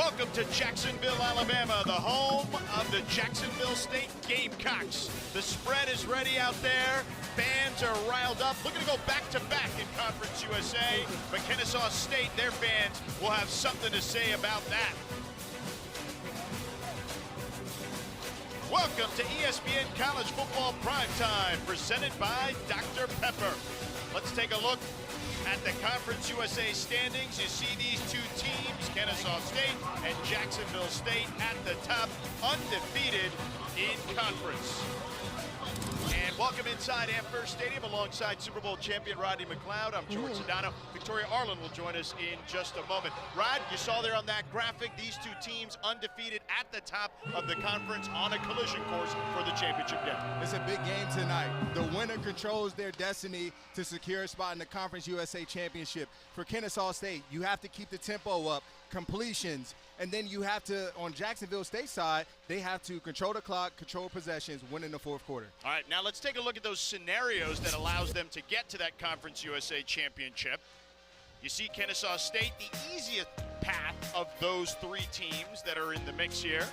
Welcome to Jacksonville, Alabama, the home of the Jacksonville State Gamecocks. The spread is ready out there. Fans are riled up, looking to go back-to-back in Conference USA. But Kennesaw State, their fans will have something to say about that. Welcome to ESPN College Football Primetime, presented by Dr. Pepper. Let's take a look at the Conference USA standings. You see these two teams, Kennesaw State and Jacksonville State, at the top, undefeated in conference. And welcome inside Amherst Stadium alongside Super Bowl champion Rodney McLeod. I'm George Sedano. Victoria Arlen will join us in just a moment. Rod, you saw there on that graphic, these two teams undefeated at the top of the conference on a collision course for the championship game. It's a big game tonight. The winner controls their destiny to secure a spot in the Conference USA Championship. For Kennesaw State, you have to keep the tempo up, completions, and then you have to, on Jacksonville State side, they have to control the clock, control possessions, win in the fourth quarter. All right, now let's take a look at those scenarios that allows them to get to that Conference USA Championship. You see Kennesaw State, the easiest path of those three teams that are in the mix here.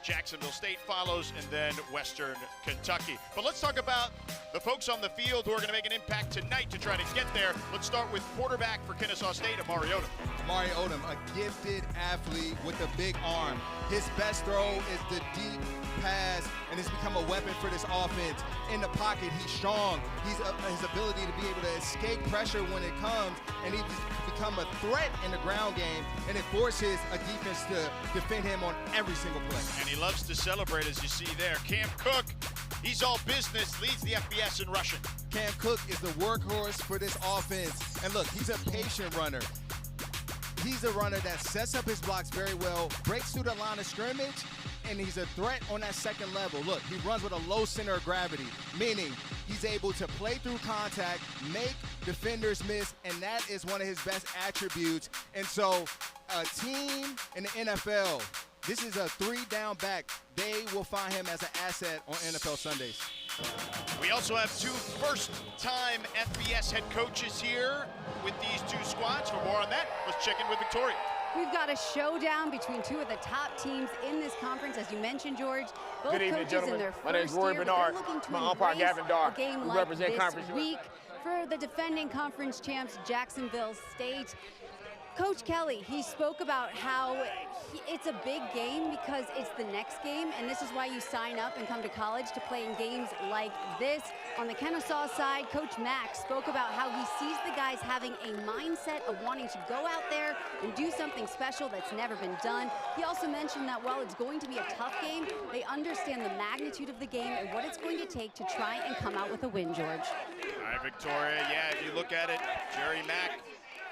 Jacksonville State follows, and then Western Kentucky. But let's talk about the folks on the field who are going to make an impact tonight to try to get there. Let's start with quarterback for Kennesaw State, Amari Odom. Amari Odom, a gifted athlete with a big arm. His best throw is the deep pass, and it's become a weapon for this offense. In the pocket, he's strong. His ability to be able to escape pressure when it comes, and he's become a threat in the ground game, and it forces a defense to defend him on every single play. And he loves to celebrate, as you see there. Cam Cook, he's all business, leads the FBS in rushing. Cam Cook is the workhorse for this offense, and look, he's a patient runner. He's a runner that sets up his blocks very well, breaks through the line of scrimmage, and he's a threat on that second level. Look, he runs with a low center of gravity, meaning he's able to play through contact, make defenders miss, and that is one of his best attributes. And so a team in the NFL, this is a three-down back. They will find him as an asset on NFL Sundays. We also have two first-time FBS head coaches here with these two squads. For more on that, let's check in with Victoria. We've got a showdown between two of the top teams in this conference, as you mentioned, George. Both Good evening, coaches gentlemen. in their My name is first Rory year, Bernard. but they're looking to My umpire, embrace Gavin Darr. a game We like represent this Conference week for the defending conference champs, Jacksonville State. Coach Kelly, he spoke about how it's a big game because it's the next game, and this is why you sign up and come to college to play in games like this. On the Kennesaw side, Coach Mack spoke about how he sees the guys having a mindset of wanting to go out there and do something special that's never been done. He also mentioned that while it's going to be a tough game, they understand the magnitude of the game and what it's going to take to try and come out with a win, George. All right, Victoria, yeah, if you look at it, Jerry Mack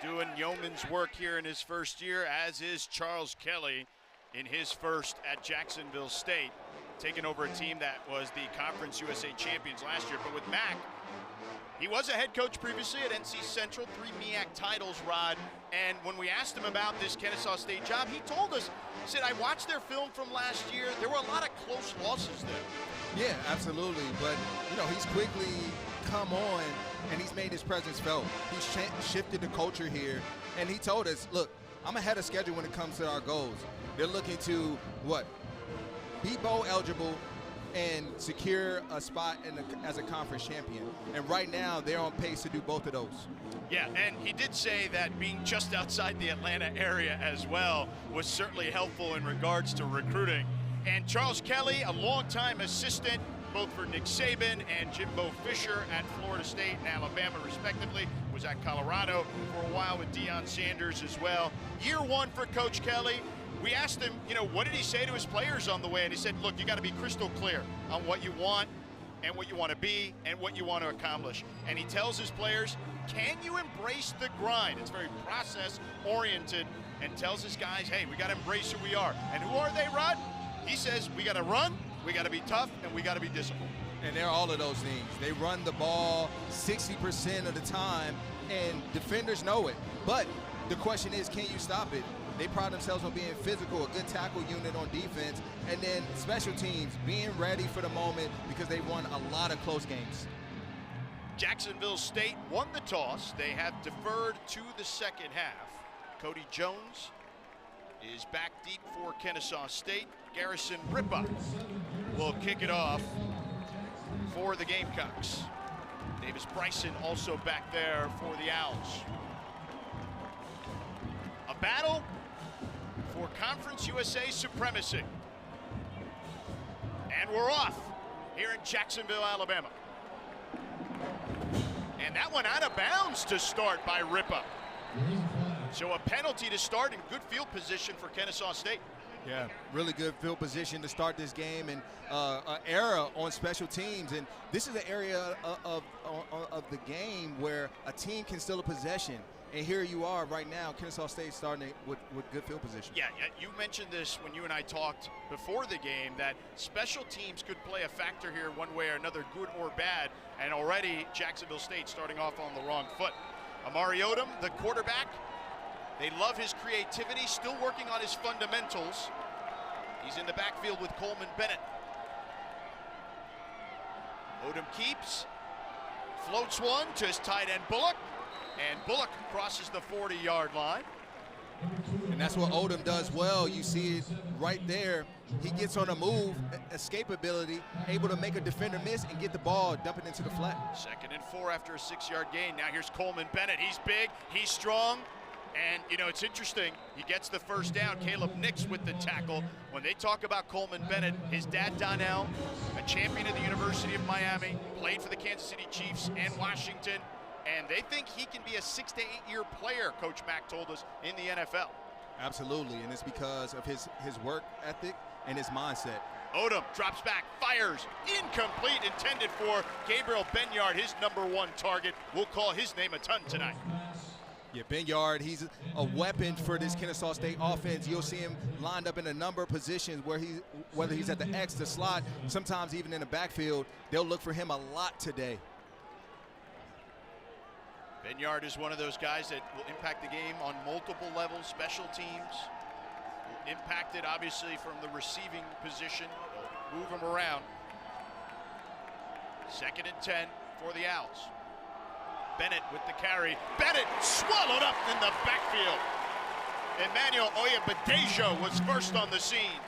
doing yeoman's work here in his first year, as is Charles Kelly in his first at Jacksonville State, taking over a team that was the Conference USA champions last year. But with Mack, he was a head coach previously at NC Central, 3 MEAC titles, Rod. And when we asked him about this Kennesaw State job, he told us, he said, I watched their film from last year. There were a lot of close losses there. Yeah, absolutely. But, you know, he's quickly come on, and he's made his presence felt. He's shifted the culture here, and he told us, look, I'm ahead of schedule when it comes to our goals. They're looking to, be bowl eligible and secure a spot as a conference champion. And right now, they're on pace to do both of those. Yeah, and he did say that being just outside the Atlanta area as well was certainly helpful in regards to recruiting. And Charles Kelly, a longtime assistant, both for Nick Saban and Jimbo Fisher at Florida State and Alabama, respectively, was at Colorado for a while with Deion Sanders as well. Year one for Coach Kelly. We asked him, you know, what did he say to his players on the way? And he said, look, you got to be crystal clear on what you want and what you want to be and what you want to accomplish. And he tells his players, can you embrace the grind? It's very process-oriented, and tells his guys, hey, we got to embrace who we are. And who are they, Rod? He says, we got to run, we got to be tough, and we got to be disciplined. And they're all of those things. They run the ball 60% of the time, and defenders know it. But the question is, can you stop it? They pride themselves on being physical, a good tackle unit on defense, and then special teams, being ready for the moment because they won a lot of close games. Jacksonville State won the toss. They have deferred to the second half. Cody Jones is back deep for Kennesaw State. Garrison Ripa will kick it off for the Gamecocks. Davis Bryson also back there for the Owls. A battle for Conference USA supremacy. And we're off here in Jacksonville, Alabama. And that one out of bounds to start by Ripa. So a penalty to start in good field position for Kennesaw State. Yeah, really good field position to start this game, and an era on special teams. And this is an area of the game where a team can steal a possession. And here you are right now, Kennesaw State starting with good field position. Yeah, you mentioned this when you and I talked before the game, that special teams could play a factor here one way or another, good or bad. And already Jacksonville State starting off on the wrong foot. Amari Odom, the quarterback, they love his creativity, still working on his fundamentals. He's in the backfield with Coleman Bennett. Odom keeps, floats one to his tight end Bullock, and Bullock crosses the 40-yard line. And that's what Odom does well. You see it right there. He gets on a move, escapability, able to make a defender miss and get the ball, dump it into the flat. 2nd and 4 after a 6-yard gain. Now here's Coleman Bennett. He's big, he's strong. And, you know, it's interesting. He gets the first down. Caleb Nix with the tackle. When they talk about Coleman Bennett, his dad, Donnell, a champion of the University of Miami, played for the Kansas City Chiefs and Washington. And they think he can be a 6 to 8 year player, Coach Mack told us, in the NFL. Absolutely, and it's because of his work ethic and his mindset. Odom drops back, fires, incomplete, intended for Gabriel Benyard, his #1 target. We'll call his name a ton tonight. Yeah, Benyard, he's a weapon for this Kennesaw State offense. You'll see him lined up in a number of positions where whether he's at the X, the slot, sometimes even in the backfield. They'll look for him a lot today. Benyard is one of those guys that will impact the game on multiple levels. Special teams will impact it, obviously, from the receiving position. They'll move him around. 2nd and 10 for the Owls. Bennett with the carry. Bennett swallowed up in the backfield. Emmanuel Oyebadejo was first on the scene.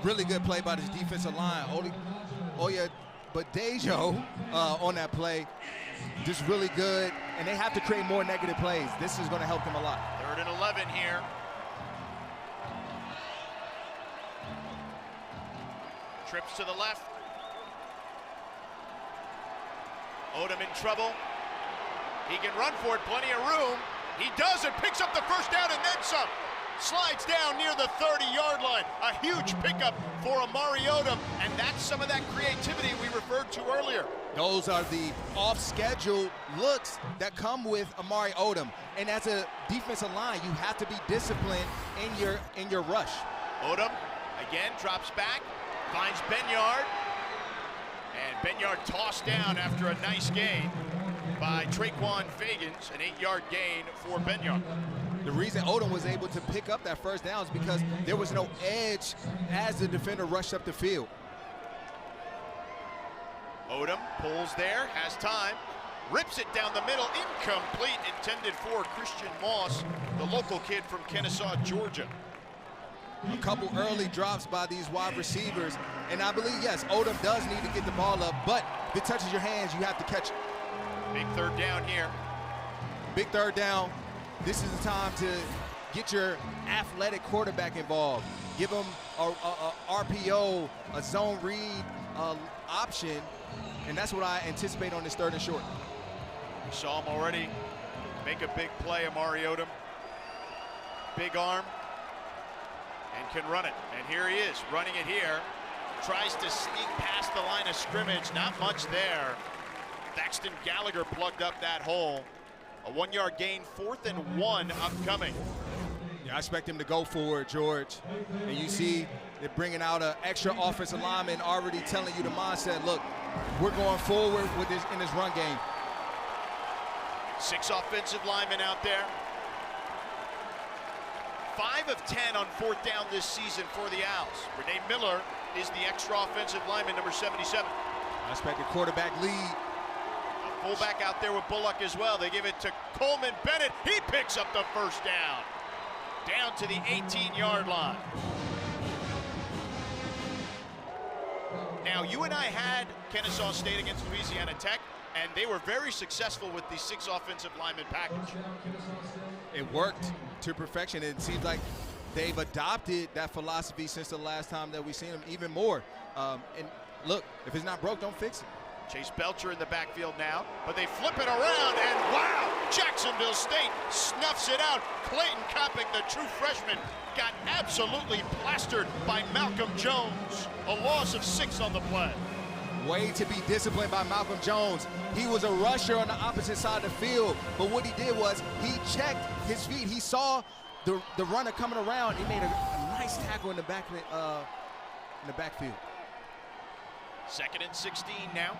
Really good play by this defensive line. Oyebadejo on that play. Just really good, and they have to create more negative plays. This is going to help them a lot. 3rd and 11 here. Trips to the left. Odom in trouble. He can run for it, plenty of room. He does it, picks up the first down and then some. Slides down near the 30-yard line. A huge pickup for Amari Odom, and that's some of that creativity we referred to earlier. Those are the off-schedule looks that come with Amari Odom. And as a defensive line, you have to be disciplined in your rush. Odom again drops back, finds Benyard, and Benyard tossed down after a nice gain by Traquan Fagans, an 8-yard gain for Benyard. The reason Odom was able to pick up that first down is because there was no edge as the defender rushed up the field. Odom pulls there, has time, rips it down the middle, incomplete, intended for Christian Moss, the local kid from Kennesaw, Georgia. A couple early drops by these wide receivers, and I believe, yes, Odom does need to get the ball up, but if it touches your hands, you have to catch it. Big 3rd down here. Big 3rd down. This is the time to get your athletic quarterback involved. Give him a RPO, a zone read option, and that's what I anticipate on this 3rd and short. We saw him already make a big play, Amari Odom. Big arm, and can run it. And here he is, running it here. Tries to sneak past the line of scrimmage, not much there. Thaxton Gallagher plugged up that hole. A 1-yard gain, 4th and 1 upcoming. Yeah, I expect him to go for it, George. And you see they're bringing out an extra offensive lineman, already telling you the mindset, look, we're going forward with this in this run game. 6 offensive linemen out there. 5 of 10 on 4th down this season for the Owls. Renee Miller is the extra offensive lineman, number 77. I expect the quarterback lead. Fullback out there with Bullock as well. They give it to Coleman Bennett. He picks up the first down. down to the 18-yard line. Now, you and I had Kennesaw State against Louisiana Tech, and they were very successful with the 6 offensive lineman package. It worked to perfection. It seems like they've adopted that philosophy since the last time that we've seen them, even more. And look, if it's not broke, don't fix it. Chase Belcher in the backfield now, but they flip it around, and wow, Jacksonville State snuffs it out. Clayton Kopic, the true freshman, got absolutely plastered by Malcolm Jones. A loss of 6 on the play. Way to be disciplined by Malcolm Jones. He was a rusher on the opposite side of the field, but what he did was he checked his feet. He saw the runner coming around. He made a nice tackle in the backfield. 2nd and 16 now.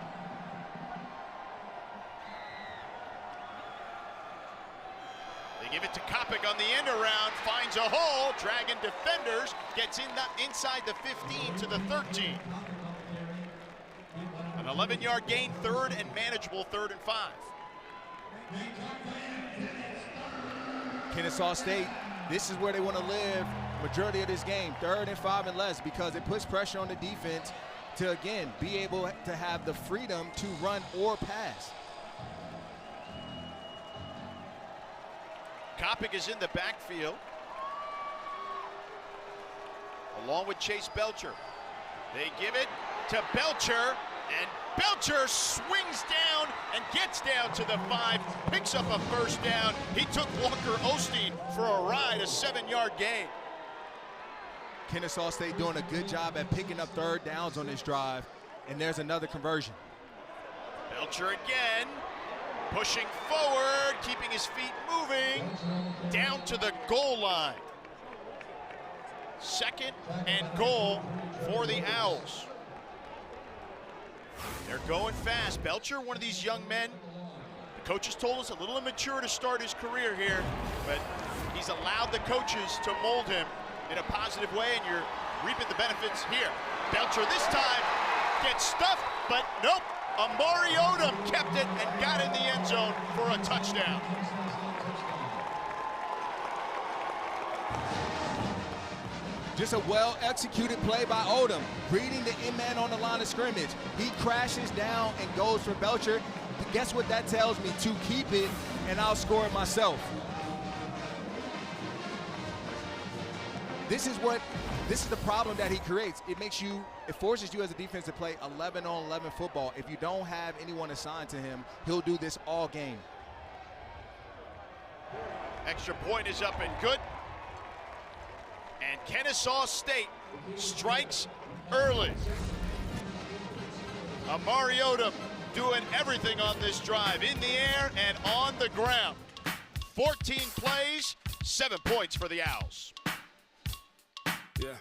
They give it to Kopic on the end around, finds a hole, dragging defenders, gets inside the 15 to the 13. An 11-yard gain, 3rd and manageable, 3rd and 5. Kennesaw State, this is where they want to live majority of this game, 3rd and 5 and less, because it puts pressure on the defense to, again, be able to have the freedom to run or pass. Kopic is in the backfield, along with Chase Belcher. They give it to Belcher, and Belcher swings down and gets down to the 5, picks up a 1st down. He took Walker Osteen for a ride, a 7-yard gain. Kennesaw State doing a good job at picking up 3rd downs on this drive, and there's another conversion. Belcher again, pushing forward, keeping his feet moving, down to the goal line. 2nd and goal for the Owls. They're going fast. Belcher, one of these young men, the coaches told us a little immature to start his career here, but he's allowed the coaches to mold him in a positive way, and you're reaping the benefits here. Belcher this time gets stuffed, but nope. Amari Odom kept it and got in the end zone for a touchdown. Just a well-executed play by Odom, reading the in-man on the line of scrimmage. He crashes down and goes for Belcher. Guess what that tells me? To keep it, and I'll score it myself. This is the problem that he creates. It forces you as a defense to play 11-on-11 football. If you don't have anyone assigned to him, he'll do this all game. Extra point is up and good. And Kennesaw State strikes early. Amari Odom doing everything on this drive, in the air and on the ground. 14 plays, 7 points for the Owls. Yeah.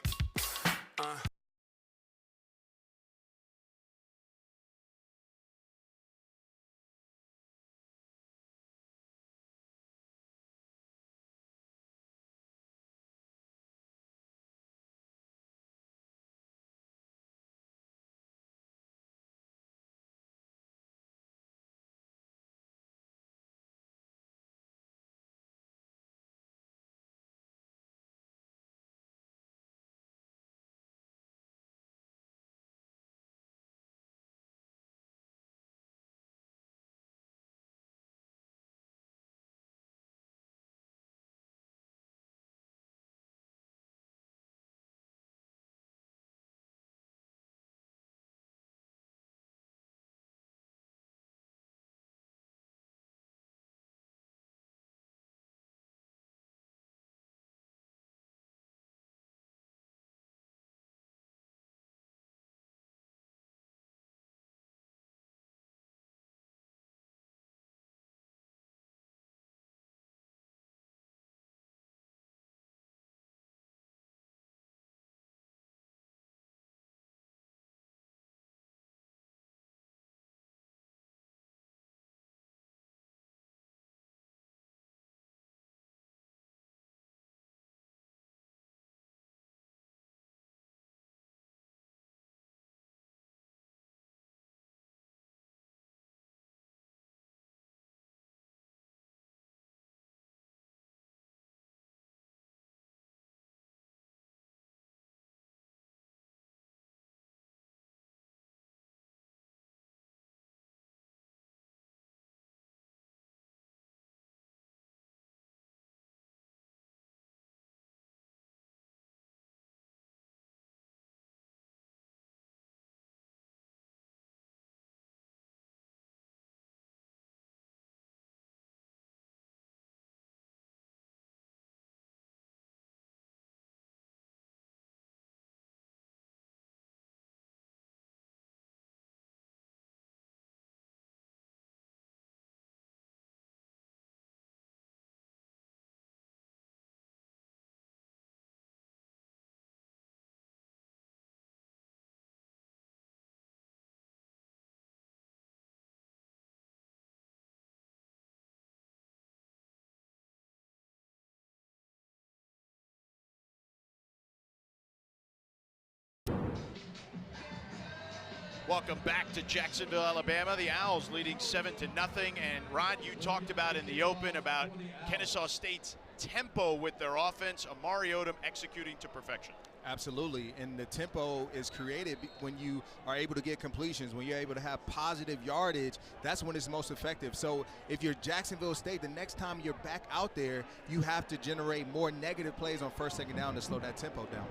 Welcome back to Jacksonville, Alabama. The Owls leading 7-0. And Rod, you talked about in the open about Kennesaw State's tempo with their offense. Amari Odom executing to perfection. Absolutely, and the tempo is created when you are able to get completions, when you're able to have positive yardage. That's when it's most effective. So if you're Jacksonville State, the next time you're back out there, you have to generate more negative plays on first, second down to slow that tempo down.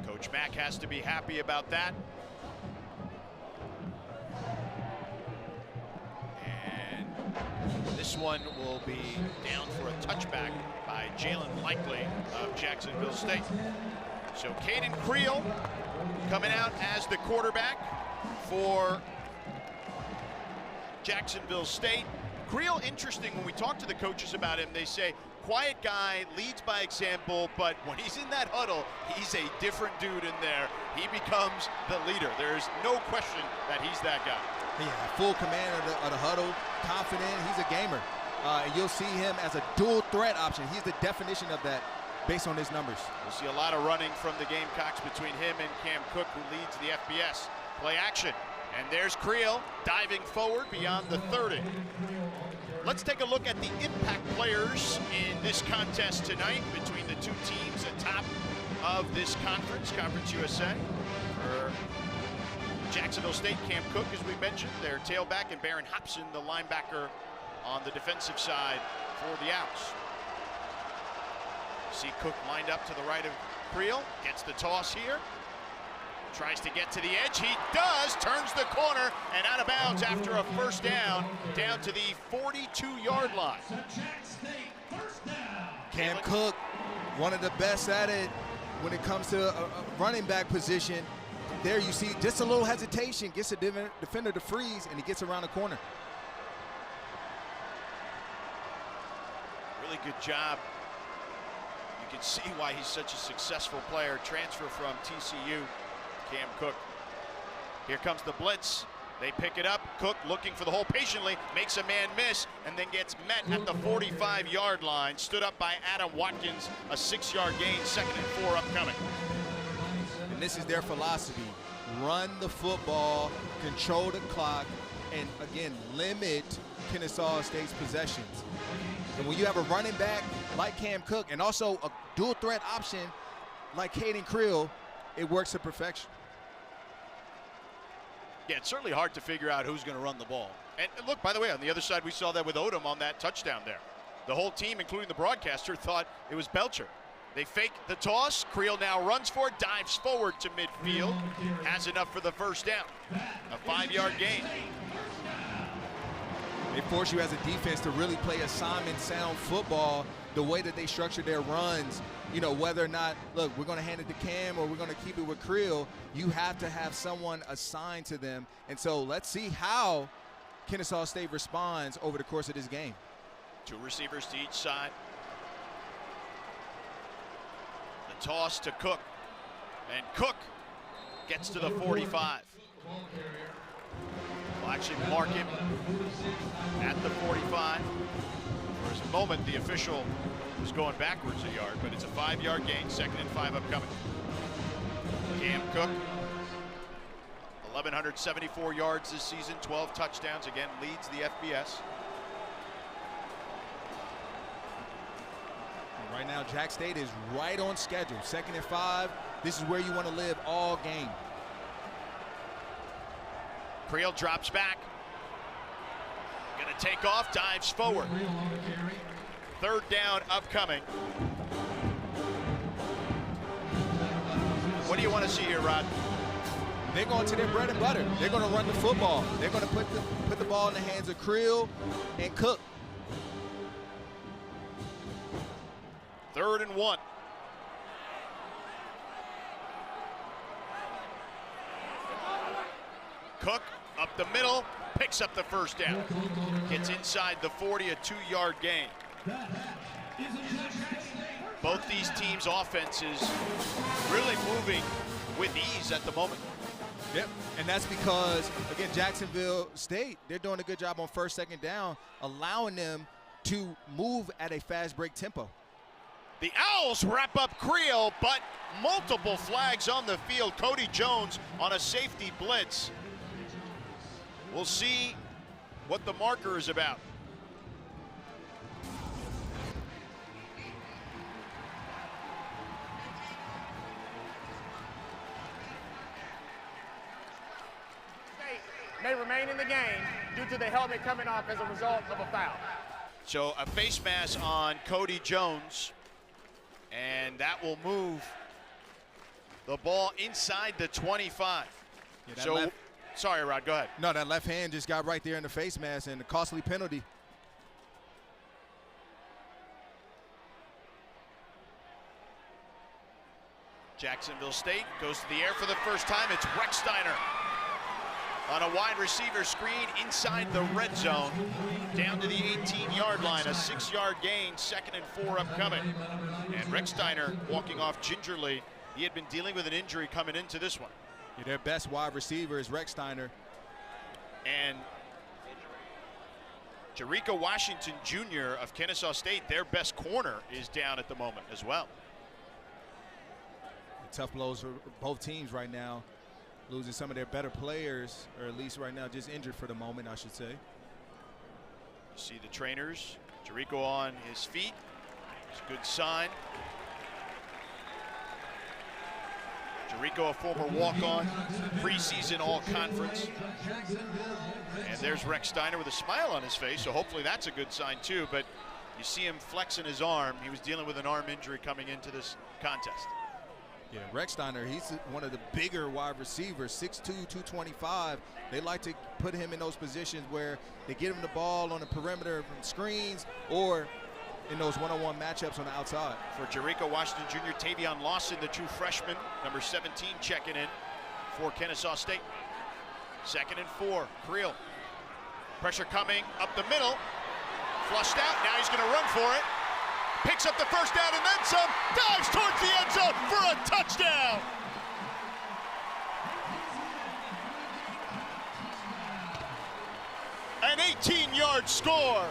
Coach Mack has to be happy about that. And this one will be down for a touchback by Jalen Likely of Jacksonville State. So Caden Creel coming out as the quarterback for Jacksonville State. Creel, interesting, when we talk to the coaches about him, they say, quiet guy, leads by example, but when he's in that huddle, he's a different dude in there. He becomes the leader. There's no question that he's that guy. Yeah, full command of the huddle, confident, he's a gamer. And you'll see him as a dual threat option. He's the definition of that based on his numbers. We'll see a lot of running from the Gamecocks between him and Cam Cook, who leads the FBS. Play action, and there's Creel diving forward beyond the 30. Let's take a look at the impact players in this contest tonight between the two teams atop of this conference, Conference USA. For Jacksonville State, Cam Cook, as we mentioned, their tailback, and Barron Hobson, the linebacker on the defensive side for the Owls. See Cook lined up to the right of Creel, gets the toss here. Tries to get to the edge, he does, turns the corner, and out of bounds after a first down to the 42-yard line. Cam Cook, one of the best at it when it comes to a running back position. There you see just a little hesitation, gets a defender to freeze, and he gets around the corner. Really good job. You can see why he's such a successful player. Transfer from TCU. Cam Cook. Here comes the blitz. They pick it up. Cook looking for the hole patiently, makes a man miss, and then gets met at the 45-yard line. Stood up by Adam Watkins, a 6-yard gain, 2nd and 4 upcoming. And this is their philosophy. Run the football, control the clock, and again, limit Kennesaw State's possessions. And when you have a running back like Cam Cook and also a dual threat option like Caden Creel, it works to perfection. Yeah, it's certainly hard to figure out who's going to run the ball. And look, by the way, on the other side, we saw that with Odom on that touchdown there. The whole team, including the broadcaster, thought it was Belcher. They fake the toss. Creel now runs for it, dives forward to midfield, has enough for the first down. A 5-yard gain. They force you as a defense to really play assignment sound football, the way that they structure their runs. You know, whether or not, look, we're going to hand it to Cam or we're going to keep it with Creel, you have to have someone assigned to them. And so let's see how Kennesaw State responds over the course of this game. 2 receivers to each side. The toss to Cook. And Cook gets to the 45. We'll actually mark him at the 45. For a moment, the official was going backwards a yard, but it's a 5-yard gain, 2nd and 5 upcoming. Cam Cook, 1,174 yards this season, 12 touchdowns, again, leads the FBS. And right now, Jack State is right on schedule, 2nd and 5. This is where you want to live all game. Creel drops back. Gonna take off, dives forward. 3rd down upcoming. What do you want to see here, Rod? They're going to their bread and butter. They're going to run the football. They're going to put the ball in the hands of Creel and Cook. 3rd and 1. Cook up the middle, picks up the first down. Gets inside the 40, a 2-yard gain. Both these teams' offenses really moving with ease at the moment. Yep, and that's because, again, Jacksonville State, they're doing a good job on 1st, 2nd down, allowing them to move at a fast break tempo. The Owls wrap up Creel, but multiple flags on the field. Cody Jones on a safety blitz. We'll see what the marker is about. May remain in the game due to the helmet coming off as a result of a foul. So a face mask on Cody Jones, and that will move the ball inside the 25. Yeah, So, sorry, Rod, go ahead. No, that left hand just got right there in the face mask, and a costly penalty. Jacksonville State goes to the air for the first time. It's Recksteiner on a wide receiver screen inside the red zone, down to the 18-yard line. A 6-yard gain, 2nd and 4 upcoming. And Recksteiner walking off gingerly. He had been dealing with an injury coming into this one. Yeah, their best wide receiver is Recksteiner. And Jericho Washington Jr. of Kennesaw State, their best corner, is down at the moment as well. Tough blows for both teams right now, losing some of their better players, or at least right now just injured for the moment, I should say. You see the trainers, Jericho on his feet. It's a good sign. Jericho, a former walk-on, preseason all-conference. And there's Recksteiner with a smile on his face, so hopefully that's a good sign too. But you see him flexing his arm. He was dealing with an arm injury coming into this contest. Yeah, Recksteiner, he's one of the bigger wide receivers, 6'2", 225. They like to put him in those positions where they get him the ball on the perimeter from screens or in those one-on-one matchups on the outside. For Jericho Washington Jr., Tavion Lawson, the true freshman, number 17, checking in for Kennesaw State. 2nd and 4, Creel. Pressure coming up the middle, flushed out, now he's gonna run for it. Picks up the first down and then some, dives towards the end zone for a touchdown. An 18-yard score,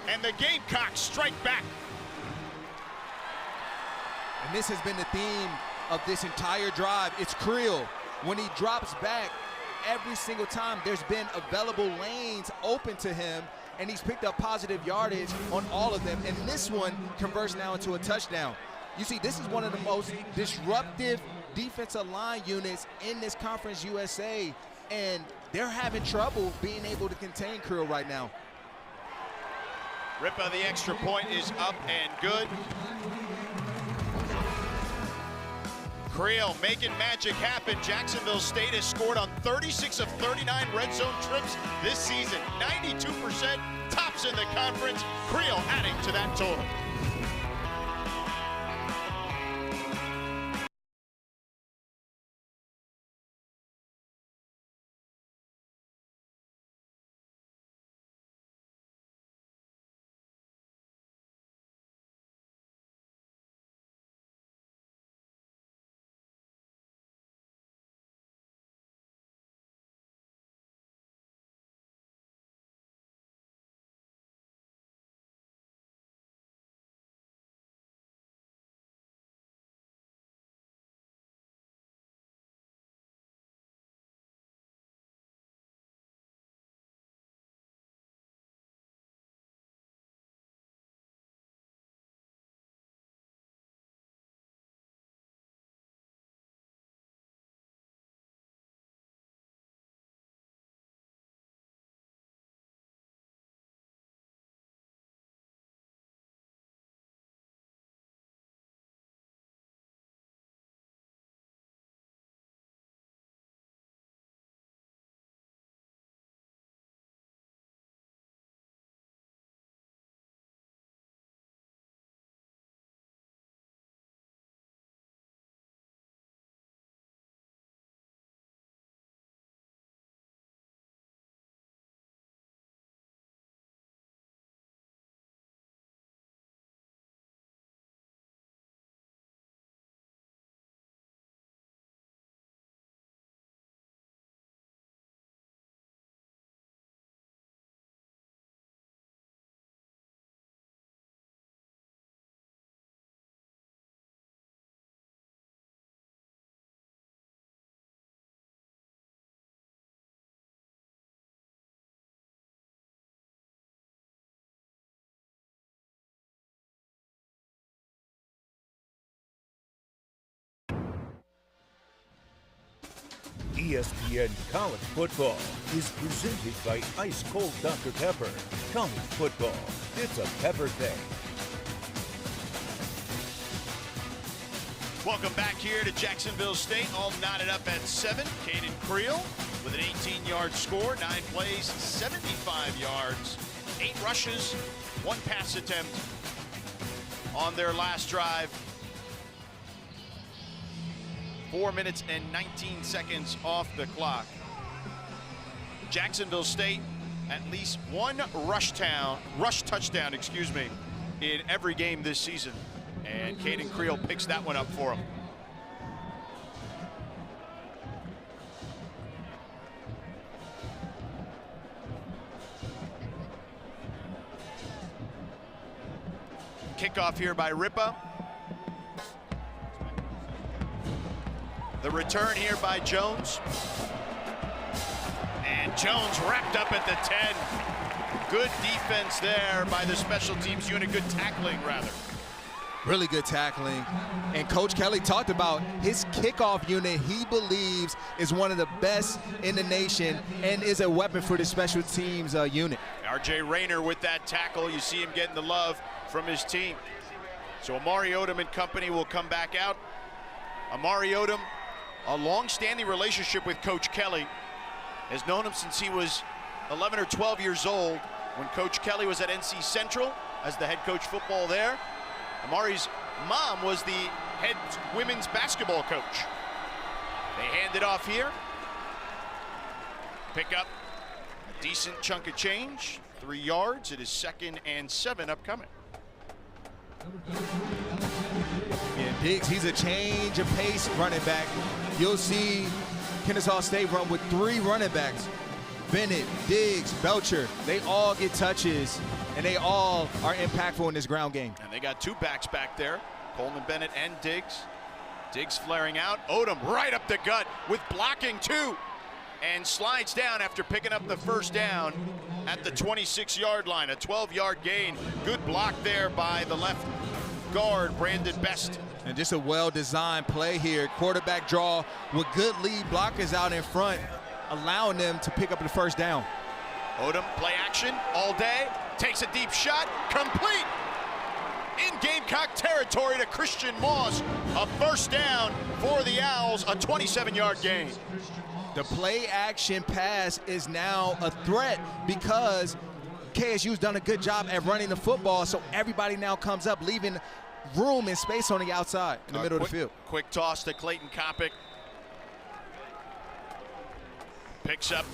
and the Gamecocks strike back. And this has been the theme of this entire drive. It's Creel. When he drops back, every single time there's been available lanes open to him, and he's picked up positive yardage on all of them. And this one converts now into a touchdown. You see, this is one of the most disruptive defensive line units in this Conference USA, and they're having trouble being able to contain Creel right now. Rip of the extra point is up and good. Creel making magic happen. Jacksonville State has scored on 36 of 39 red zone trips this season. 92% tops in the conference. Creel adding to that total. ESPN College Football is presented by Ice Cold Dr. Pepper. College football, it's a pepper thing. Welcome back here to Jacksonville State, all knotted up at 7. Caden Creel with an 18-yard score, 9 plays, 75 yards, 8 rushes, 1 pass attempt on their last drive. 4 minutes and 19 seconds off the clock. Jacksonville State, at least 1 rush touchdown, in every game this season. And Caden Creel picks that one up for him. Kickoff here by Ripa. The return here by Jones. And Jones wrapped up at the 10. Good defense there by the special teams unit. Good tackling, rather. Really good tackling. And Coach Kelly talked about his kickoff unit he believes is one of the best in the nation and is a weapon for the special teams unit. R.J. Rayner with that tackle. You see him getting the love from his team. So Amari Odom and company will come back out. Amari Odom, a long-standing relationship with Coach Kelly, has known him since he was 11 or 12 years old when Coach Kelly was at NC Central as the head coach football there. Amari's mom was the head women's basketball coach. They hand it off here. Pick up a decent chunk of change, 3 yards. It is 2nd and 7 upcoming. Yeah, Diggs, he's a change of pace running back. You'll see Kennesaw State run with 3 running backs. Bennett, Diggs, Belcher, they all get touches, and they all are impactful in this ground game. And they got 2 backs back there, Coleman Bennett and Diggs. Diggs flaring out, Odom right up the gut with blocking too, and slides down after picking up the first down at the 26-yard line, a 12-yard gain. Good block there by the left guard, Brandon Best. And just a well-designed play here. Quarterback draw with good lead blockers out in front, allowing them to pick up the first down. Odom, play action all day, takes a deep shot, complete in Gamecock territory to Christian Moss. A first down for the Owls, a 27-yard gain. The play action pass is now a threat because KSU's done a good job at running the football, so everybody now comes up, leaving room and space on the outside in the middle of the field. Quick toss to Clayton Kopic. Picks up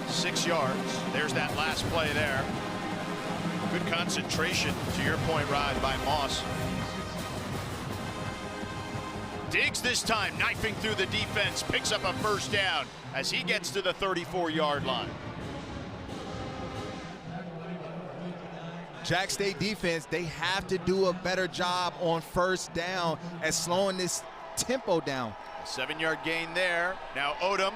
6 yards. There's that last play there. Good concentration, to your point, Rod, by Moss. Diggs this time, knifing through the defense, picks up a first down as he gets to the 34-yard line. Jack State defense, they have to do a better job on first down at slowing this tempo down. A 7-yard gain there. Now Odom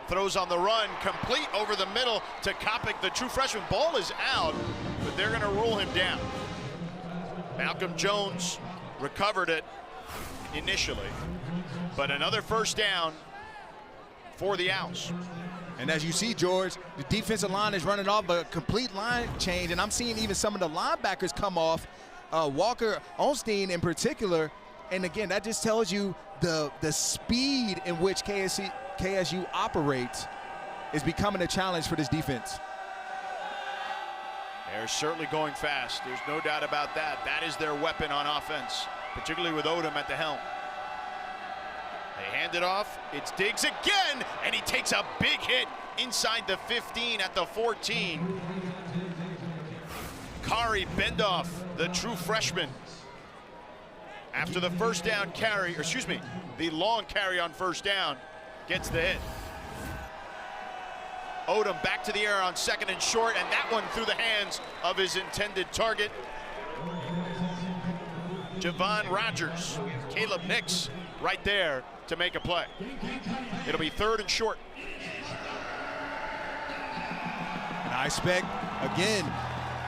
throws on the run, complete over the middle to Kopic, the true freshman. Ball is out, but they're going to rule him down. Malcolm Jones recovered it initially, but another first down for the Owls. And as you see, George, the defensive line is running off a complete line change, and I'm seeing even some of the linebackers come off, Walker Olstein in particular. And again, that just tells you the speed in which KSU operates is becoming a challenge for this defense. They're certainly going fast. There's no doubt about that. That is their weapon on offense, particularly with Odom at the helm. They hand it off. It's Diggs again, and he takes a big hit inside the 15 at the 14. Kari Bendoff, the true freshman, after the first down carry, or excuse me, the long carry on first down, gets the hit. Odom back to the air on 2nd and short, and that one through the hands of his intended target. Javon Rogers, Caleb Nix right there to make a play. It'll be 3rd and short. And I expect, again,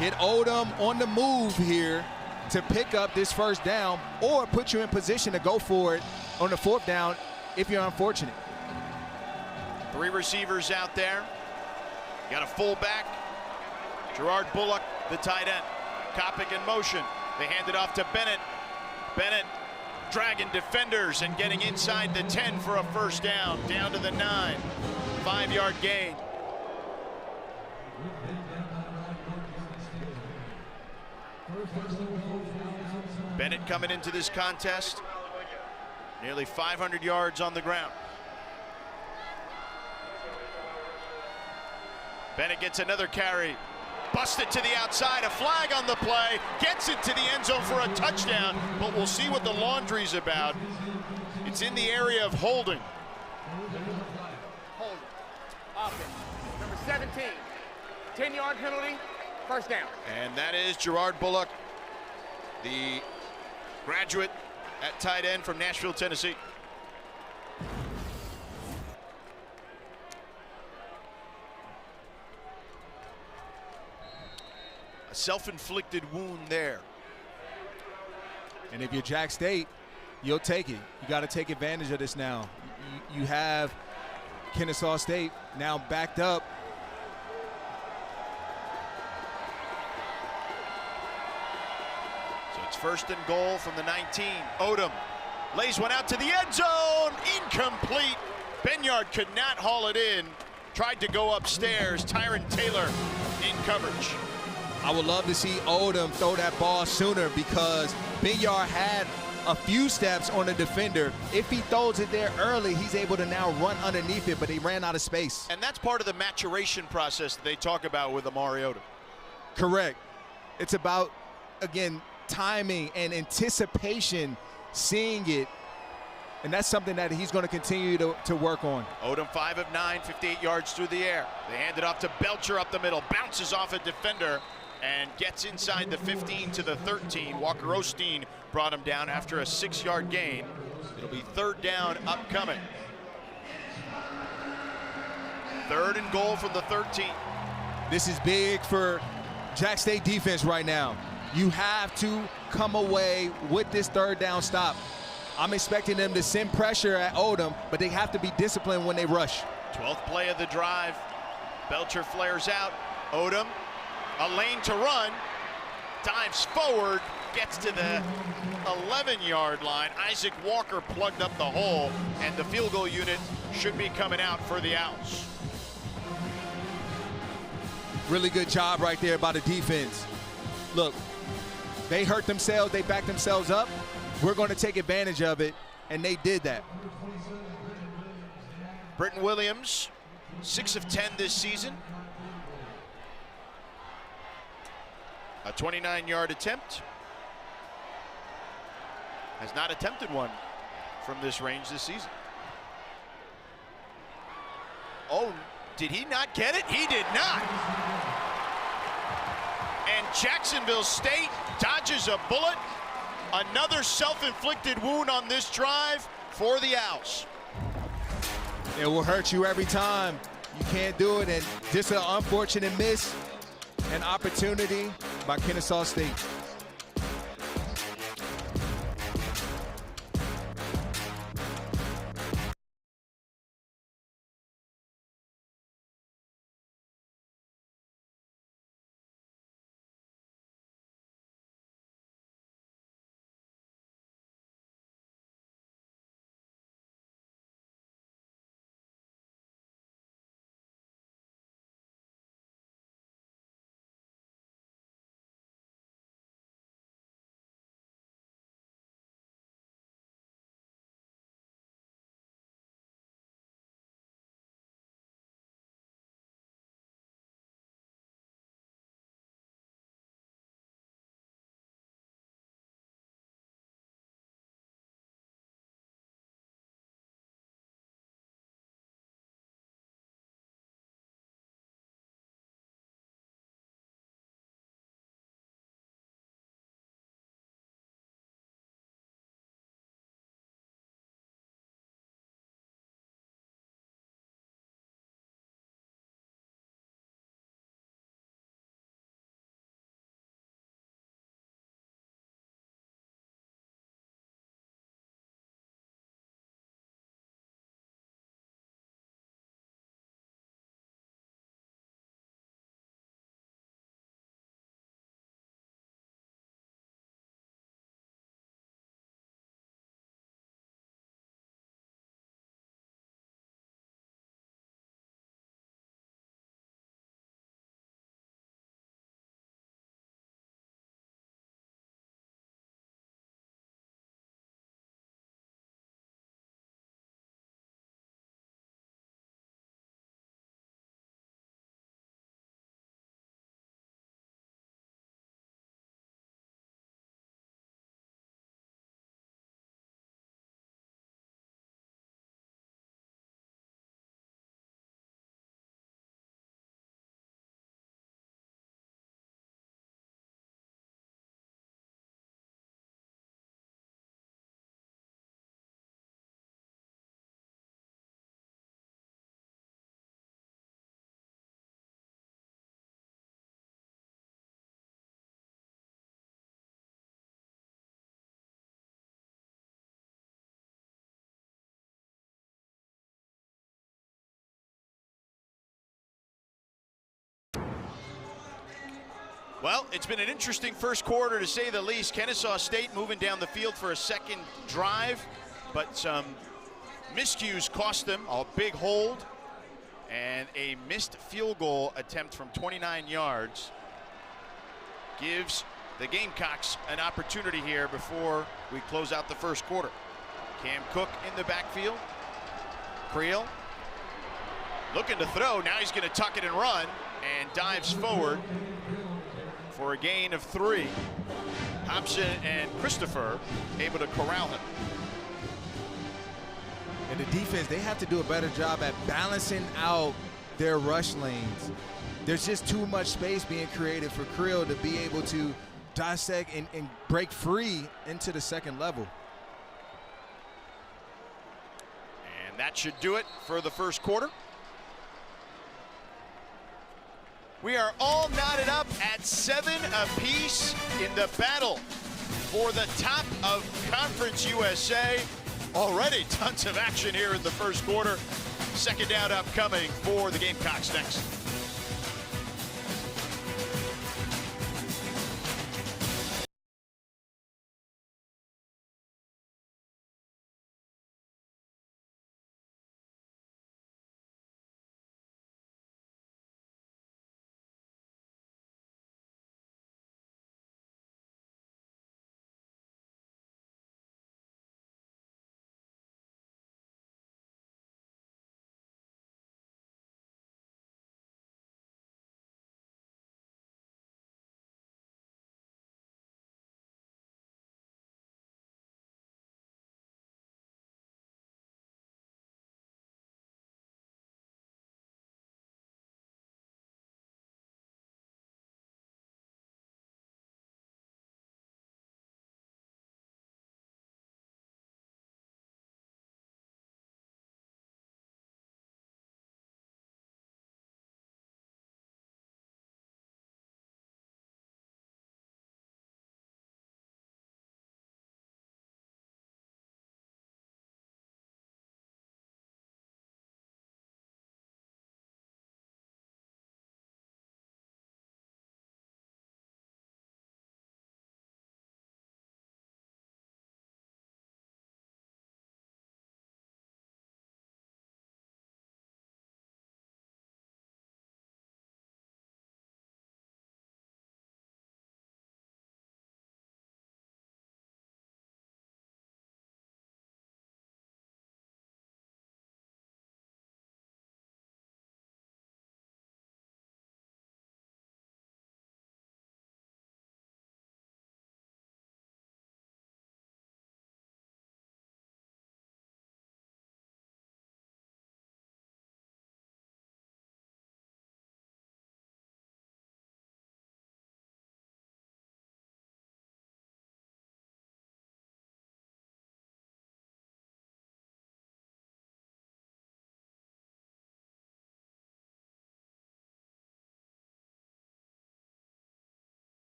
get Odom on the move here to pick up this first down or put you in position to go for it on the 4th down if you're unfortunate. Three receivers out there. Got a fullback, Gerard Bullock, the tight end. Kopic in motion. They hand it off to Bennett. Bennett dragging defenders and getting inside the 10 for a first down to the 9. 5-yard gain. Bennett coming into this contest, nearly 500 yards on the ground. Bennett gets another carry, busted to the outside, a flag on the play, gets it to the end zone for a touchdown, but we'll see what the laundry's about. It's in the area of holding. Holding. Offense. Number 17. 10-yard penalty. First down. And that is Gerard Bullock, the graduate at tight end from Nashville, Tennessee. A self-inflicted wound there. And if you're Jack State, you'll take it. You got to take advantage of this now. You have Kennesaw State now backed up. So it's first and goal from the 19. Odom lays one out to the end zone. Incomplete. Benyard could not haul it in. Tried to go upstairs. Tyron Taylor in coverage. I would love to see Odom throw that ball sooner because Benyard had a few steps on the defender. If he throws it there early, he's able to now run underneath it, but he ran out of space. And that's part of the maturation process that they talk about with Amari Odom. Correct. It's about, again, timing and anticipation, seeing it, and that's something that he's going to continue to work on. Odom 5 of 9, 58 yards through the air. They hand it off to Belcher up the middle, bounces off a defender, and gets inside the 15 to the 13. Walker Osteen brought him down after a 6-yard gain. It'll be third down upcoming. Third and goal from the 13. This is big for Jack State defense right now. You have to come away with this third down stop. I'm expecting them to send pressure at Odom, but they have to be disciplined when they rush. 12th play of the drive. Belcher flares out. Odom, a lane to run, dives forward, gets to the 11-yard line. Isaac Walker plugged up the hole, and the field goal unit should be coming out for the Owls. Really good job right there by the defense. Look, they hurt themselves, they backed themselves up. We're going to take advantage of it, and they did that. Britton Williams, 6 of 10 this season. A 29-yard attempt. Has not attempted one from this range this season. Oh, did he not get it? He did not. And Jacksonville State dodges a bullet. Another self-inflicted wound on this drive for the Owls. It will hurt you every time. You can't do it, and just an unfortunate miss, an opportunity by Kennesaw State. Well, it's been an interesting first quarter to say the least. Kennesaw State moving down the field for a second drive, but some miscues cost them a big hold and a missed field goal attempt from 29 yards gives the Gamecocks an opportunity here before we close out the first quarter. Cam Cook in the backfield. Creel looking to throw. Now he's going to tuck it and run and dives forward for a gain of 3. Hobson and Christopher able to corral him. And the defense, they have to do a better job at balancing out their rush lanes. There's just too much space being created for Creel to be able to dissect and break free into the second level. And that should do it for the first quarter. We are all knotted up at 7 apiece in the battle for the top of Conference USA. Already tons of action here in the first quarter. Second down upcoming for the Gamecocks next.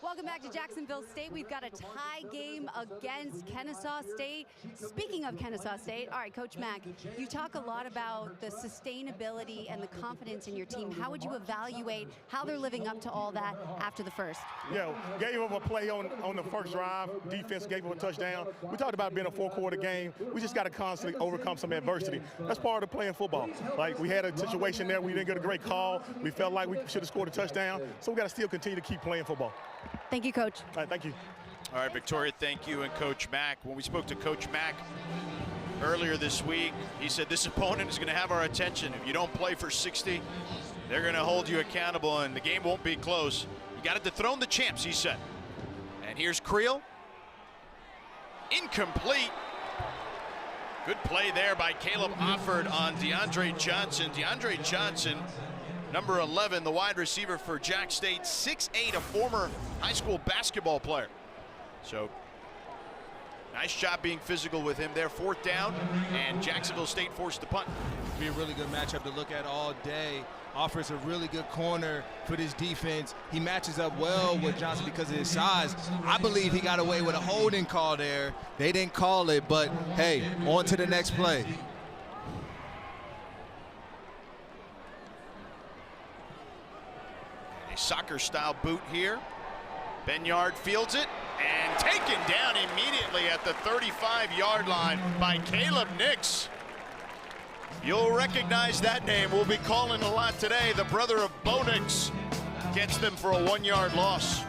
Welcome back to Jacksonville State. We've got a tie game against Kennesaw State. Speaking of Kennesaw State, all right, Coach Mack, you talk a lot about the sustainability and the confidence in your team. How would you evaluate how they're living up to all that after the first? Yeah, gave up a play on the first drive. Defense gave up a touchdown. We talked about being a four-quarter game. We just got to constantly overcome some adversity. That's part of playing football. Like, we had a situation there we didn't get a great call. We felt like we should have scored a touchdown. So we got to still continue to keep playing football. Thank you, Coach. All right, thank you. All right, Victoria, thank you, and Coach Mack. When we spoke to Coach Mack earlier this week. He said this opponent is going to have our attention. If you don't play for 60, they're going to hold you accountable, and the game won't be close. You got to dethrone the champs, he said. And here's Creel. Incomplete. Good play there by Caleb Offord on DeAndre Johnson. DeAndre Johnson, number 11, the wide receiver for Jack State, 6'8", a former high school basketball player. So nice job being physical with him there. 4th down, and Jacksonville State forced to punt. It'll be a really good matchup to look at all day. Offers a really good corner for this defense. He matches up well with Johnson because of his size. I believe he got away with a holding call there. They didn't call it, but hey, on to the next play. A soccer-style boot here. Benyard fields it and taken down immediately at the 35-yard line by Caleb Nix. You'll recognize that name. We'll be calling a lot today. The brother of Bo Nix gets them for a 1-yard loss.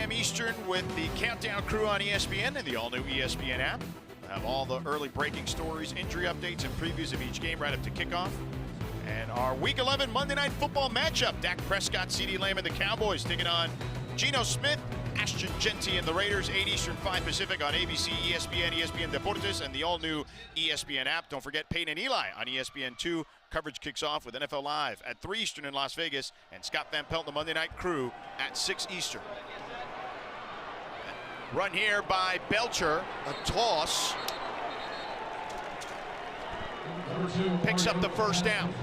Eastern with the Countdown crew on ESPN and the all-new ESPN app. We'll have all the early breaking stories, injury updates, and previews of each game right up to kickoff. And our Week 11 Monday Night Football matchup, Dak Prescott, CeeDee Lamb, and the Cowboys taking on Geno Smith, Ashton Genty, and the Raiders, 8 Eastern, 5 Pacific on ABC, ESPN, ESPN Deportes, and the all-new ESPN app. Don't forget Peyton and Eli on ESPN2. Coverage kicks off with NFL Live at 3 Eastern in Las Vegas, and Scott Van Pelt, the Monday Night crew, at 6 Eastern. Run here by Belcher, a toss. Picks up the first down.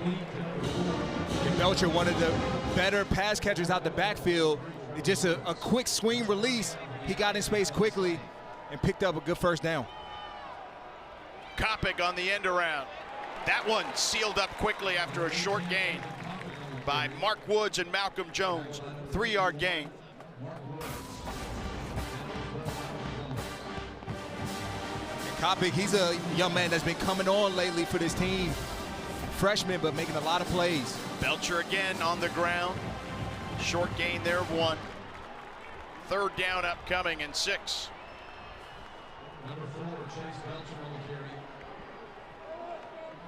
And Belcher, one of the better pass catchers out the backfield. It's just a quick swing release. He got in space quickly and picked up a good first down. Kopic on the end around. That one sealed up quickly after a short gain by Mark Woods and Malcolm Jones. 3-yard gain. Kopic, he's a young man that's been coming on lately for this team. Freshman, but making a lot of plays. Belcher again on the ground. Short gain there of 1. 3rd down upcoming and 6. Number 4, Chase Belcher on the carry.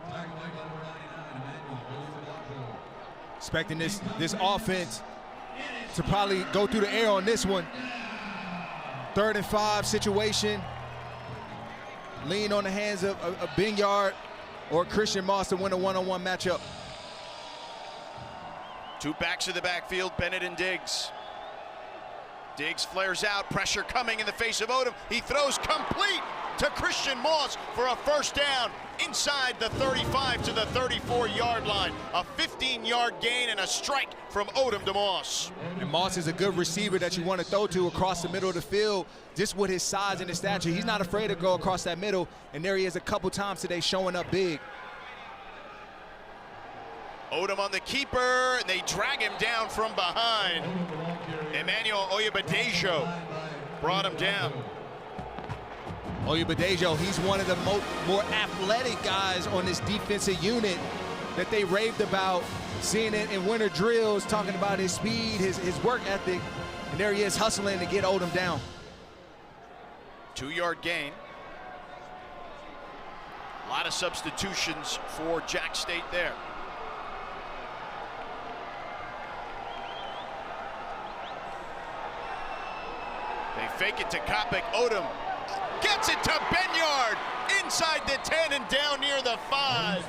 Tackle by number 99, Emmanuel. Expecting this offense to probably go through the air on this one. 3rd and 5 situation. Lean on the hands of Binyard or Christian Moss to win a one-on-one matchup. Two backs of the backfield, Bennett and Diggs. Diggs flares out, pressure coming in the face of Odom. He throws complete to Christian Moss for a first down inside the 35 to the 34-yard line. A 15-yard gain and a strike from Odom to Moss. And Moss is a good receiver that you want to throw to across the middle of the field, just with his size and his stature. He's not afraid to go across that middle, and there he is a couple times today showing up big. Odom on the keeper, and they drag him down from behind. Emmanuel Oyebadejo brought him down. Oyebadejo, he's one of the more athletic guys on this defensive unit that they raved about, seeing it in winter drills, talking about his speed, his work ethic, and there he is hustling to get Odom down. 2-yard gain. A lot of substitutions for Jack State there. They fake it to Kopic. Odom gets it to Benyard inside the 10 and down near the 5.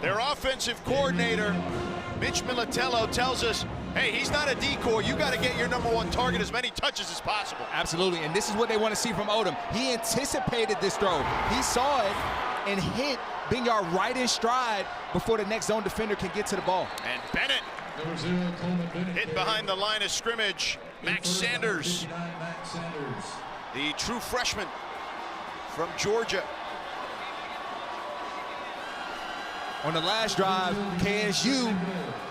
Their offensive coordinator, Mitch Militello, tells us, hey, he's not a decoy. You got to get your number 1 target as many touches as possible. Absolutely, and this is what they want to see from Odom. He anticipated this throw. He saw it and hit Benyard right in stride before the next zone defender can get to the ball. And Bennett hit behind the line of scrimmage. Max Sanders, the true freshman from Georgia. On the last drive, KSU,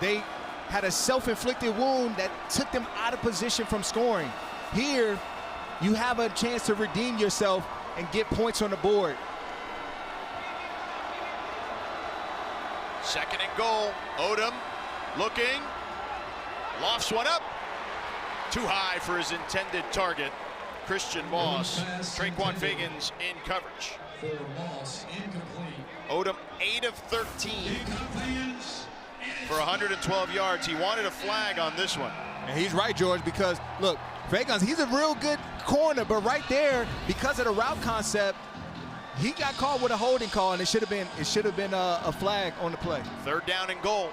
they had a self-inflicted wound that took them out of position from scoring. Here, you have a chance to redeem yourself and get points on the board. 2nd and goal. Odom looking, lofts one up. Too high for his intended target. Christian Moss, Traquan Fagans in coverage. Odom 8 of 13 for 112 yards. He wanted a flag on this one. And he's right, George, because look, Fagans, he's a real good corner, but right there, because of the route concept, he got caught with a holding call, and it should have been a flag on the play. 3rd down and goal.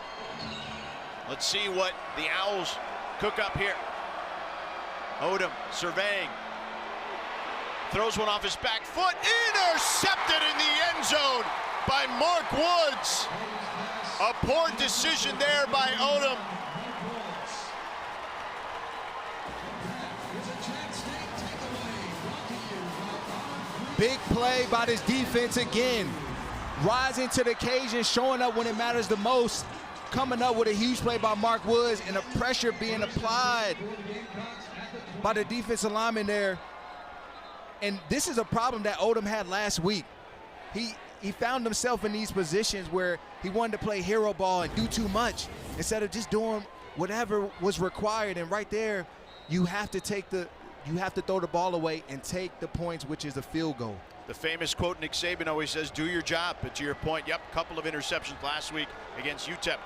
Let's see what the Owls cook up here. Odom surveying. Throws one off his back foot. Intercepted in the end zone by Mark Woods. A poor decision there by Odom. Big play by this defense again. Rising to the occasion, showing up when it matters the most. Coming up with a huge play by Mark Woods, and the pressure being applied by the defensive lineman there. And this is a problem that Odom had last week. He found himself in these positions where he wanted to play hero ball and do too much instead of just doing whatever was required. And right there, you have to throw the ball away and take the points, which is a field goal. The famous quote Nick Saban always says, do your job. But to your point, yep, couple of interceptions last week against UTEP.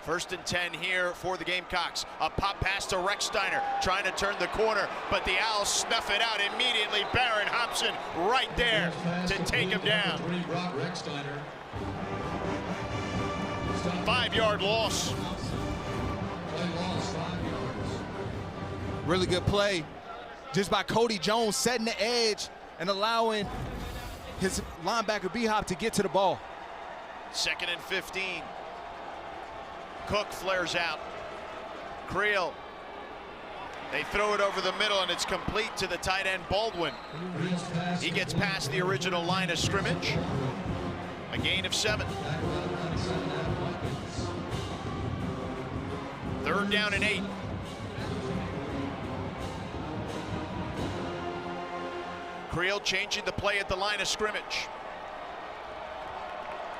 1st and 10 here for the Gamecocks. A pop pass to Rechsteiner, trying to turn the corner, but the Owls snuff it out immediately. Barron Hobson right there to take him down. 5-yard loss. Really good play just by Cody Jones, setting the edge and allowing his linebacker B-Hop to get to the ball. 2nd and 15. Cook flares out. Creel. They throw it over the middle, and it's complete to the tight end, Baldwin. He gets past the original line of scrimmage. A gain of 7. 3rd down and 8. Creel changing the play at the line of scrimmage.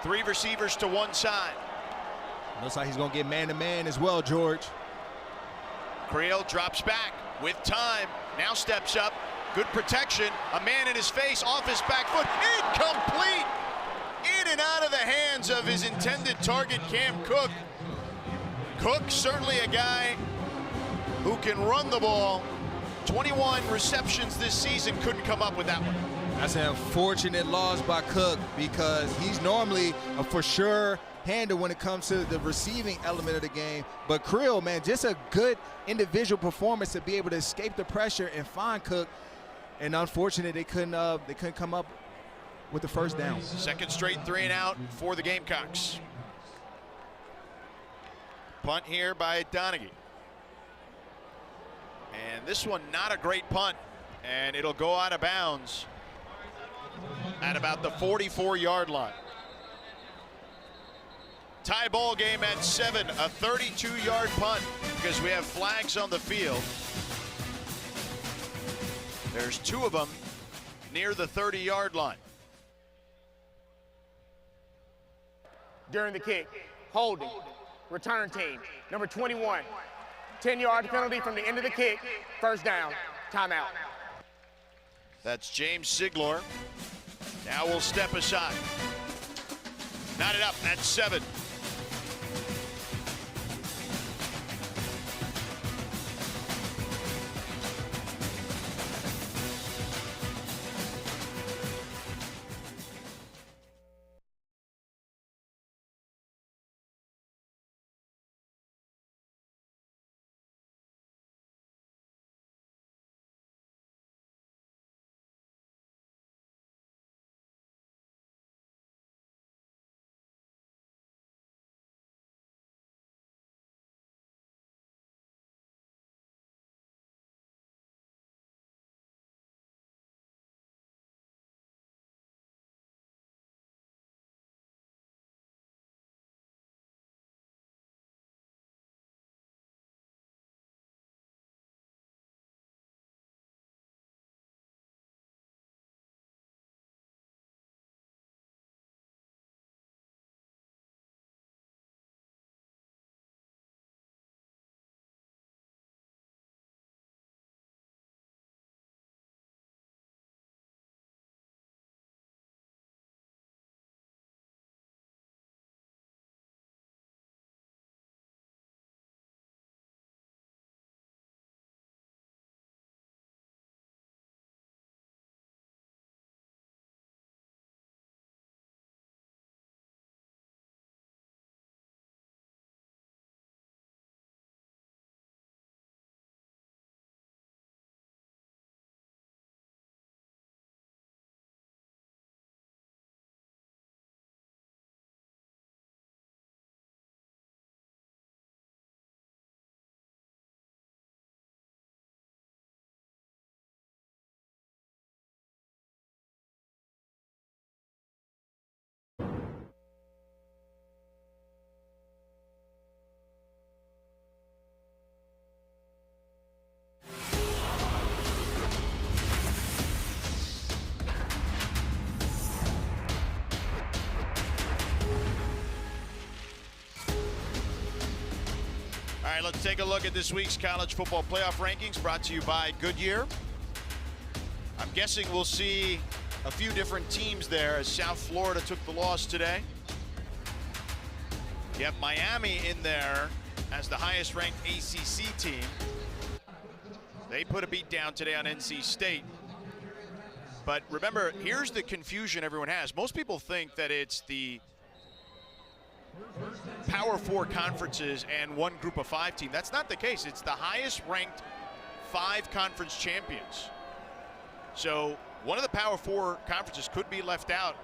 3 receivers to one side. Looks like he's going to get man-to-man as well, George. Creel drops back with time. Now steps up. Good protection. A man in his face, off his back foot. Incomplete. In and out of the hands of his intended target, Cam Cook. Cook, certainly a guy who can run the ball. 21 receptions this season, couldn't come up with that one. That's an unfortunate loss by Cook because he's normally a for sure handle when it comes to the receiving element of the game. But Krill, man, just a good individual performance to be able to escape the pressure and find Cook. And unfortunately, they couldn't come up with the first down. Second straight 3-and-out for the Gamecocks. Punt here by Donaghy. And this one not a great punt, and it'll go out of bounds at about the 44-yard line. Tie ball game at 7, a 32-yard punt because we have flags on the field. There's 2 of them near the 30-yard line. During the kick, holding, return team, number 21. 10-yard penalty from the end of the kick, first down, timeout. That's James Siglor. Now we'll step aside. Knot it up at 7. All right, let's take a look at this week's college football playoff rankings brought to you by Goodyear. I'm guessing we'll see a few different teams there as South Florida took the loss today. You have Miami in there as the highest ranked ACC team. They put a beat down today on NC State. But remember, here's the confusion everyone has. Most people think that it's the Power 4 conferences and one group of 5 team. That's not the case. It's the highest ranked 5 conference champions. So one of the Power 4 conferences could be left out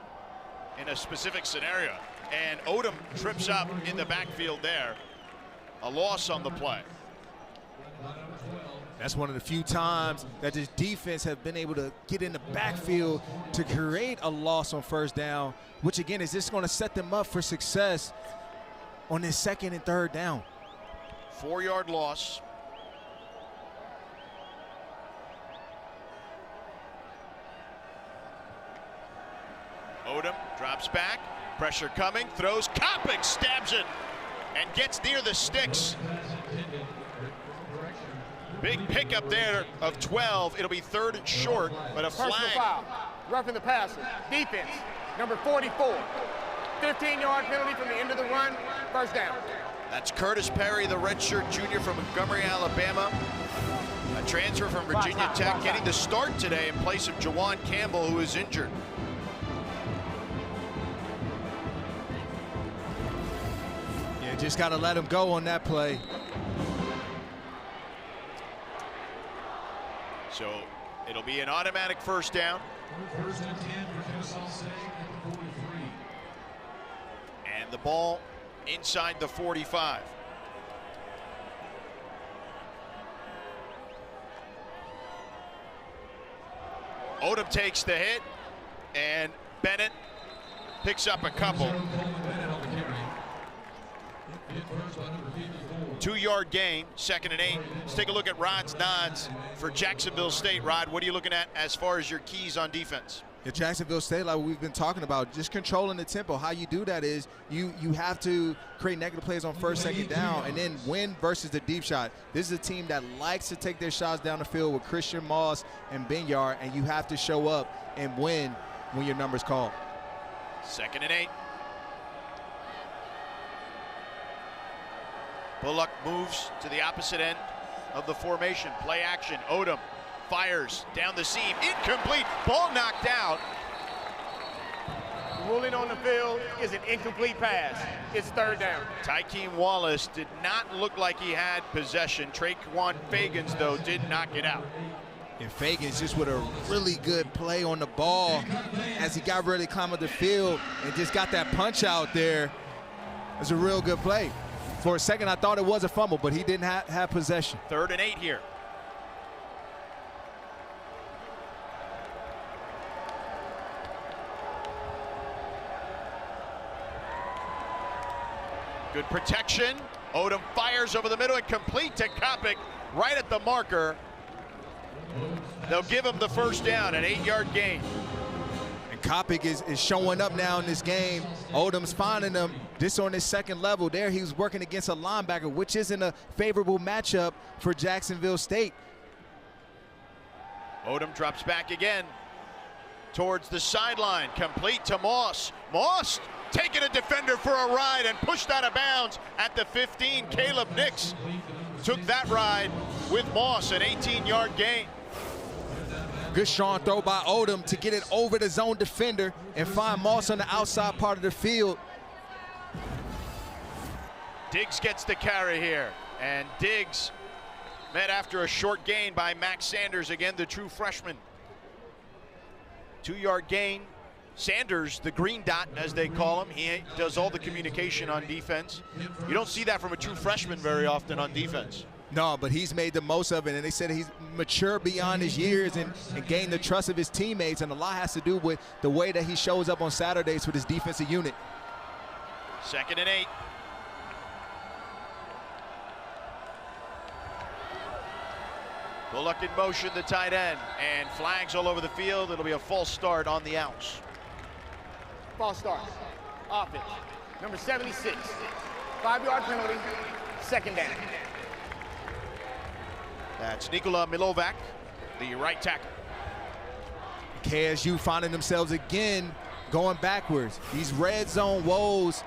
in a specific scenario. And Odom trips up in the backfield there. A loss on the play. That's one of the few times that this defense have been able to get in the backfield to create a loss on first down, which again is just going to set them up for success on this second and third down. 4-yard loss. Odom drops back, pressure coming, throws, Kopic stabs it and gets near the sticks. Big pickup there of 12. It'll be 3rd and short, but a flag. Personal foul, roughing the passer. Defense, number 44. 15-yard penalty from the end of the run, first down. That's Curtis Perry, the redshirt junior from Montgomery, Alabama. A transfer from Virginia Tech, getting the start today in place of Jawan Campbell, who is injured. Yeah, just got to let him go on that play. So it'll be an automatic first down. First and 10 for Kennesaw State at the 43. And the ball inside the 45. Odom takes the hit, and Bennett picks up a couple. 2-yard gain, 2nd and 8. Let's take a look at Rod's nods for Jacksonville State. Rod, what are you looking at as far as your keys on defense? Yeah, Jacksonville State, like we've been talking about, just controlling the tempo. How you do that is you have to create negative plays on 1st, 2nd down, and then win versus the deep shot. This is a team that likes to take their shots down the field with Christian Moss and Benyard, and you have to show up and win when your number's called. 2nd and 8. Bullock moves to the opposite end of the formation. Play action. Odom fires down the seam. Incomplete. Ball knocked out. Ruling on the field is an incomplete pass. It's 3rd down. Tykeem Wallace did not look like he had possession. Traquan Fagans, though, did knock it out. And Fagans just with a really good play on the ball as he got ready to climb up the field and just got that punch out there. It's a real good play. For a second, I thought it was a fumble, but he didn't have possession. 3rd and 8 here. Good protection. Odom fires over the middle and complete to Kopic right at the marker. They'll give him the first down, an 8-yard gain. And Kopic is showing up now in this game. Odom's finding him. This on his 2nd level. There he was working against a linebacker, which isn't a favorable matchup for Jacksonville State. Odom drops back again towards the sideline, complete to Moss. Moss taking a defender for a ride and pushed out of bounds at the 15. Caleb Nix took that ride with Moss, an 18-yard gain. Good strong throw by Odom to get it over the zone defender and find Moss on the outside part of the field. Diggs gets the carry here, and Diggs met after a short gain by Max Sanders, again the true freshman. 2-yard gain. Sanders, the green dot as they call him, he does all the communication on defense. You don't see that from a true freshman very often on defense. No, but he's made the most of it, and they said he's mature beyond his years and gained the trust of his teammates, and a lot has to do with the way that he shows up on Saturdays with his defensive unit. 2nd and 8. Bullock in motion, the tight end, and flags all over the field. It'll be a false start on the Owls. False start. Offense. Number 76. 5-yard penalty. 2nd down. That's Nikola Milovac, the right tackle. KSU finding themselves again going backwards. These red zone woes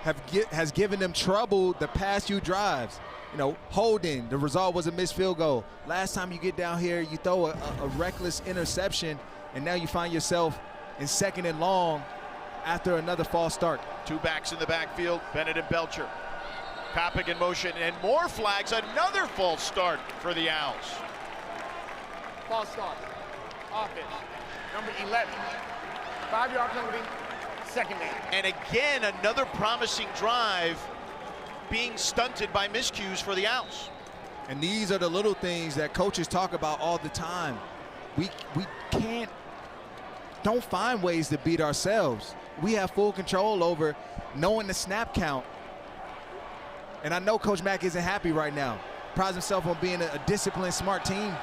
has given them trouble the past few drives. You know, holding, the result was a missed field goal. Last time you get down here, you throw a reckless interception, and now you find yourself in 2nd and long after another false start. 2 backs in the backfield, Bennett and Belcher. Kopic in motion, and more flags, another false start for the Owls. False start. Offense. Number 11. 5-yard penalty. 2nd down. And again, another promising drive being stunted by miscues for the Owls. And these are the little things that coaches talk about all the time. We don't find ways to beat ourselves. We have full control over knowing the snap count. And I know Coach Mack isn't happy right now. Prides himself on being a disciplined, smart team.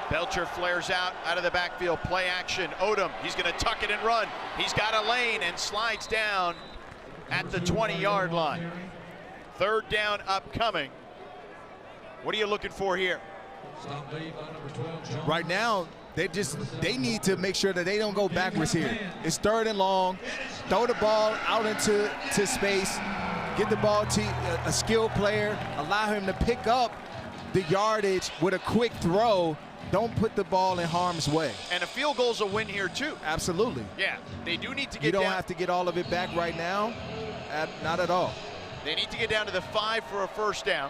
Belcher flares out of the backfield, play action. Odom, he's going to tuck it and run. He's got a lane and slides down at the 20-yard line. 3rd down upcoming. What are you looking for here? Stop made by number 12, John. Right now, they need to make sure that they don't go backwards here. It's 3rd and long. Throw the ball out into space. Get the ball to a skilled player. Allow him to pick up the yardage with a quick throw. Don't put the ball in harm's way. And a field goal's a win here too. Absolutely. Yeah, they do need to get You don't down. have to get all of it back right now. Not at all. They need to get down to the 5 for a first down.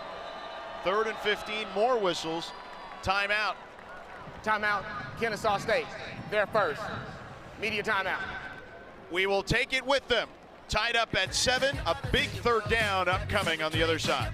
3rd and 15, more whistles. Timeout. Timeout, Kennesaw State. They're first. Media timeout. We will take it with them. Tied up at 7, a big 3rd down upcoming on the other side.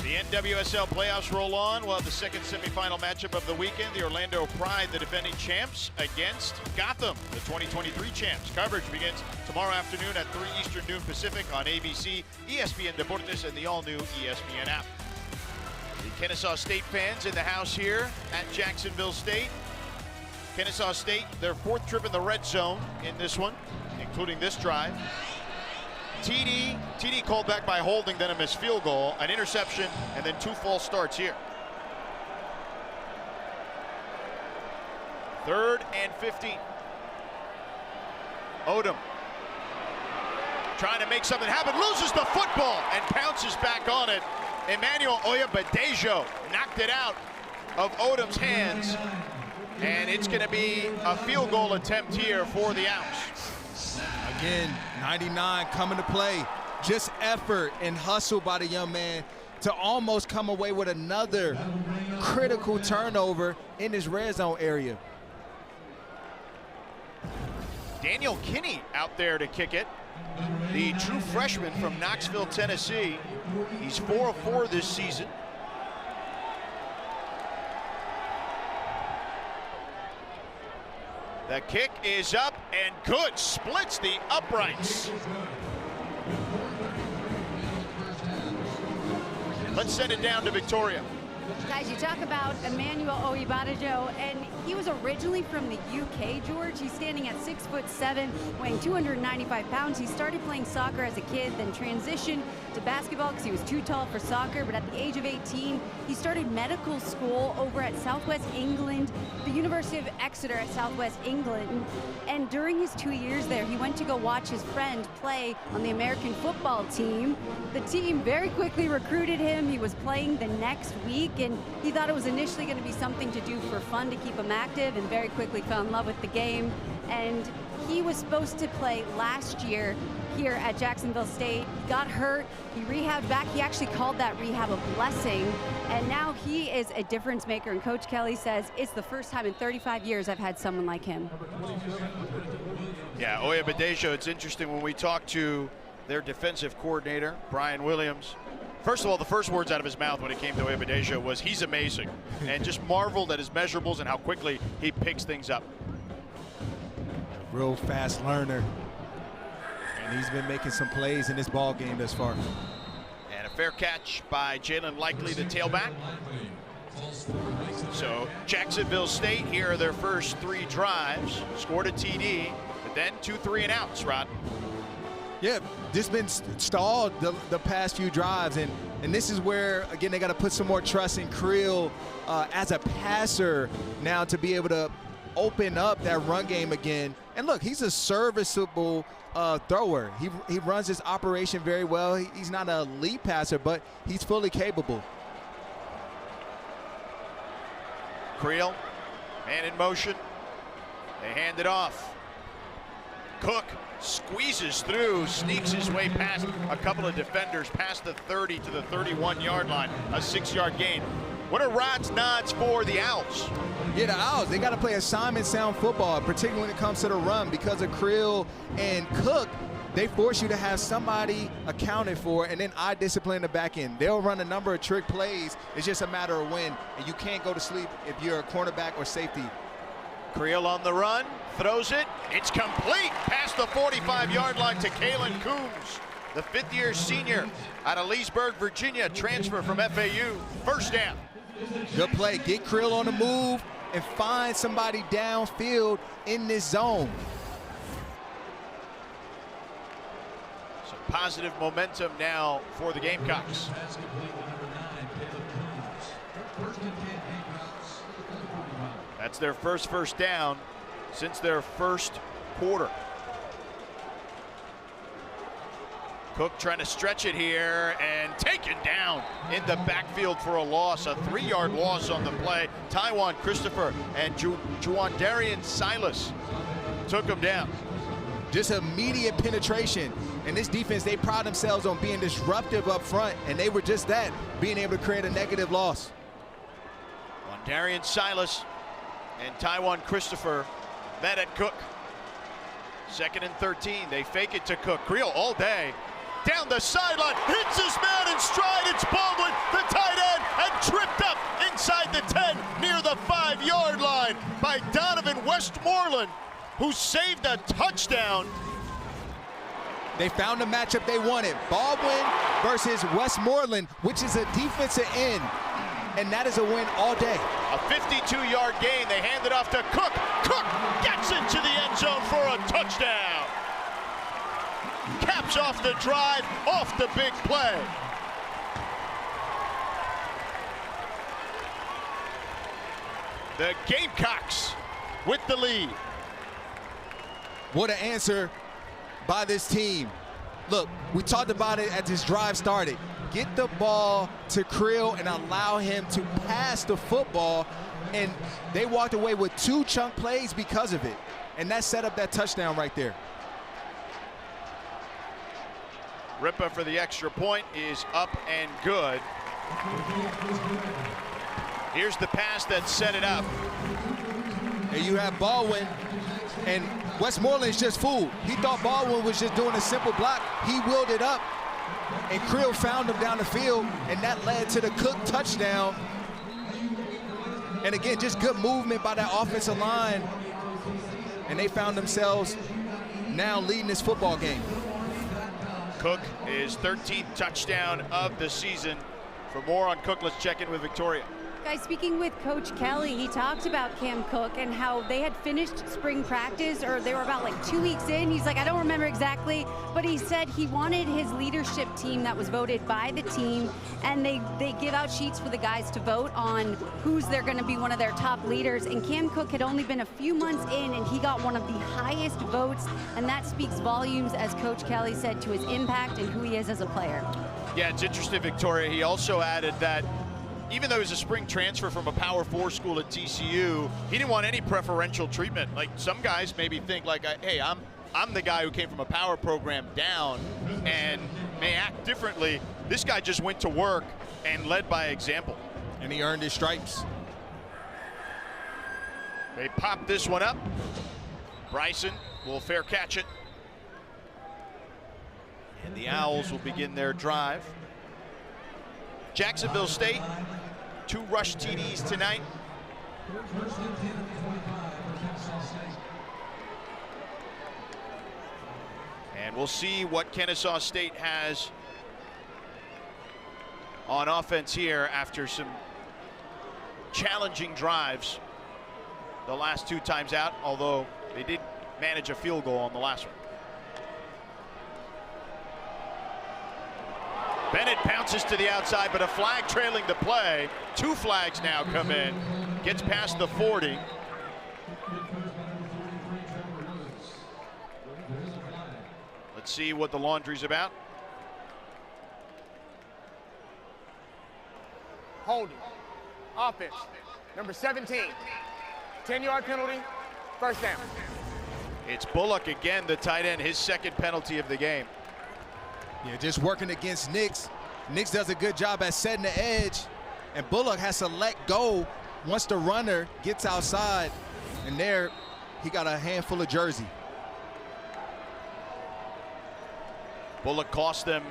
The NWSL playoffs roll on. We'll have the second semifinal matchup of the weekend. The Orlando Pride, the defending champs, against Gotham, the 2023 champs. Coverage begins tomorrow afternoon at 3 Eastern, noon Pacific on ABC, ESPN Deportes, and the all-new ESPN app. The Kennesaw State fans in the house here at Jacksonville State. Kennesaw State, their 4th trip in the red zone in this one, including this drive. TD called back by holding, then a missed field goal, an interception, and then 2 false starts here. 3rd and 15. Odom trying to make something happen, loses the football and pounces back on it. Emmanuel Oyabadejo knocked it out of Odom's hands, and it's going to be a field goal attempt here for the Owls. Again, 99 coming to play. Just effort and hustle by the young man to almost come away with another critical turnover in his red zone area. Daniel Kinney out there to kick it. The true freshman from Knoxville, Tennessee. He's 4 of 4 this season. The kick is up and good. Splits the uprights. Let's send it down to Victoria. Guys, you talk about Emmanuel Oyabadejo, and He was originally from the UK, George. He's standing at 6'7", weighing 295 pounds. He started playing soccer as a kid, then transitioned to basketball because he was too tall for soccer. But at the age of 18, he started medical school over at Southwest England, the University of Exeter at Southwest England. And during his 2 years there, he went to go watch his friend play on the American football team. The team very quickly recruited him. He was playing the next week, and he thought it was initially going to be something to do for fun to keep him active, and very quickly fell in love with the game. And he was supposed to play last year here at Jacksonville State. He got hurt, he rehabbed back. He actually called that rehab a blessing, and now he is a difference maker. And Coach Kelly says, it's the first time in 35 years I've had someone like him. Yeah, Oyebadejo, it's interesting when we talk to their defensive coordinator, Brian Williams. First of all, the first words out of his mouth when it came to Oyebadejo was he's amazing, and just marveled at his measurables and how quickly he picks things up. Real fast learner, and he's been making some plays in this ball game thus far. And a fair catch by Jalen Likely, the tailback. So Jacksonville State, here are their first 3 drives, scored a TD, but then 2 3-and-outs, Rod. Yeah, this has been stalled the past few drives, and this is where, again, they got to put some more trust in Creel as a passer now to be able to open up that run game again. And look, he's a serviceable thrower. He runs his operation very well. He's not an elite passer, but he's fully capable. Creel, man in motion. They hand it off. Cook squeezes through, sneaks his way past a couple of defenders, past the 30 to the 31-yard line, a 6-yard gain. What are Rod's nods for the Owls? Yeah, the Owls, they got to play assignment sound football, particularly when it comes to the run. Because of Creel and Cook, they force you to have somebody accounted for, and then eye discipline in the back end. They'll run a number of trick plays. It's just a matter of when, and you can't go to sleep if you're a cornerback or safety. Creel on the run, throws it, it's complete past the 45-yard line to Kalen Coombs, the 5th-year senior out of Leesburg, Virginia, transfer from FAU. First down. Good play. Get Creel on the move and find somebody downfield in this zone. Some positive momentum now for the Gamecocks. That's their first down since their first quarter. Cook trying to stretch it here and taken down in the backfield for a loss, a 3-yard loss on the play. Taiwan Christopher and Juandarian Silas took him down. Just immediate penetration. And this defense, they pride themselves on being disruptive up front, and they were just that, being able to create a negative loss. Juandarian Silas and Taiwan Christopher met at Cook. 2nd and 13, they fake it to Cook. Creel all day. Down the sideline, hits his man in stride. It's Baldwin, the tight end, and tripped up inside the 10 near the 5-yard line by Donovan Westmoreland, who saved a touchdown. They found the matchup they wanted. Baldwin versus Westmoreland, which is a defensive end, and that is a win all day. A 52-yard gain. They hand it off to Cook. Cook gets into the end zone for a touchdown. Caps off the drive, off the big play. The Gamecocks with the lead. What an answer by this team. Look, we talked about it as this drive started. Get the ball to Creel and allow him to pass the football, and they walked away with 2 chunk plays because of it, and that set up that touchdown right there. Ripa for the extra point is up and good. Here's the pass that set it up. And you have Baldwin, and Westmoreland's just fooled. He thought Baldwin was just doing a simple block. He wheeled it up, and Creel found him down the field, and that led to the Cook touchdown. And again, just good movement by that offensive line, and they found themselves now leading this football game. Cook is 13th touchdown of the season. For more on Cook, let's check in with Victoria. Guys, speaking with Coach Kelly, he talked about Cam Cook and how they had finished spring practice, or they were about like 2 weeks in. He's like, I don't remember exactly, but he said he wanted his leadership team that was voted by the team, and they give out sheets for the guys to vote on who's they're going to be one of their top leaders. And Cam Cook had only been a few months in, and he got one of the highest votes, and that speaks volumes, as Coach Kelly said, to his impact and who he is as a player. Yeah, it's interesting, Victoria. He also added that even though he was a spring transfer from a Power 4 school at TCU, he didn't want any preferential treatment. Like some guys maybe think like, hey, I'm the guy who came from a power program down and may act differently. This guy just went to work and led by example. And he earned his stripes. They pop this one up. Bryson will fair catch it. And the Owls will begin their drive. Jacksonville State, 2 rush TDs tonight. First and 10 at the 25 for Kennesaw State. And we'll see what Kennesaw State has on offense here after some challenging drives the last 2 times out, although they did manage a field goal on the last one. Bennett bounces to the outside, but a flag trailing the play. 2 flags now come in. Gets past the 40. Let's see what the laundry's about. Holding. Offense. Number 17. 10-yard penalty. First down. It's Bullock again, the tight end, his second penalty of the game. Yeah, just working against Nix. Nix does a good job at setting the edge, and Bullock has to let go once the runner gets outside, and there he got a handful of jersey. Bullock cost them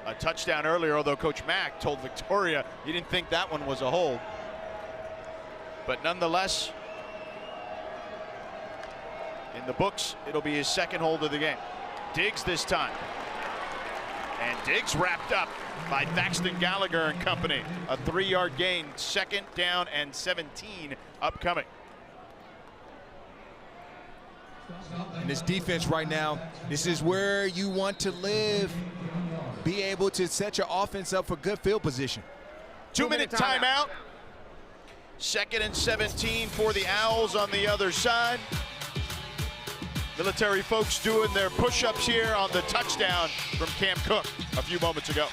a touchdown earlier, although Coach Mack told Victoria he didn't think that one was a hold. But nonetheless, in the books, it'll be his second hold of the game. Diggs this time. And Diggs wrapped up by Thaxton Gallagher and company. A 3-yard gain, 2nd down and 17 upcoming. And this defense right now, this is where you want to live. Be able to set your offense up for good field position. 2-minute timeout. 2nd and 17 for the Owls on the other side. Military folks doing their push-ups here on the touchdown from Cam Cook a few moments ago.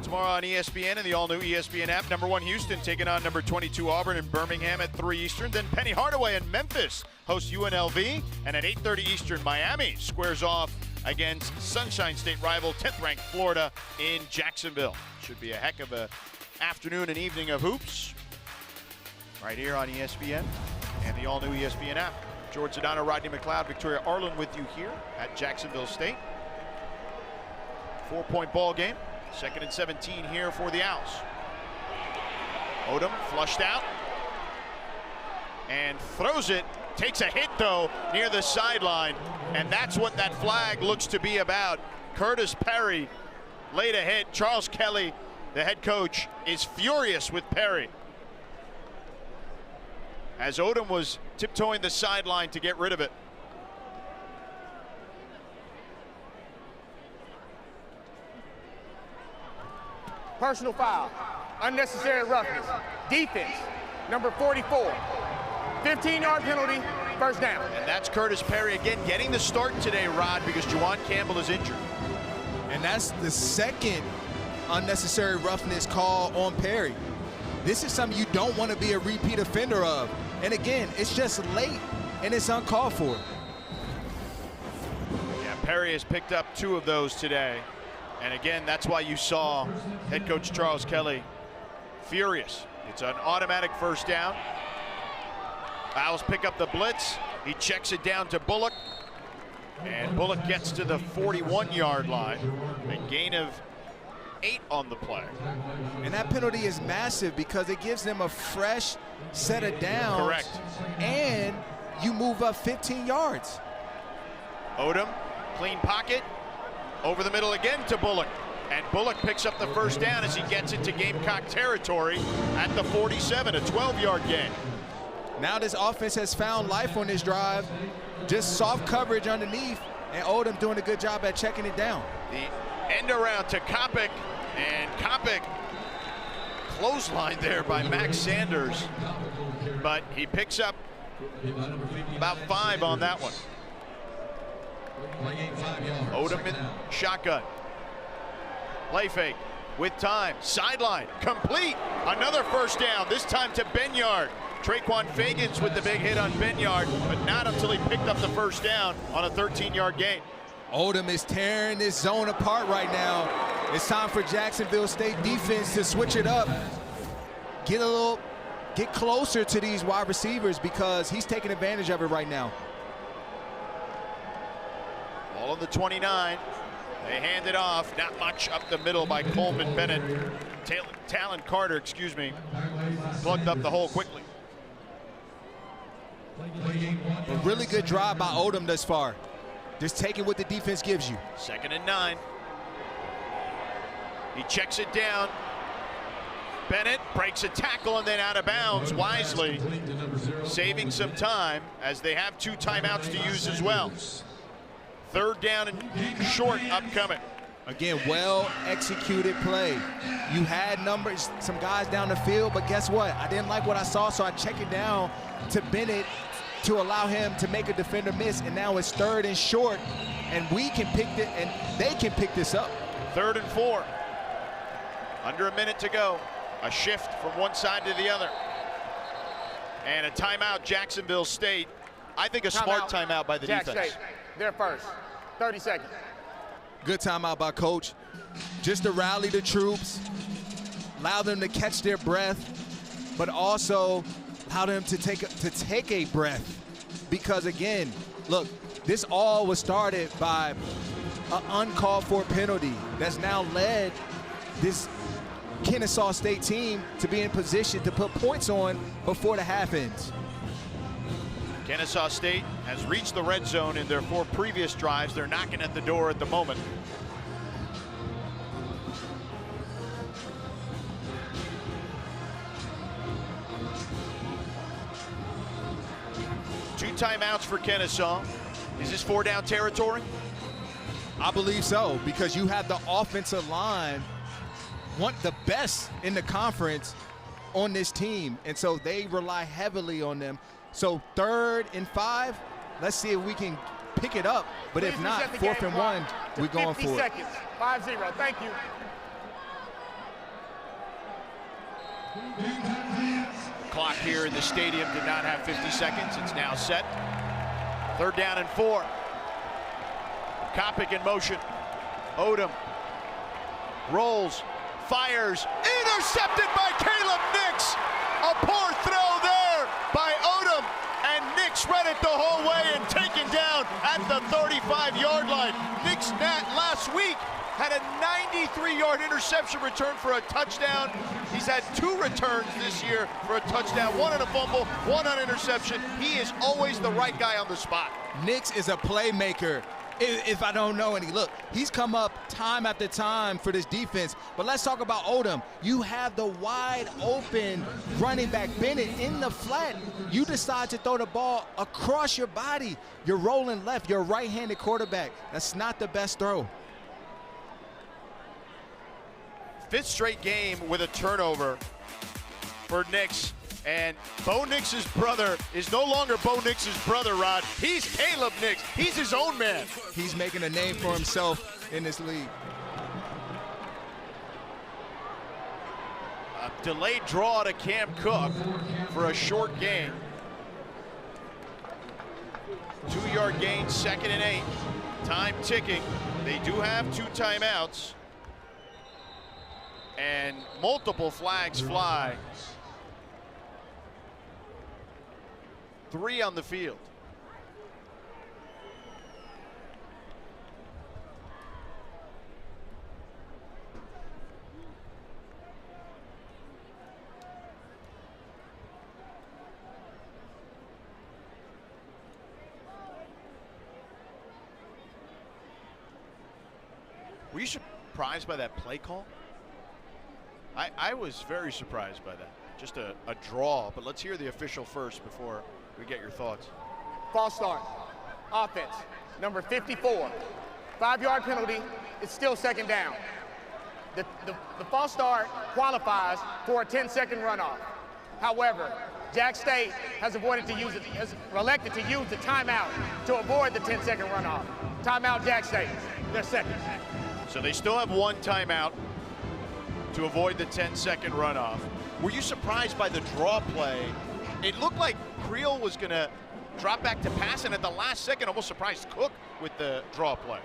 tomorrow on ESPN and the all-new ESPN app. Number 1 Houston taking on number 22 Auburn in Birmingham at 3 Eastern. Then Penny Hardaway in Memphis hosts UNLV. And at 8:30 Eastern, Miami squares off against Sunshine State rival 10th-ranked Florida in Jacksonville. Should be a heck of a afternoon and evening of hoops right here on ESPN and the all-new ESPN app. George Sedano, Rodney McLeod, Victoria Arlen with you here at Jacksonville State. 4-point ball game. 2nd and 17 here for the Owls. Odom flushed out and throws it. Takes a hit, though, near the sideline, and that's what that flag looks to be about. Curtis Perry laid a hit. Charles Kelly, the head coach, is furious with Perry as Odom was tiptoeing the sideline to get rid of it. Personal foul, unnecessary roughness, defense, number 44. 15-yard penalty, first down. And that's Curtis Perry again getting the start today, Rod, because Juwan Campbell is injured. And that's the second unnecessary roughness call on Perry. This is something you don't want to be a repeat offender of. And again, it's just late and it's uncalled for. Yeah, Perry has picked up 2 of those today. And again, that's why you saw head coach Charles Kelly furious. It's an automatic first down. Owls pick up the blitz. He checks it down to Bullock. And Bullock gets to the 41-yard line. A gain of 8 on the play. And that penalty is massive because it gives them a fresh set of downs. Correct. And you move up 15 yards. Odom, clean pocket. Over the middle again to Bullock. And Bullock picks up the first down as he gets into Gamecock territory at the 47, a 12-yard gain. Now this offense has found life on this drive. Just soft coverage underneath, and Odom doing a good job at checking it down. The end around to Kopic, and Kopic clothesline there by Max Sanders. But he picks up about 5 on that one. Odom in shotgun. Play fake with time. Sideline complete. Another first down, this time to Benyard. Traquan Fagans with the big hit on Benyard, but not until he picked up the first down on a 13-yard gain. Odom is tearing this zone apart right now. It's time for Jacksonville State defense to switch it up. Get closer to these wide receivers because he's taking advantage of it right now. Ball on the 29. They hand it off. Not much up the middle by Coleman Bennett. Talon Carter, excuse me, plugged up the hole quickly. A really good drive by Odom thus far. Just taking what the defense gives you. 2nd and 9. He checks it down. Bennett breaks a tackle and then out of bounds wisely, saving some time as they have 2 timeouts to use as well. 3rd down and short upcoming. Again, well executed play. You had some guys down the field, but guess what? I didn't like what I saw, so I check it down to Bennett to allow him to make a defender miss, and now it's 3rd and short, and we can pick it, and they can pick this up. 3rd and 4. Under a minute to go. A shift from one side to the other. And a timeout, Jacksonville State. I think a smart timeout by the defense. State, they're first. 30 seconds. Good timeout by coach. Just to rally the troops, allow them to catch their breath, but also allow them to take a breath. Because again, look, this all was started by an uncalled for penalty that's now led this Kennesaw State team to be in position to put points on before the half ends. Kennesaw State has reached the red zone in their 4 previous drives. They're knocking at the door at the moment. Two timeouts for Kennesaw. Is this 4-down territory? I believe so, because you have the offensive line, want the best in the conference on this team, and so they rely heavily on them. So 3rd and 5, let's see if we can pick it up, but if not, 4th and 1, we're going for it. 50 seconds, 5-0, thank you. Clock here in the stadium did not have 50 seconds. It's now set. 3rd down and 4. Kopic in motion. Odom rolls, fires, intercepted by Caleb Nix. A poor throw there by Odom, and Nix read it the whole way and taken down at the 35-yard line. Nix last week had a 93-yard interception return for a touchdown. He's had 2 returns this year for a touchdown, 1 on a fumble, 1 on interception. He is always the right guy on the spot. Nix is a playmaker. If I don't know any, look, he's come up time after time for this defense. But let's talk about Odom. You have the wide open running back Bennett in the flat. You decide to throw the ball across your body. You're rolling left. You're a right-handed quarterback. That's not the best throw. 5th straight game with a turnover for Nix. And Bo Nix's brother is no longer Bo Nix's brother, Rod. He's Caleb Nix. He's his own man. He's making a name for himself in this league. A delayed draw to Cam Cook for a short gain. 2-yard gain, 2nd and 8. Time ticking. They do have 2 timeouts. And multiple flags fly. 3 on the field. Were you surprised by that play call? I was very surprised by that. Just a draw, but let's hear the official first before we get your thoughts. False start. Offense, number 54. 5-yard penalty. It's still 2nd down. The false start qualifies for a 10-second runoff. However, Jack State has elected to use the timeout to avoid the 10-second runoff. Timeout, Jack State. They're second. So they still have 1 timeout to avoid the 10-second runoff. Were you surprised by the draw play? It looked like Creel was going to drop back to pass, and at the last second almost surprised Cook with the draw play.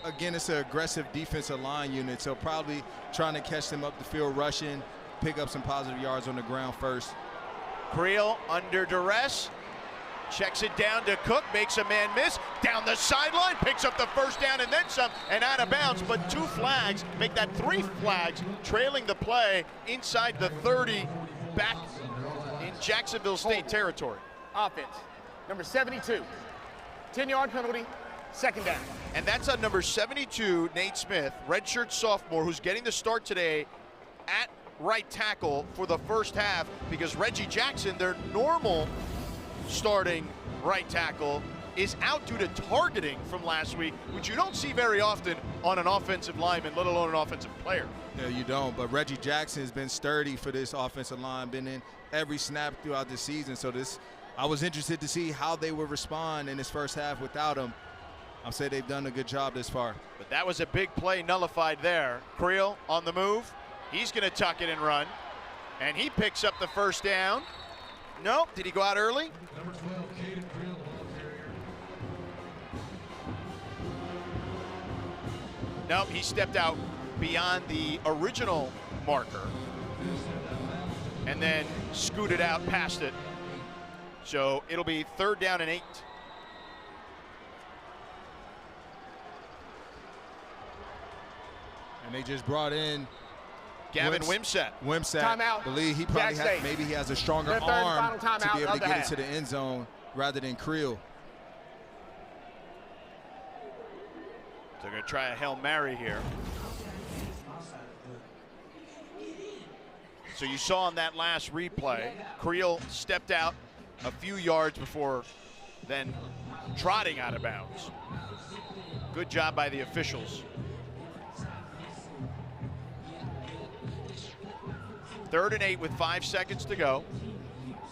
Again, it's an aggressive defensive line unit, so probably trying to catch them up the field rushing, pick up some positive yards on the ground first. Creel under duress, checks it down to Cook, makes a man miss, down the sideline, picks up the 1st down and then some, and out of bounds, but 2 flags make that 3 flags, trailing the play inside the 30, back in Jacksonville State territory. Offense, number 72. 10-yard penalty, 2nd down. And that's on number 72, Nate Smith, redshirt sophomore, who's getting the start today at right tackle for the first half, because Reggie Jackson, their normal starting right tackle, is out due to targeting from last week, which you don't see very often on an offensive lineman, let alone an offensive player. No, you don't, but Reggie Jackson has been sturdy for this offensive line, been in every snap throughout the season, so I was interested to see how they would respond in this first half without him. I'll say they've done a good job this far. But that was a big play nullified there. Creel on the move. He's going to tuck it and run, and he picks up the 1st down. Nope, did he go out early? Number 12, Caden Creel. Nope, he stepped out beyond the original marker and then scooted out past it. So it'll be 3rd down and 8. And they just brought in Gavin Wimsatt. Timeout. Believe he probably maybe he has a stronger Their 3rd and arm final to be able to get half. into the end zone rather than Creel. They're going to try a Hail Mary here. So you saw on that last replay, Creel stepped out a few yards before then trotting out of bounds. Good job by the officials. 3rd and 8 with 5 seconds to go.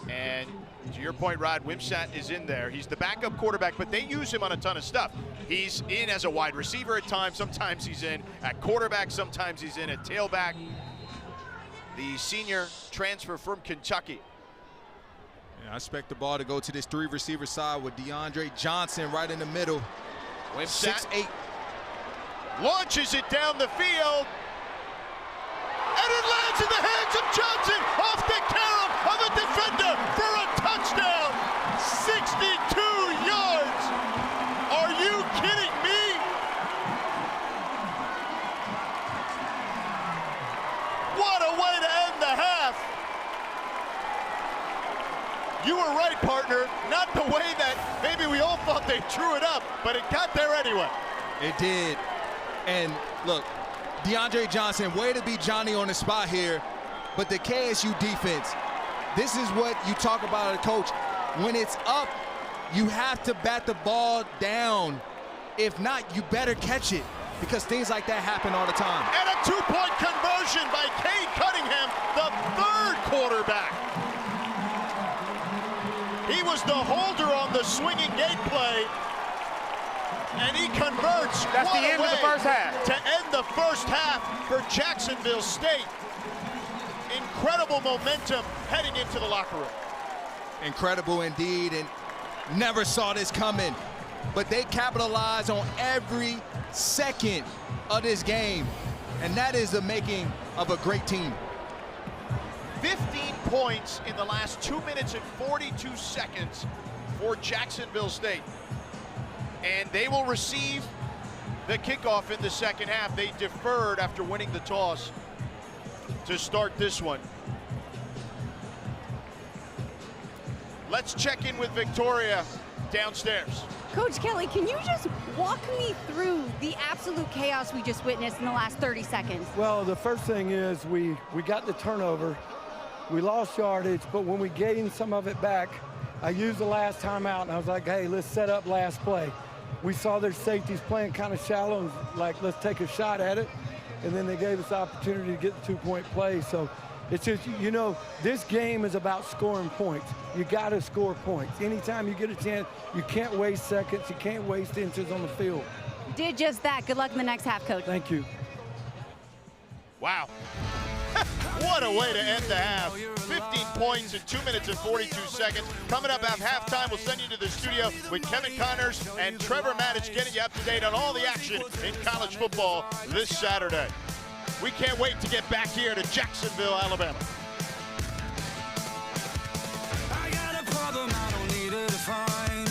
And to your point, Rod, Wimsatt is in there. He's the backup quarterback, but they use him on a ton of stuff. He's in as a wide receiver at times. Sometimes he's in at quarterback. Sometimes he's in at tailback. the senior transfer from Kentucky. I expect the ball to go to this 3-receiver side with DeAndre Johnson right in the middle. Wimsatt 6'8". Launches it down the field. And it lands in the hands of Johnson off the carom of a defender for a touchdown. 62 yards. Are you kidding me? What a way to end the half. You were right, partner. Not the way that maybe we all thought they drew it up, but it got there anyway. It did. And look, DeAndre Johnson, way to be Johnny on the spot here. But the KSU defense, this is what you talk about as a coach. When it's up, you have to bat the ball down. If not, you better catch it, because things like that happen all the time. And a two-point conversion by Cade Cunningham, the third quarterback. He was the holder on the swinging gate play, and he converts. That's the end of the first half. To end the first half for Jacksonville State. Incredible momentum heading into the locker room. Incredible indeed, and never saw this coming. But they capitalize on every second of this game, and that is the making of a great team. 15 points in the last 2 minutes and 42 seconds for Jacksonville State. And they will receive the kickoff in the second half. They deferred after winning the toss to start this one. Let's check in with Victoria downstairs. Coach Kelly, can you just walk me through the absolute chaos we just witnessed in the last 30 seconds? Well, the first thing is we got the turnover. We lost yardage, but when we gained some of it back, I used the last timeout, and I was like, hey, let's set up last play. We saw their safeties playing kind of shallow, and like, let's take a shot at it. And then they gave us the opportunity to get the two-point play. So it's just, you know, this game is about scoring points. You got to score points. Anytime you get a chance, you can't waste seconds. You can't waste inches on the field. Did just that. Good luck in the next half, Coach. Thank you. Wow. What a way to end the half. 15 points in 2 minutes and 42 seconds. Coming up at halftime, we'll send you to the studio with Kevin Connors and Trevor Maddich, getting you up to date on all the action in college football this Saturday. We can't wait to get back here to Jacksonville, Alabama. I got a problem I don't need to define.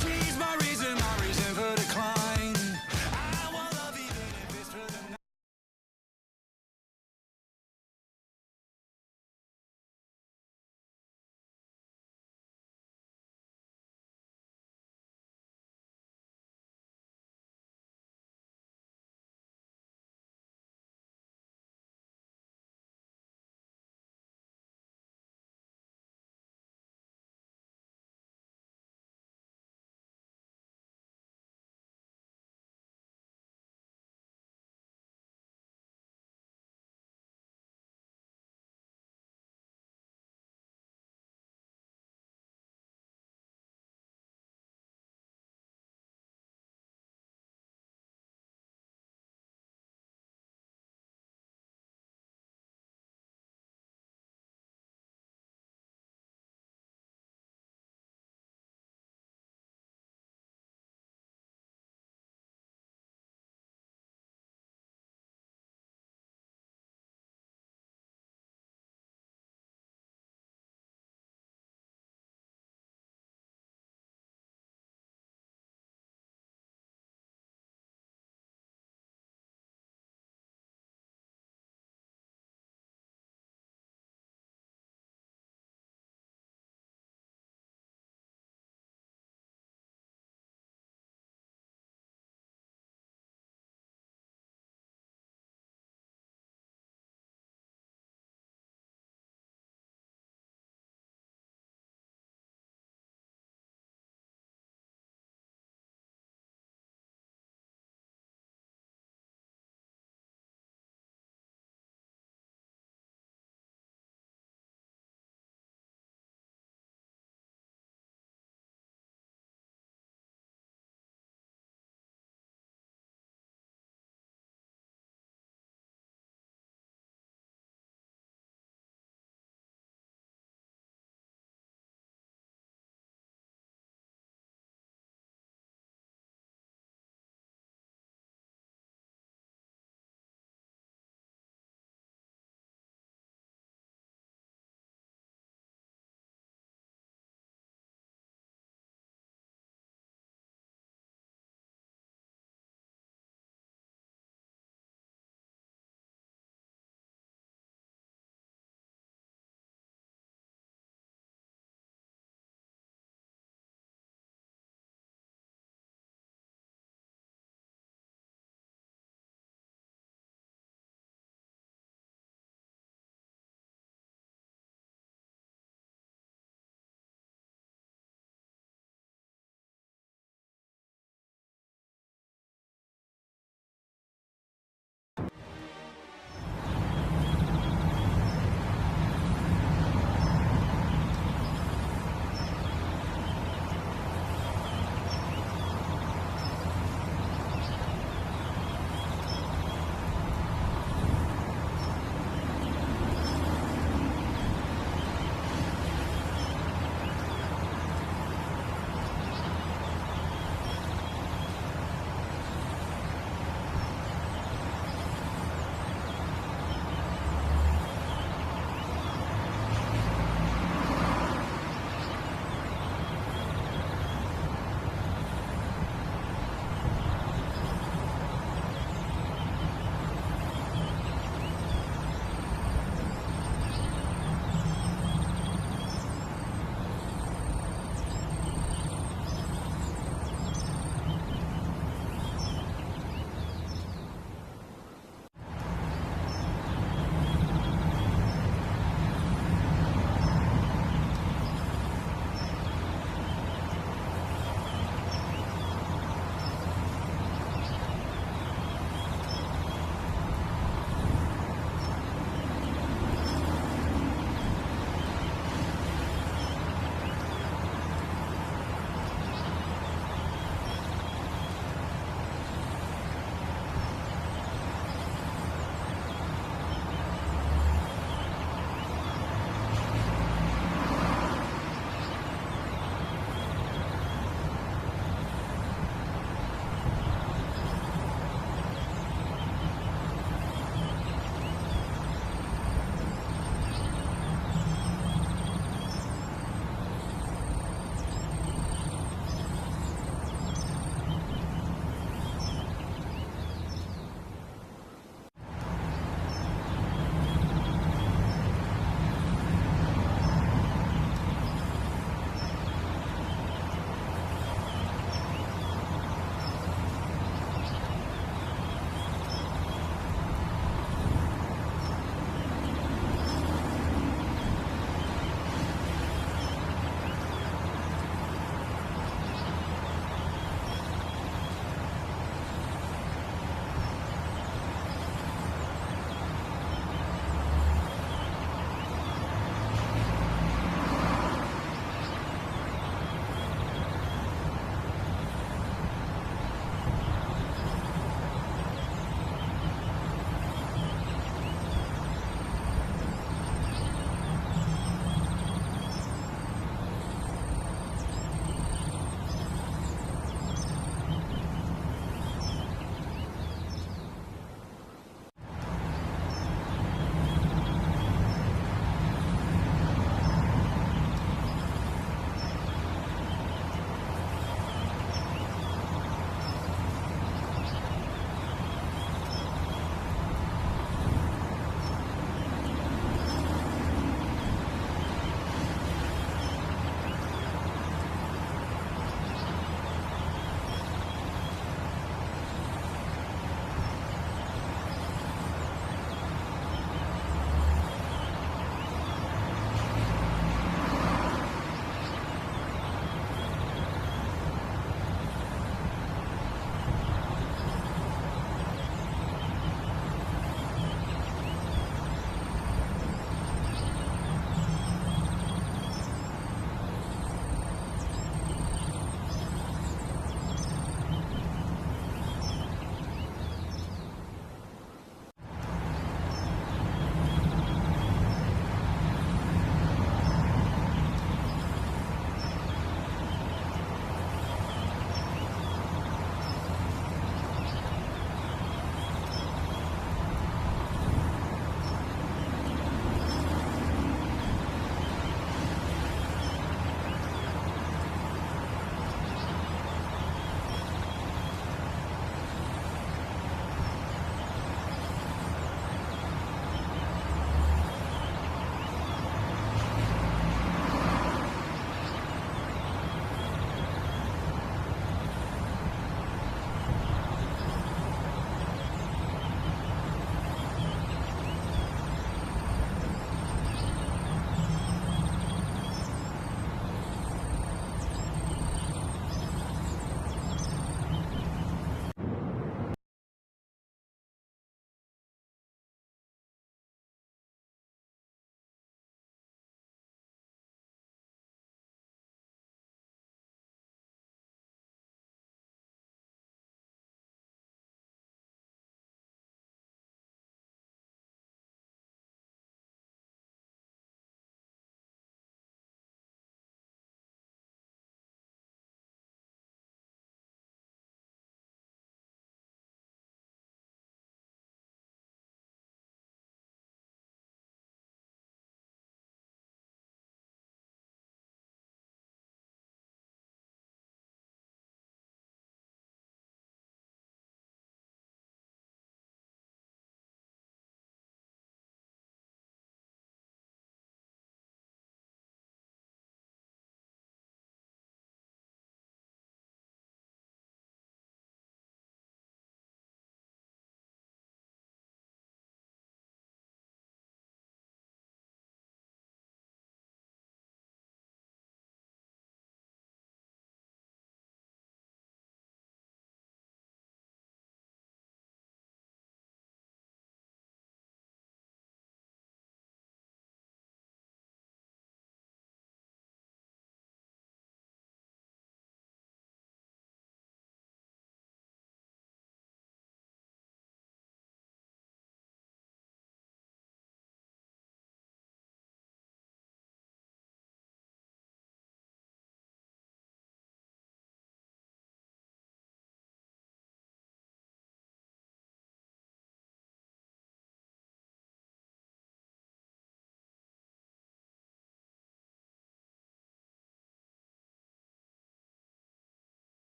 She's my reason for decline. I want love even if it's for the night.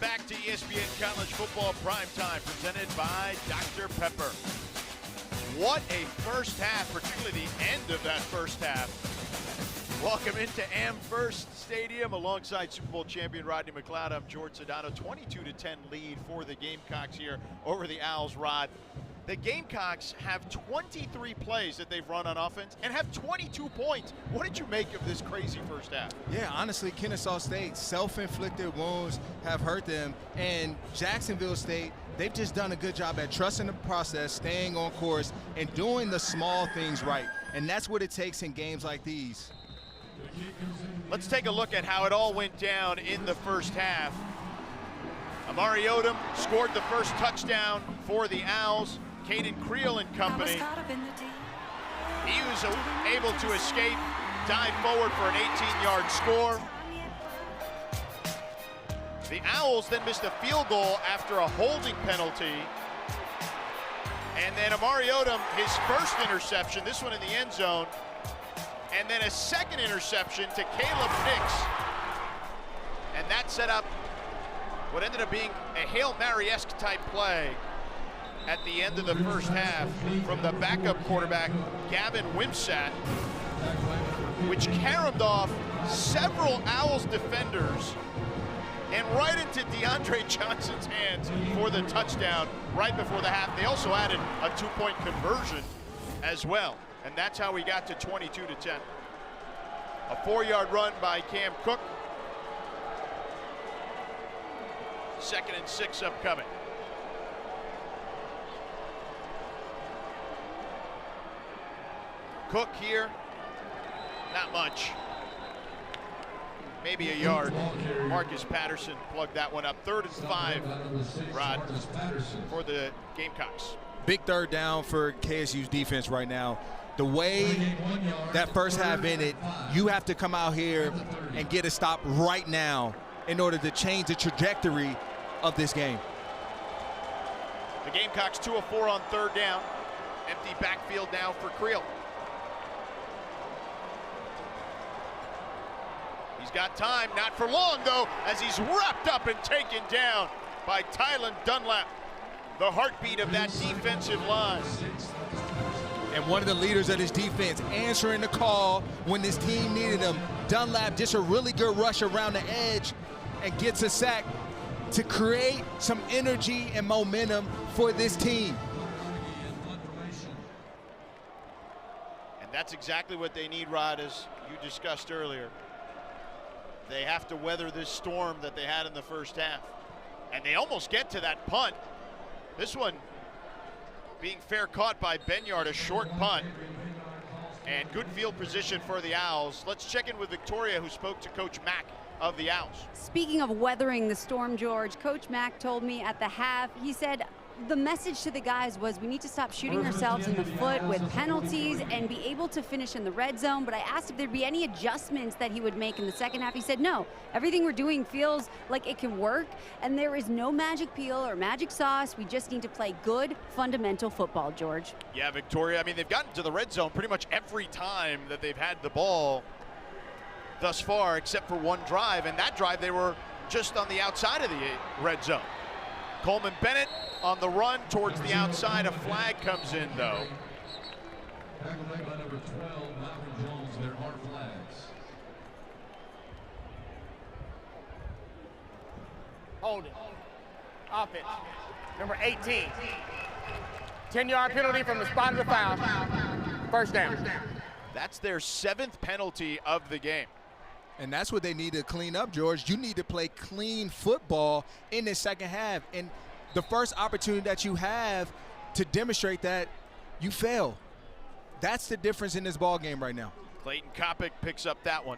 back to ESPN College Football Primetime, presented by Dr. Pepper. What a first half, particularly the end of that first half. Welcome into AmFirst Stadium alongside Super Bowl champion Rodney McLeod. I'm George Sedano. 22-10 lead for the Gamecocks here over the Owls. Rod, the Gamecocks have 23 plays that they've run on offense and have 22 points. What did you make of this crazy first half? Yeah, honestly, Kennesaw State, self-inflicted wounds have hurt them. And Jacksonville State, they've just done a good job at trusting the process, staying on course, and doing the small things right. And that's what it takes in games like these. Let's take a look at how it all went down in the first half. Amari Odom scored the first touchdown for the Owls. Caden Creel and company. He was able to escape, dive forward for an 18-yard score. The Owls then missed a field goal after a holding penalty. And then Amari Odom, his first interception, this one in the end zone. And then a second interception to Caleb Nix. And that set up what ended up being a Hail Mary-esque type play at the end of the first half from the backup quarterback, Gavin Wimsatt, which caromed off several Owls defenders and right into DeAndre Johnson's hands for the touchdown right before the half. They also added a 2-point conversion as well. And that's how we got to 22-10. A 4-yard run by Cam Cook. 2nd and 6 upcoming. Cook here, not much. Maybe a yard. Marcus Patterson plugged that one up. 3rd and 5, Rod, for the Gamecocks. Big third down for KSU's defense right now. The way that first half ended, you have to come out here and get a stop right now in order to change the trajectory of this game. The Gamecocks 2 of 4 on 3rd down. Empty backfield now for Creel. He's got time, not for long though, as he's wrapped up and taken down by Tylen Dunlap, the heartbeat of that defensive line. And one of the leaders of this defense answering the call when this team needed him. Dunlap, just a really good rush around the edge and gets a sack to create some energy and momentum for this team. And that's exactly what they need, Rod, as you discussed earlier. They have to weather this storm that they had in the first half. And they almost get to that punt. This one being fair caught by Benyard, a short punt. And good field position for the Owls. Let's check in with Victoria, who spoke to Coach Mack of the Owls. Speaking of weathering the storm, George, Coach Mack told me at the half, he said the message to the guys was we need to stop shooting ourselves in the foot with penalties and be able to finish in the red zone. But I asked if there'd be any adjustments that he would make in the second half. He said no, everything we're doing feels like it can work, and there is no magic peel or magic sauce. We just need to play good fundamental football, George. Yeah, Victoria, I mean, they've gotten to the red zone pretty much every time that they've had the ball thus far, except for one drive, and that drive they were just on the outside of the red zone. Coleman Bennett on the run towards the outside. A flag comes in, though. Tackled by number 12, Malcolm Jones. There are flags. Holding. Offense. Number 18. 10-yard penalty from the spot of the foul. First down. That's their 7th penalty of the game. And that's what they need to clean up, George. You need to play clean football in the second half. And the first opportunity that you have to demonstrate that, you fail. That's the difference in this ball game right now. Clayton Kopic picks up that one.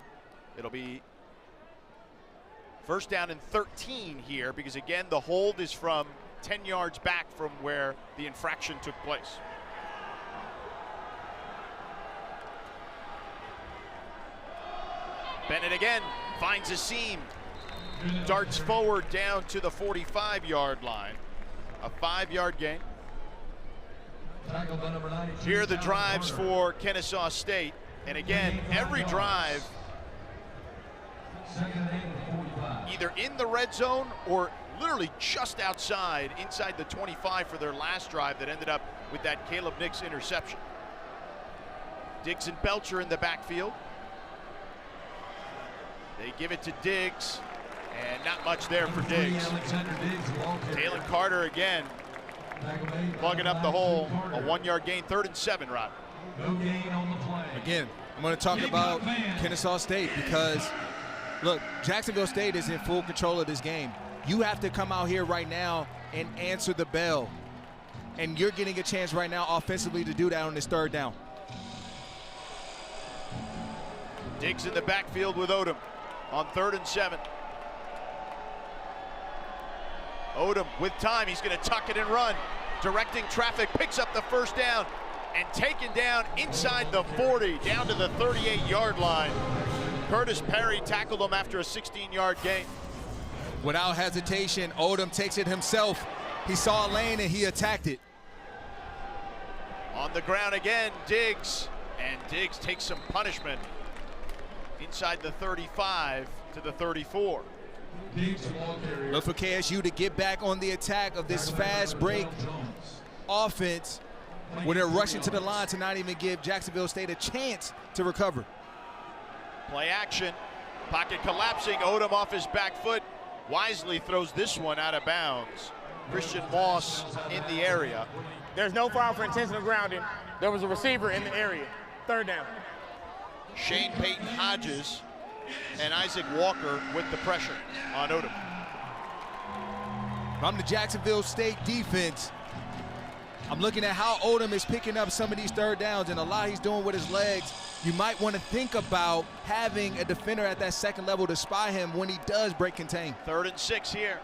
It'll be first down and 13 here, because again, the hold is from 10 yards back from where the infraction took place. Bennett again finds a seam, darts forward down to the 45-yard line. A 5-yard gain. Here are the drives for Kennesaw State. And again, every drive either in the red zone or literally just outside, inside the 25 for their last drive that ended up with that Caleb Nix interception. Diggs and Belcher in the backfield. They give it to Diggs, and not much there for Diggs. Jalen Carter again, plugging up the hole. A 1-yard gain, 3rd and 7, Rob. No gain on the play. Again, I'm going to talk about Kennesaw State because, look, Jacksonville State is in full control of this game. You have to come out here right now and answer the bell. And you're getting a chance right now offensively to do that on this 3rd down. Diggs in the backfield with Odom on 3rd and 7. Odom with time, he's going to tuck it and run. Directing traffic, picks up the 1st down, and taken down inside the 40, down to the 38-yard line. Curtis Perry tackled him after a 16-yard gain. Without hesitation, Odom takes it himself. He saw a lane and he attacked it. On the ground again, Diggs, and Diggs takes some punishment inside the 35 to the 34. Look for KSU to get back on the attack of this fast break offense where they're rushing to the line to not even give Jacksonville State a chance to recover. Play action, pocket collapsing, Odom off his back foot, wisely throws this one out of bounds. Christian Moss in the area. There's no foul for intentional grounding. There was a receiver in the area. 3rd down. Shane Payton Hodges and Isaac Walker with the pressure on Odom. From the Jacksonville State defense, I'm looking at how Odom is picking up some of these 3rd downs and a lot he's doing with his legs. You might want to think about having a defender at that 2nd level to spy him when he does break contain. 3rd and 6 here.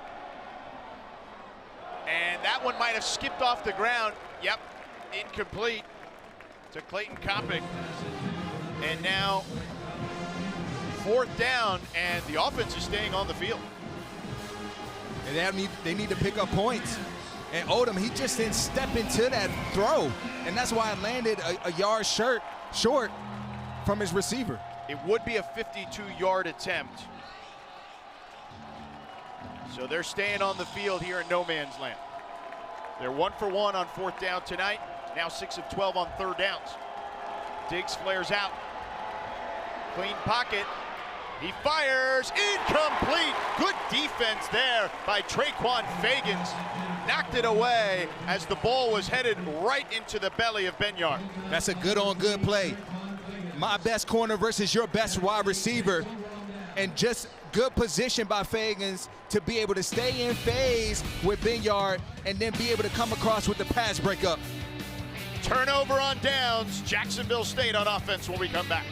And that one might have skipped off the ground. Yep, incomplete to Clayton Kopic. And now 4th down, and the offense is staying on the field. And they need to pick up points. And Odom, he just didn't step into that throw. And that's why it landed a yard short from his receiver. It would be a 52-yard attempt. So they're staying on the field here in no man's land. They're 1 for 1 on 4th down tonight. Now 6 of 12 on 3rd downs. Diggs flares out. Clean pocket. He fires. Incomplete. Good defense there by Traquan Fagans. Knocked it away as the ball was headed right into the belly of Benyard. That's a good-on-good play. My best corner versus your best wide receiver. And just good position by Fagans to be able to stay in phase with Benyard and then be able to come across with the pass breakup. Turnover on downs. Jacksonville State on offense when we come back.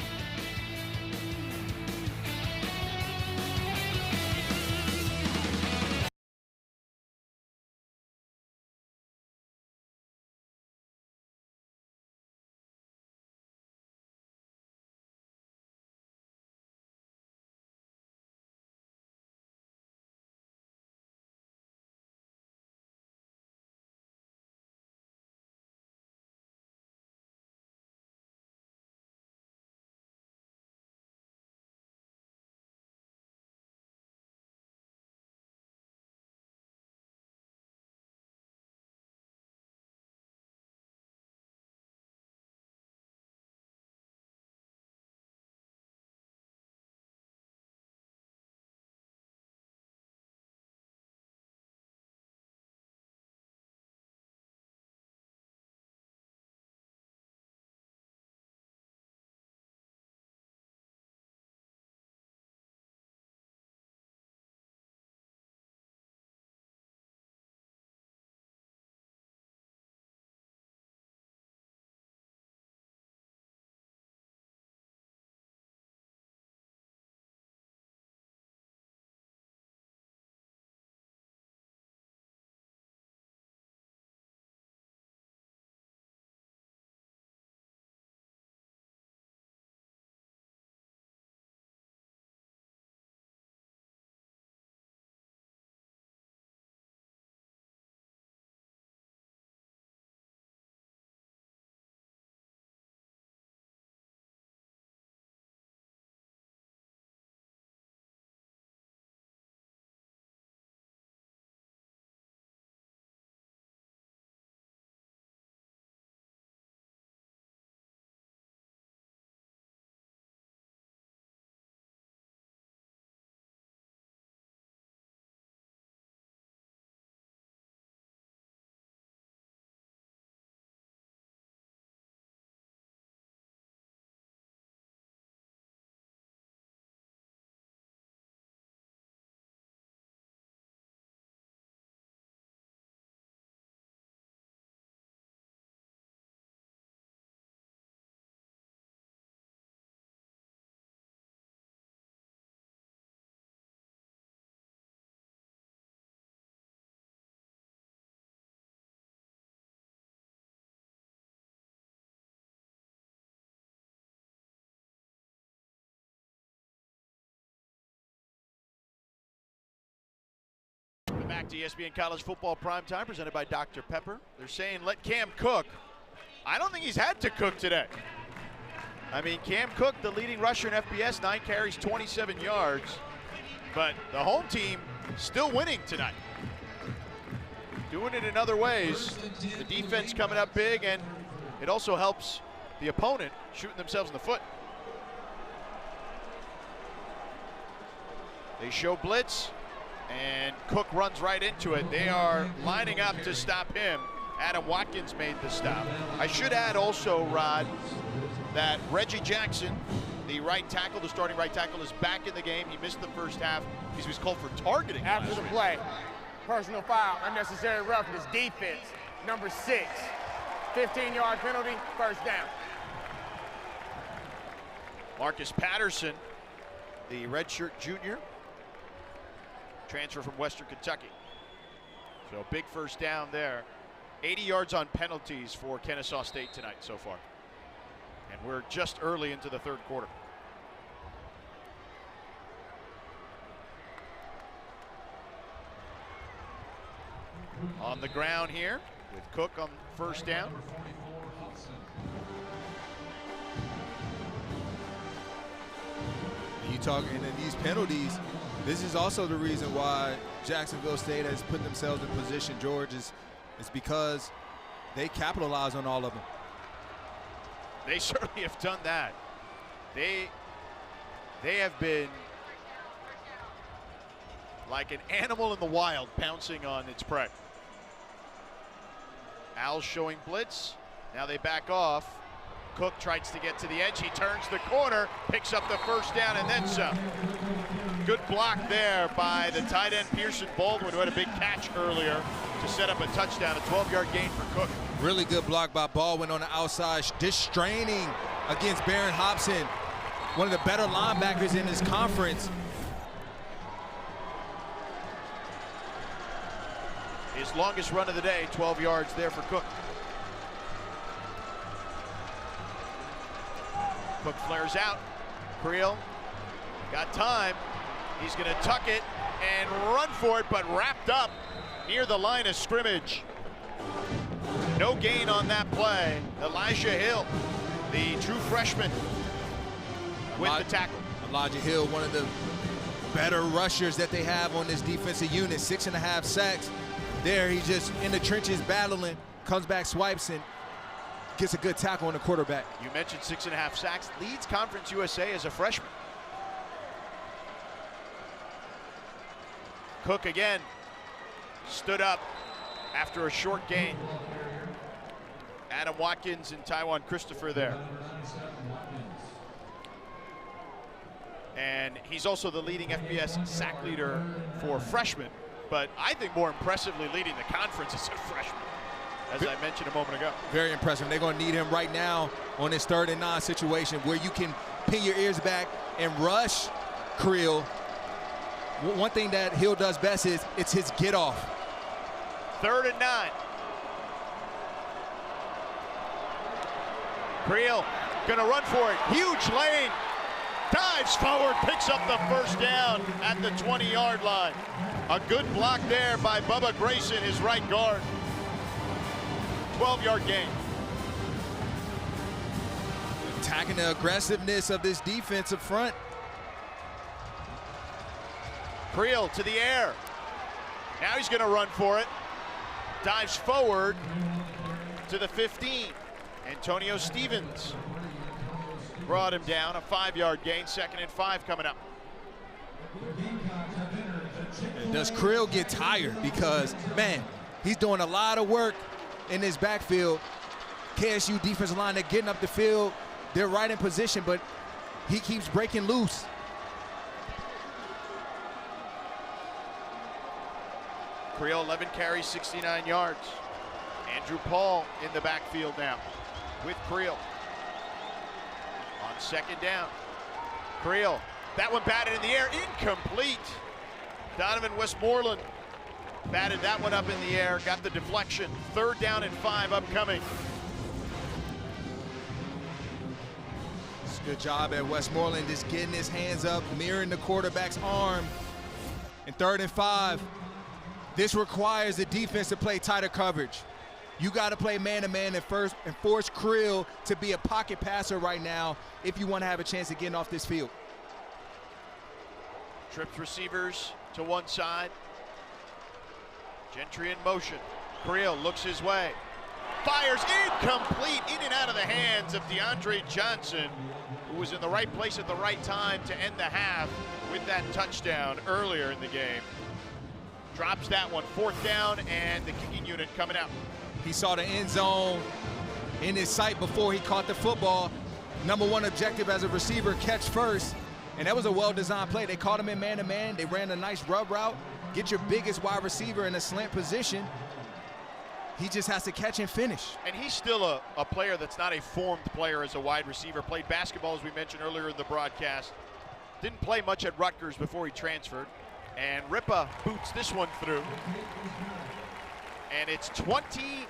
Back to ESPN College Football Primetime, presented by Dr. Pepper. They're saying let Cam cook. I don't think he's had to cook today. I mean, Cam Cook, the leading rusher in FBS, 9 carries, 27 yards. But the home team still winning tonight. Doing it in other ways. The defense coming up big, and it also helps the opponent shooting themselves in the foot. They show blitz, and Cook runs right into it. They are lining up to stop him. Adam Watkins made the stop. I should add also, Rod, that Reggie Jackson, the right tackle, the starting right tackle, is back in the game. He missed the first half because he was called for targeting. After the play, personal foul, unnecessary roughness, defense, number 6. 15-yard penalty, first down. Marcus Patterson, the redshirt junior, transfer from Western Kentucky. So big first down there. 80 yards on penalties for Kennesaw State tonight so far. And we're just early into the third quarter. On the ground here with Cook on first down. You talking, and these penalties, this is also the reason why Jacksonville State has put themselves in position, George, is because they capitalize on all of them. They certainly have done that. They have been like an animal in the wild, pouncing on its prey. Al's showing blitz. Now they back off. Cook tries to get to the edge. He turns the corner, picks up the first down, and then some. Good block there by the tight end Pearson Baldwin, who had a big catch earlier to set up a touchdown, a 12-yard gain for Cook. Really good block by Baldwin on the outside, just straining against Barron Hobson, one of the better linebackers in this conference. His longest run of the day, 12 yards there for Cook. Cook flares out. Creel got time. He's going to tuck it and run for it, but wrapped up near the line of scrimmage. No gain on that play. Elijah Hill, the true freshman, with the tackle. Elijah Hill, one of the better rushers that they have on this defensive unit. 6.5 sacks. There, he's just in the trenches battling, comes back, swipes, and gets a good tackle on the quarterback. You mentioned 6.5 sacks. Leads Conference USA as a freshman. Cook again stood up after a short gain. Adam Watkins and Taiwan Christopher there. And he's also the leading FBS sack leader for freshmen, but I think more impressively leading the conference as a freshman, as I mentioned a moment ago. Very impressive. They're going to need him right now on this 3rd and 9 situation where you can pin your ears back and rush Creel. One thing that Hill does best is it's his get off. 3rd and 9. Creel gonna run for it. Huge lane. Dives forward, picks up the first down at the 20-yard line. A good block there by Bubba Grayson, his right guard. 12-yard gain. Attacking the aggressiveness of this defense up front. Creel to the air. Now he's going to run for it. Dives forward to the 15. Antonio Stevens brought him down. A 5-yard gain. 2nd and 5 coming up. And does Creel get tired? Because, man, he's doing a lot of work in this backfield. KSU defensive line, they're getting up the field. They're right in position, but he keeps breaking loose. Creel 11 carries, 69 yards. Andrew Paul in the backfield now with Creel. On 2nd down. Creel, that one batted in the air, incomplete. Donovan Westmoreland batted that one up in the air, got the deflection. 3rd down and 5 upcoming. It's a good job at Westmoreland, just getting his hands up, mirroring the quarterback's arm. And 3rd and 5. This requires the defense to play tighter coverage. You got to play man-to-man and force Krill to be a pocket passer right now if you want to have a chance of getting off this field. Trips receivers to one side. Gentry in motion. Krill looks his way. Fires incomplete, in and out of the hands of DeAndre Johnson, who was in the right place at the right time to end the half with that touchdown earlier in the game. Drops that one, 4th down, and the kicking unit coming out. He saw the end zone in his sight before he caught the football. Number one objective as a receiver, catch first. And that was a well-designed play. They caught him in man-to-man. They ran a nice rub route. Get your biggest wide receiver in a slant position. He just has to catch and finish. And he's still a player that's not a formed player as a wide receiver. Played basketball, as we mentioned earlier in the broadcast. Didn't play much at Rutgers before he transferred. And Ripa boots this one through. And it's 25-10.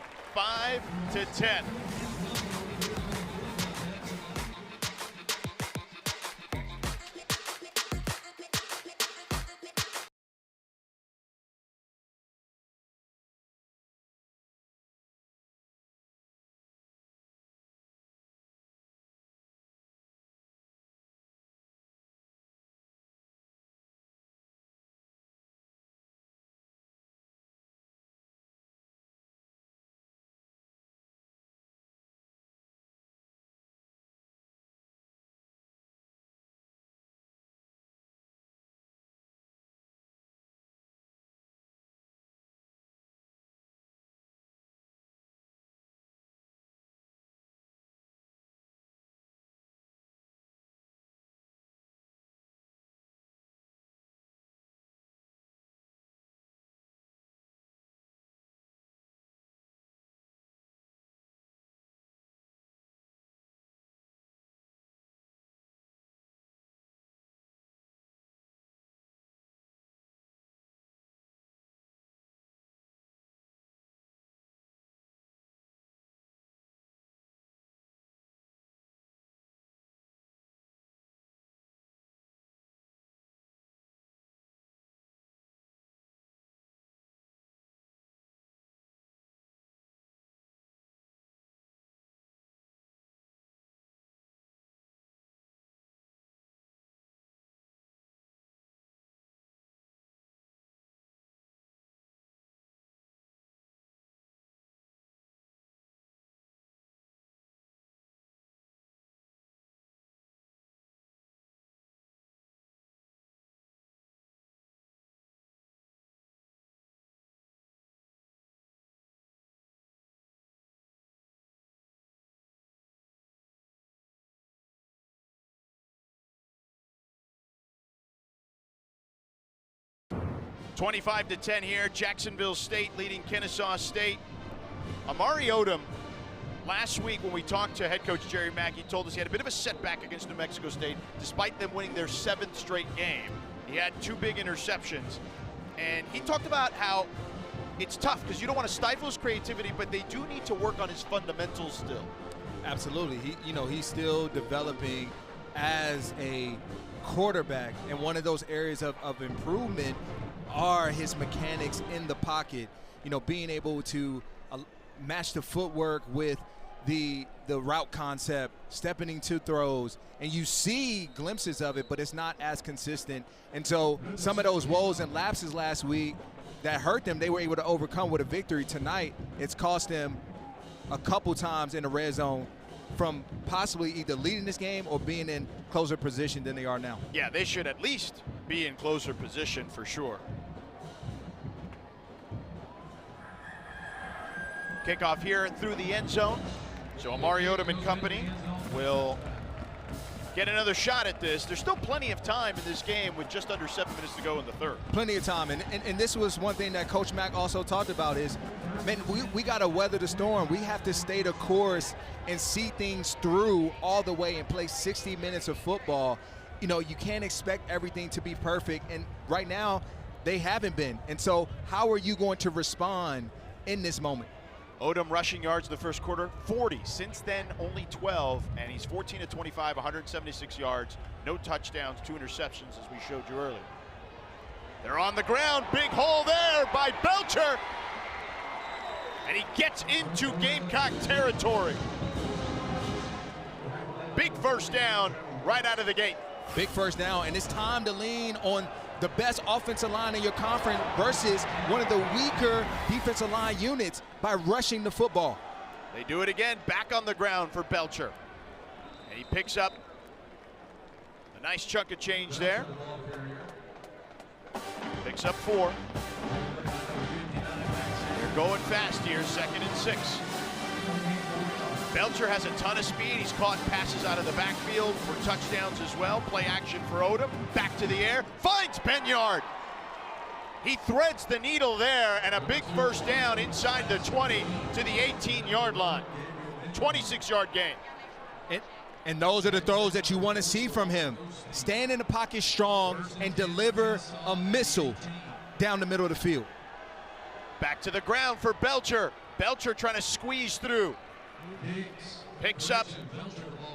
(25-10) here. Jacksonville State leading Kennesaw State. Amari Odom, last week when we talked to head coach Jerry Mack, he told us he had a bit of a setback against New Mexico State, despite them winning their 7th straight game. He had 2 big interceptions, and he talked about how it's tough because you don't want to stifle his creativity, but they do need to work on his fundamentals still. Absolutely. He's still developing as a quarterback, and one of those areas of improvement are his mechanics in the pocket, being able to match the footwork with the route concept, stepping into throws, and you see glimpses of it, but it's not as consistent. And so some of those woes and lapses last week that hurt them, they were able to overcome with a victory. Tonight, it's cost them a couple times in the red zone from possibly either leading this game or being in closer position than they are now. Yeah, they should at least be in closer position for sure. Kickoff here through the end zone. So Amari Odom and company will get another shot at this. There's still plenty of time in this game with just under 7 minutes to go in the third. Plenty of time, and this was one thing that Coach Mack also talked about is, man, we got to weather the storm. We have to stay the course and see things through all the way and play 60 minutes of football. You can't expect everything to be perfect, and right now they haven't been. And so how are you going to respond in this moment? Odom rushing yards in the first quarter, 40. Since then, only 12, and he's 14 of 25, 176 yards, no touchdowns, 2 interceptions, as we showed you earlier. They're on the ground, big hole there by Belcher. And he gets into Gamecock territory. Big first down right out of the gate. Big first down, and it's time to lean on the best offensive line in your conference versus one of the weaker defensive line units by rushing the football. They do it again, back on the ground for Belcher. And he picks up a nice chunk of change there. Picks up 4. They're going fast here, 2nd and 6. Belcher has a ton of speed. He's caught passes out of the backfield for touchdowns as well. Play action for Odom. Back to the air. Finds Benyard. He threads the needle there, and a big first down inside the 20 to the 18-yard line. 26-yard gain. And those are the throws that you want to see from him. Stand in the pocket strong and deliver a missile down the middle of the field. Back to the ground for Belcher. Belcher trying to squeeze through. Picks up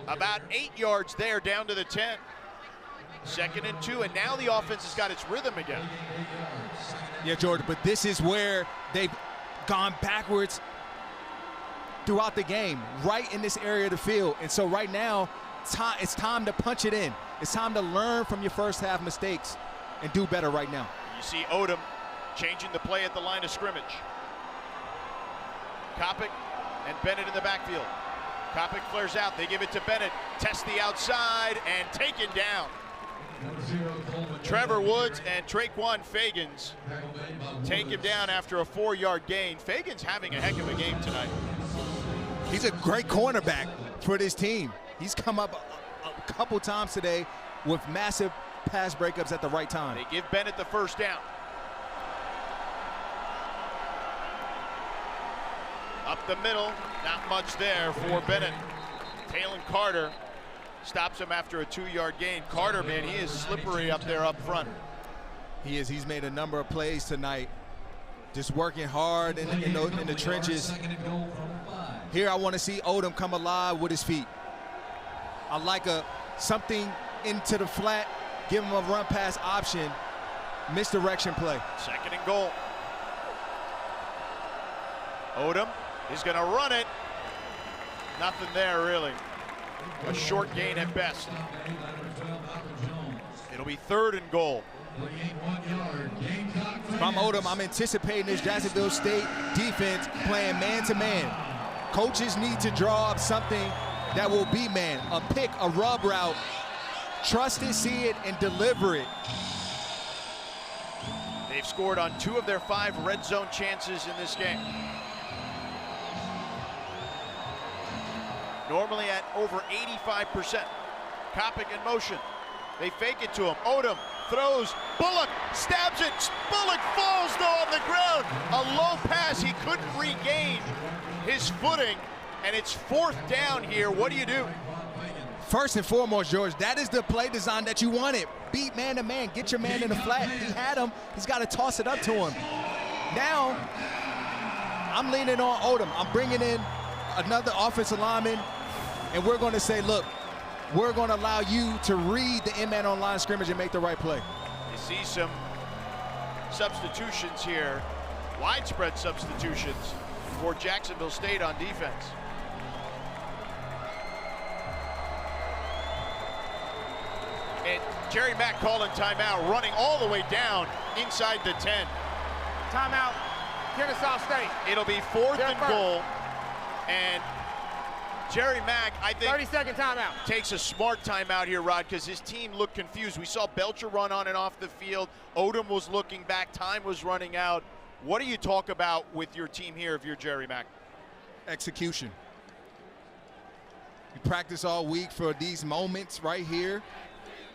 about 8 yards there, down to the 10. 2nd and 2, and now the offense has got its rhythm again. Yeah, Jordan, but this is where they've gone backwards throughout the game, right in this area of the field. And so right now, it's time to punch it in. It's time to learn from your first half mistakes and do better right now. You see Odom changing the play at the line of scrimmage. Kopic and Bennett in the backfield. Kopic flares out, they give it to Bennett. Test the outside and taken down. Trevor Woods and Traquan Fagans take him down after a 4-yard gain. Fagans having a heck of a game tonight. He's a great cornerback for this team. He's come up a couple times today with massive pass breakups at the right time. They give Bennett the first down. Up the middle, not much there for Bennett. Talon Carter stops him after a 2-yard gain. Carter, man, he is slippery up there up front. He is. He's made a number of plays tonight, just working hard in the trenches. Here I want to see Odom come alive with his feet. I like something into the flat, give him a run pass option, misdirection play. 2nd and goal. Odom is going to run it. Nothing there, really. A short gain at best. It'll be 3rd and goal. If I'm Odom, I'm anticipating this Jacksonville State defense playing man-to-man. Coaches need to draw up something that will be man, a pick, a rub route. Trust it, see it, and deliver it. They've scored on 2 of their 5 red zone chances in this game. Normally at over 85%. Kopic in motion. They fake it to him. Odom throws. Bullock stabs it. Bullock falls though on the ground. A low pass. He couldn't regain his footing, and it's 4th down here. What do you do? First and foremost, George, that is the play design that you wanted. Beat man to man. Get your man in the flat. He had him. He's got to toss it up to him. Now, I'm leaning on Odom. I'm bringing in another offensive lineman, and we're going to say, look, we're going to allow you to read the in-man on line of scrimmage and make the right play. You see some substitutions here, widespread substitutions for Jacksonville State on defense. And Jerry Mack calling timeout, running all the way down inside the 10. Timeout, Kennesaw State. It'll be 4th and goal. And Jerry Mack, I think, 30-second timeout. Takes a smart timeout here, Rod, because his team looked confused. We saw Belcher run on and off the field. Odom was looking back. Time was running out. What do you talk about with your team here if you're Jerry Mack? Execution. We practice all week for these moments right here.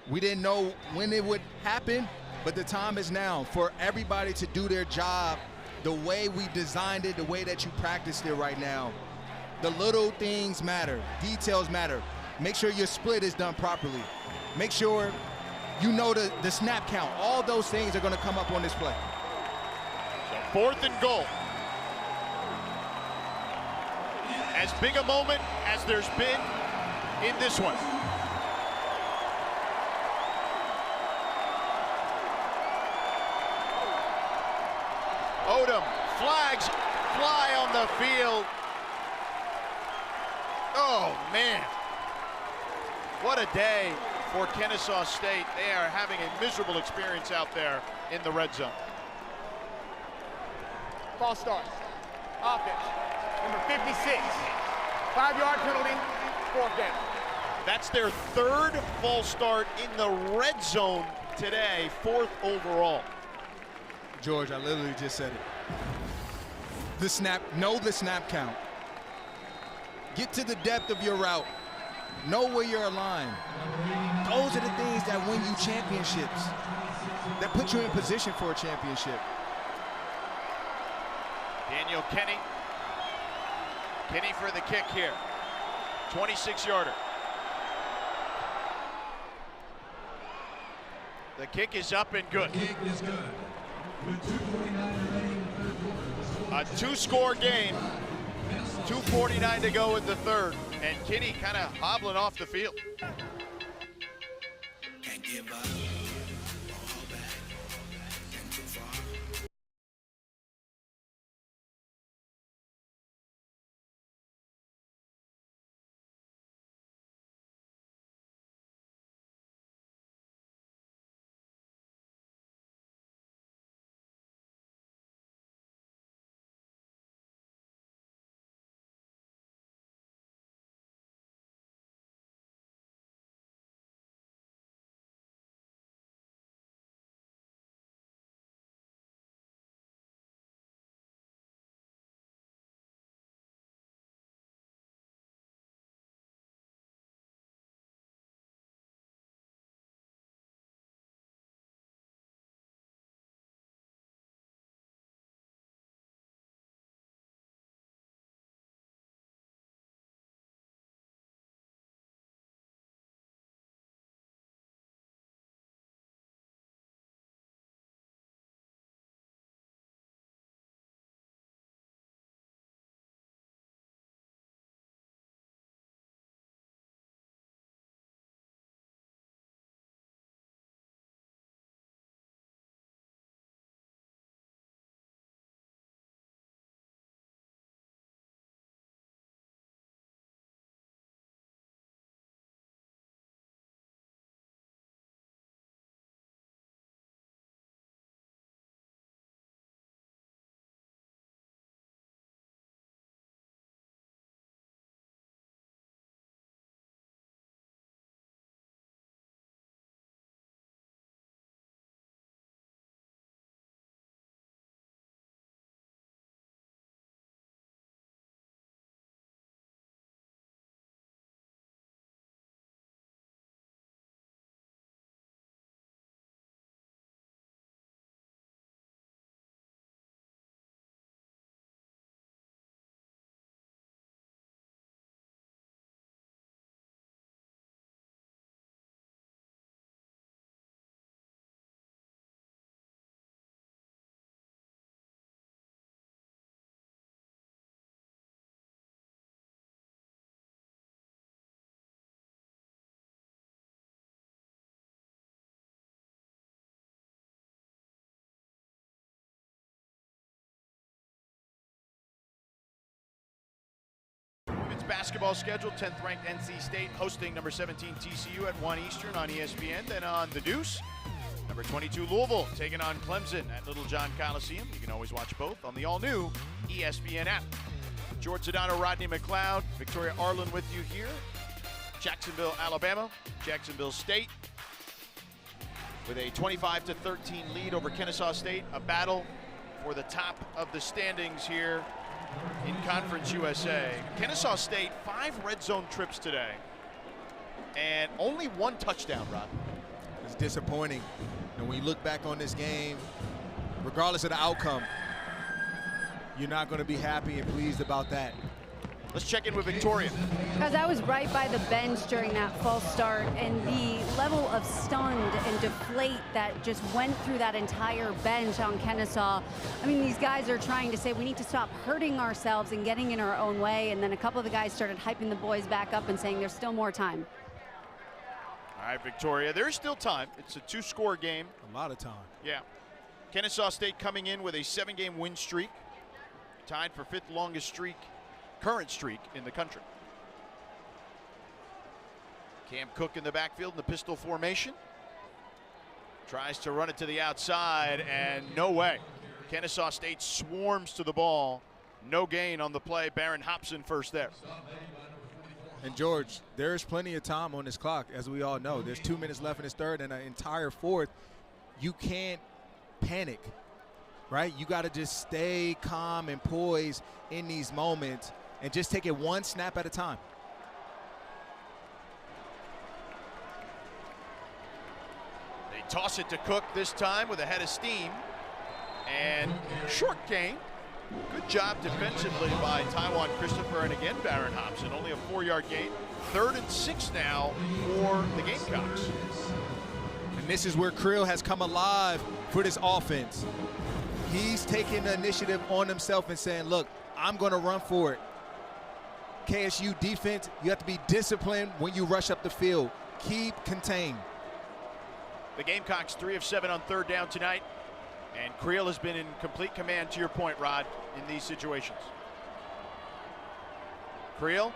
We didn't know when it would happen, but the time is now for everybody to do their job the way we designed it, the way that you practiced it right now. The little things matter. Details matter. Make sure your split is done properly. Make sure you know the snap count. All those things are going to come up on this play. So 4th and goal. As big a moment as there's been in this one. Odom. Flags fly on the field. Oh, man. What a day for Kennesaw State. They are having a miserable experience out there in the red zone. False start. Offense. Number 56. 5-yard penalty, 4th down. That's their 3rd false start in the red zone today, 4th overall. George, I literally just said it. The snap, know the snap count. Get to the depth of your route. Know where you're aligned. Those are the things that win you championships, that put you in position for a championship. Daniel Kenny. Kenny for the kick here. 26-yarder. The kick is up and good. Kick is good. With 2:49 remaining in the third quarter. A 2-score game. 2:49 to go in the third. And Kenny kind of hobbling off the field. Can't give up. All back. And too far. Basketball schedule, 10th ranked NC State hosting number 17 TCU at 1 Eastern on ESPN. Then on The Deuce, number 22 Louisville taking on Clemson at Little John Coliseum. You can always watch both on the all-new ESPN app. George Sedano, Rodney McLeod, Victoria Arlen with you here. Jacksonville, Alabama, Jacksonville State with a 25-13 lead over Kennesaw State. A battle for the top of the standings here in Conference USA. Kennesaw State, 5 red zone trips today and only 1 touchdown, Rod. It's disappointing. And when you look back on this game, regardless of the outcome, you're not going to be happy and pleased about that. Let's check in with Victoria. Because I was right by the bench during that false start, and the level of stunned and deflate that just went through that entire bench on Kennesaw. I mean, these guys are trying to say we need to stop hurting ourselves and getting in our own way, and then a couple of the guys started hyping the boys back up and saying there's still more time. All right, Victoria, there's still time. It's a 2-score game. A lot of time. Yeah. Kennesaw State coming in with a 7-game win streak, tied for 5th longest current streak in the country. Cam Cook in the backfield in the pistol formation. Tries to run it to the outside, and no way. Kennesaw State swarms to the ball. No gain on the play. Baron Hobson first there. And George, there's plenty of time on this clock, as we all know. There's 2 minutes left in this third and an entire fourth. You can't panic, right? You got to just stay calm and poised in these moments and just take it one snap at a time. They toss it to Cook this time with a head of steam. And short gain. Good job defensively by Taiwan Christopher, and again Baron Hobson. Only a 4-yard gain. 3rd and 6 now for the Gamecocks. And this is where Creel has come alive for this offense. He's taking the initiative on himself and saying, look, I'm going to run for it. KSU defense, you have to be disciplined when you rush up the field. Keep contained. The Gamecocks 3 of 7 on 3rd down tonight. And Creel has been in complete command, to your point, Rod, in these situations. Creel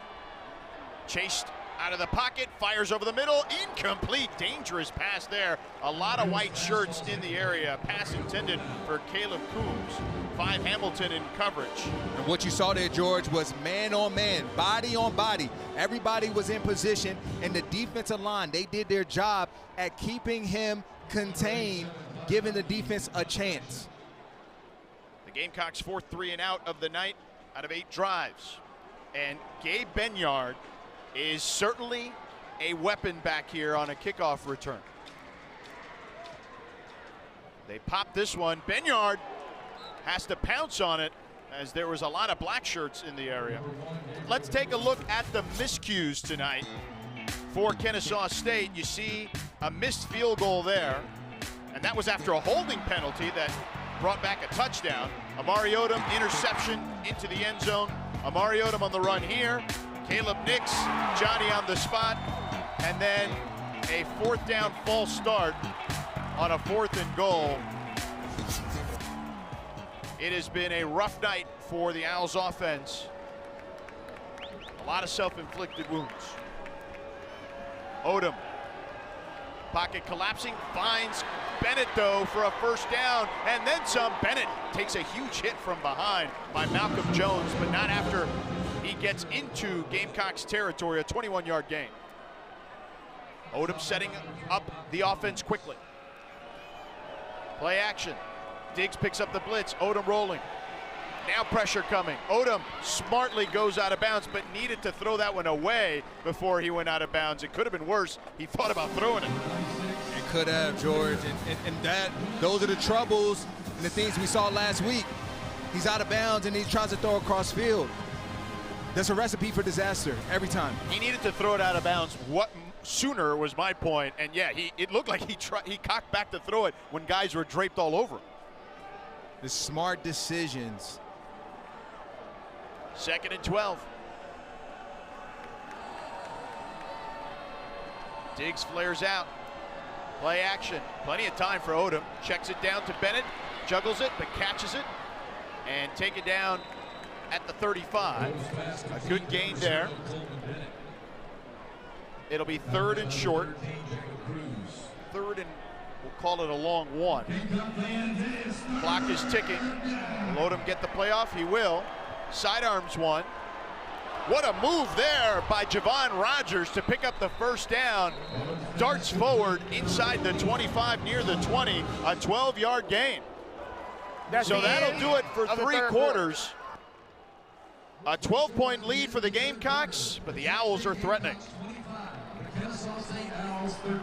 chased out of the pocket, fires over the middle, incomplete, dangerous pass there. A lot of white shirts in the area. Pass intended for Caleb Coombs. 5 Hamilton in coverage. And what you saw there, George, was man on man, body on body. Everybody was in position, and the defensive line, they did their job at keeping him contained, giving the defense a chance. The Gamecocks' 4th 3 and out of the night out of 8 drives. And Gabe Benyard is certainly a weapon back here on a kickoff return. They pop this one. Benyard has to pounce on it as there was a lot of black shirts in the area. Let's take a look at the miscues tonight for Kennesaw State. You see a missed field goal there. And that was after a holding penalty that brought back a touchdown. Amari Odom, interception into the end zone. Amari Odom on the run here. Caleb Nix, Johnny on the spot. And then a 4th down false start on a 4th and goal. It has been a rough night for the Owls offense. A lot of self-inflicted wounds. Odom. Pocket collapsing, finds Bennett though for a 1st down, and then some. Bennett takes a huge hit from behind by Malcolm Jones, but not after he gets into Gamecocks territory, a 21-yard gain. Odom setting up the offense quickly. Play action. Diggs picks up the blitz, Odom rolling. Now pressure coming. Odom smartly goes out of bounds, but needed to throw that one away before he went out of bounds. It could have been worse. He thought about throwing it. It could have, George. And those are the troubles and the things we saw last week. He's out of bounds and he tries to throw across field. That's a recipe for disaster every time. He needed to throw it out of bounds. What sooner was my point. And yeah, it looked like he cocked back to throw it when guys were draped all over him. The smart decisions. 2nd and 12. Diggs flares out. Play action. Plenty of time for Odom. Checks it down to Bennett. Juggles it, but catches it. And take it down at the 35. A good gain there. It'll be 3rd and short. 3rd and we'll call it a long 1. Clock is ticking. Will Odom get the playoff? He will. Sidearms one. What a move there by Javon Rogers to pick up the 1st down. Darts forward inside the 25, near the 20, a 12-yard gain. So that'll do it for 3 quarters. A 12-point lead for the Gamecocks, but the Owls are threatening. Kennesaw State Owls 13.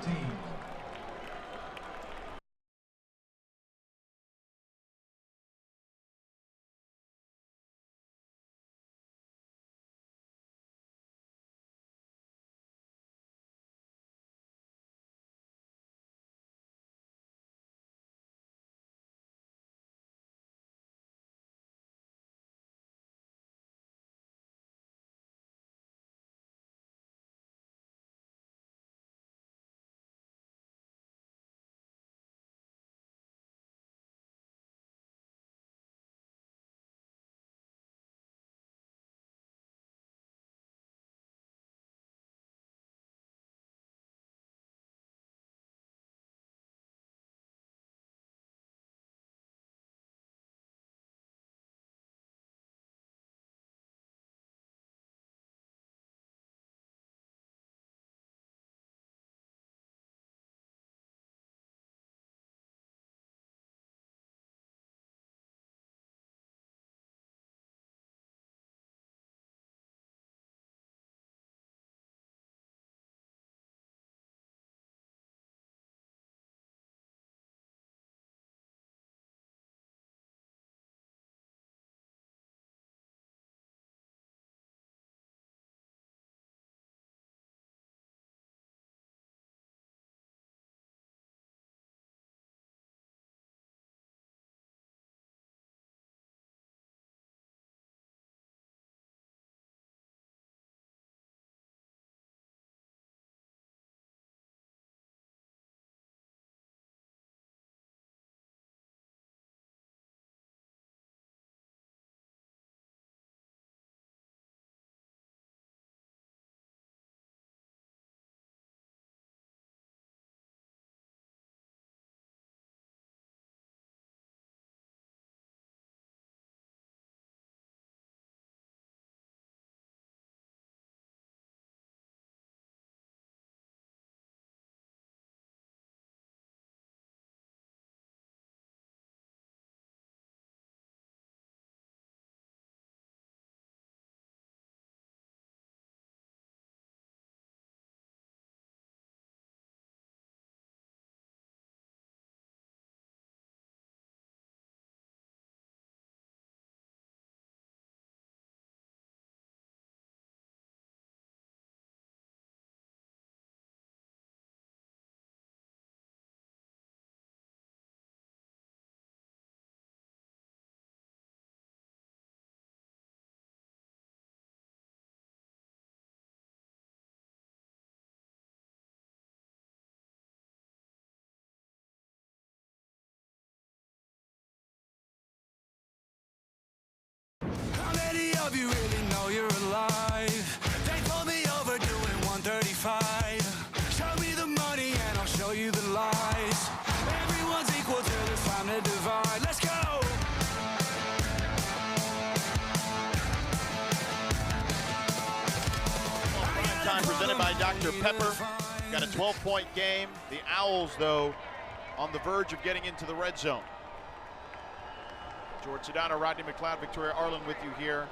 by Dr. Pepper. Got a 12-point game. The Owls, though, on the verge of getting into the red zone. George Sedano, Rodney McLeod, Victoria Arlen with you here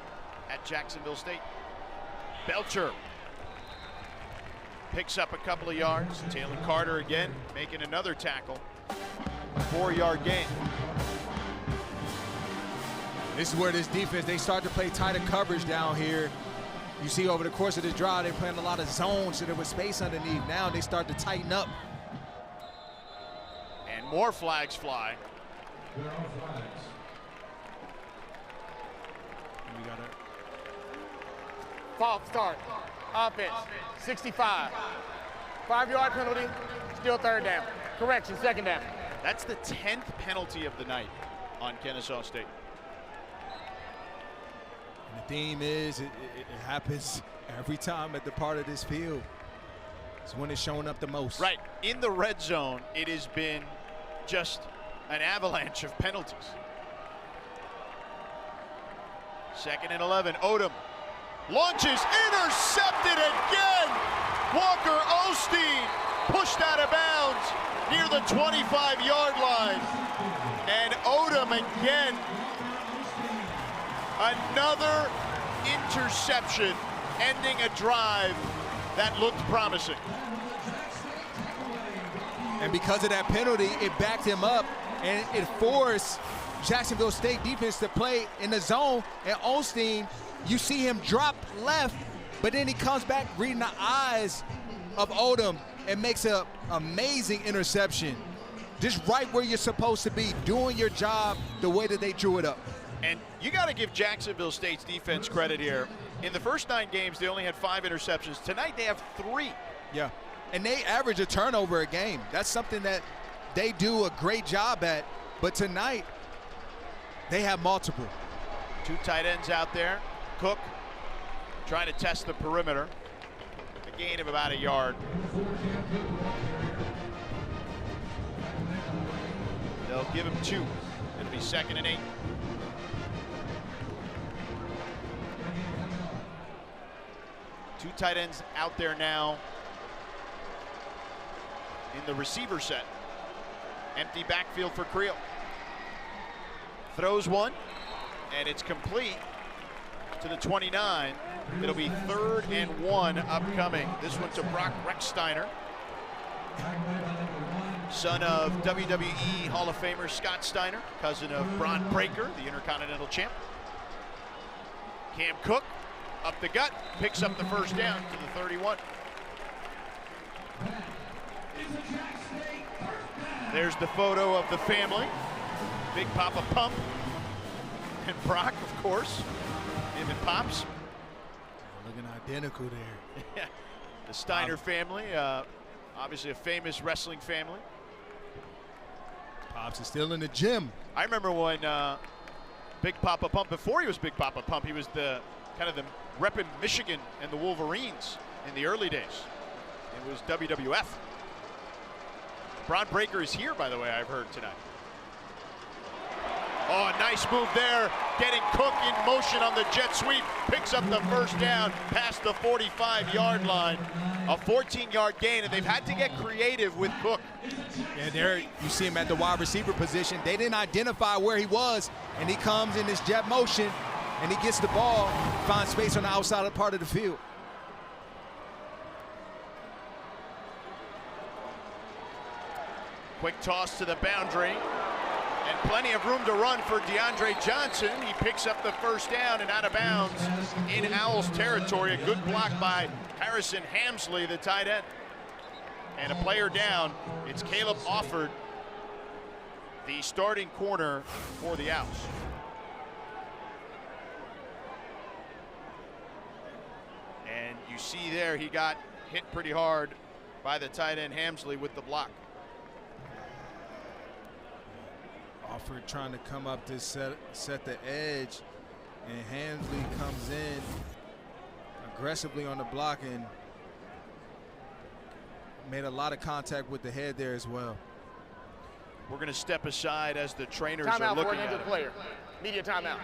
at Jacksonville State. Belcher picks up a couple of yards. Taylor Carter again making another tackle. 4-yard gain. This is where this defense, they start to play tighter coverage down here. You see over the course of this drive, they're playing a lot of zones, so there was space underneath. Now they start to tighten up. And more flags fly. There are flags. We got it. False start. Offense, 65. 5-yard penalty, still third down. Correction, second down. That's the 10th penalty of the night on Kennesaw State. And the theme is it happens every time at the part of this field. It's when it's showing up the most. Right. In the red zone, it has been just an avalanche of penalties. 2nd and 11. Odom launches, intercepted again. Walker Osteen pushed out of bounds near the 25-yard line. And Odom again, another interception, ending a drive that looked promising. And because of that penalty, it backed him up, and it forced Jacksonville State defense to play in the zone. And Osteen, you see him drop left, but then he comes back reading the eyes of Odom and makes an amazing interception. Just right where you're supposed to be, doing your job the way that they drew it up. And you got to give Jacksonville State's defense credit here. In the first 9 games, they only had 5 interceptions. Tonight, they have 3. Yeah, and they average a turnover a game. That's something that they do a great job at. But tonight, they have multiple. 2 tight ends out there. Cook trying to test the perimeter. A gain of about a yard. They'll give him 2. It'll be 2nd and 8. Two tight ends out there now in the receiver set. Empty backfield for Creel. Throws one, and it's complete to the 29. It'll be 3rd and 1 upcoming. This one to Brock Rechsteiner, son of WWE Hall of Famer Scott Steiner, cousin of Bron Breakker, the Intercontinental Champ. Cam Cook up the gut, picks up the first down to the 31. There's the photo of the family. Big Papa Pump and Brock, of course. Him and Pops. Looking identical there. Yeah, the Steiner family, obviously a famous wrestling family. Pops is still in the gym. I remember when Big Papa Pump, before he was Big Papa Pump, he was the kind of the rep in Michigan and the Wolverines in the early days. It was WWF. Bron Breakker is here, by the way, I've heard tonight. Oh, a nice move there, getting Cook in motion on the jet sweep, picks up the first down past the 45-yard line. A 14-yard gain, and they've had to get creative with Cook. And there you see him at the wide receiver position. They didn't identify where he was, and he comes in this jet motion, and he gets the ball, finds space on the outside of part of the field. Quick toss to the boundary, and plenty of room to run for DeAndre Johnson. He picks up the first down and out of bounds in Owls territory. A good block by Harrison Hamsley, the tight end. And a player down. It's Caleb Offord, the starting corner for the Owls. And you see there, he got hit pretty hard by the tight end Hamsley with the block. Offord trying to come up to set the edge, and Hamsley comes in aggressively on the block and made a lot of contact with the head there as well. We're going to step aside as the trainers Timeout are looking for an at injured it. player. Media timeout.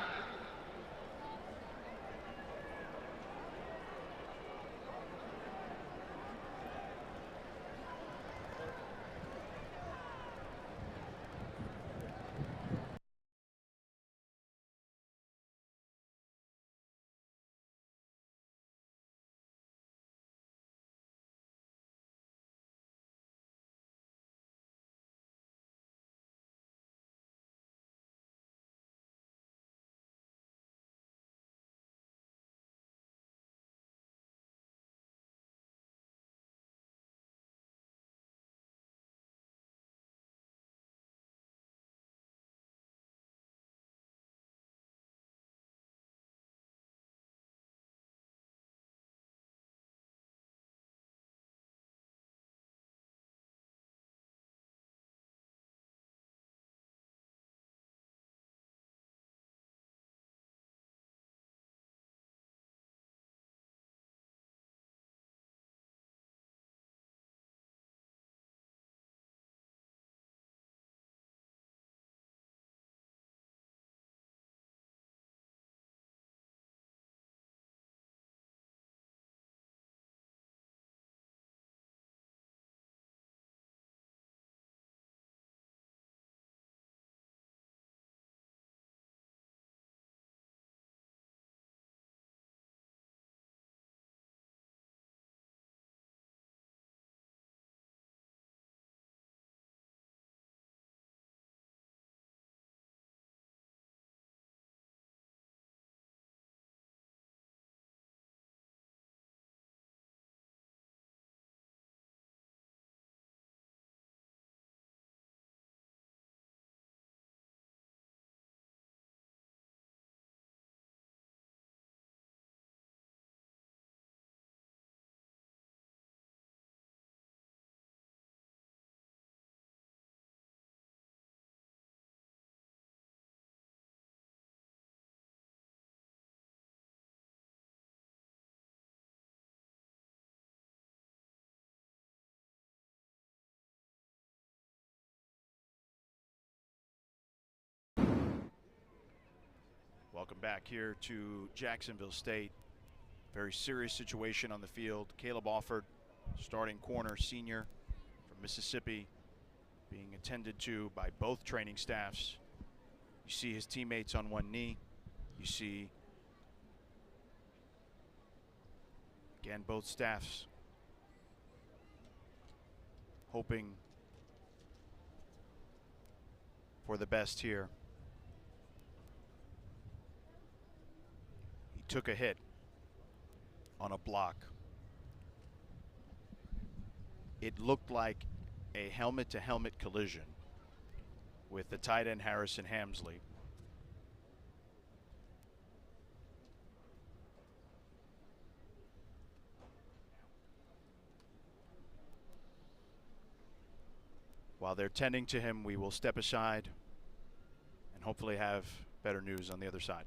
Welcome back here to Jacksonville State. Very serious situation on the field. Caleb Offord, starting corner, senior from Mississippi, being attended to by both training staffs. You see his teammates on one knee. You see, again, both staffs hoping for the best here. He took a hit on a block. It looked like a helmet-to-helmet collision with the tight end Harrison Hamsley. While they're tending to him, we will step aside and hopefully have better news on the other side.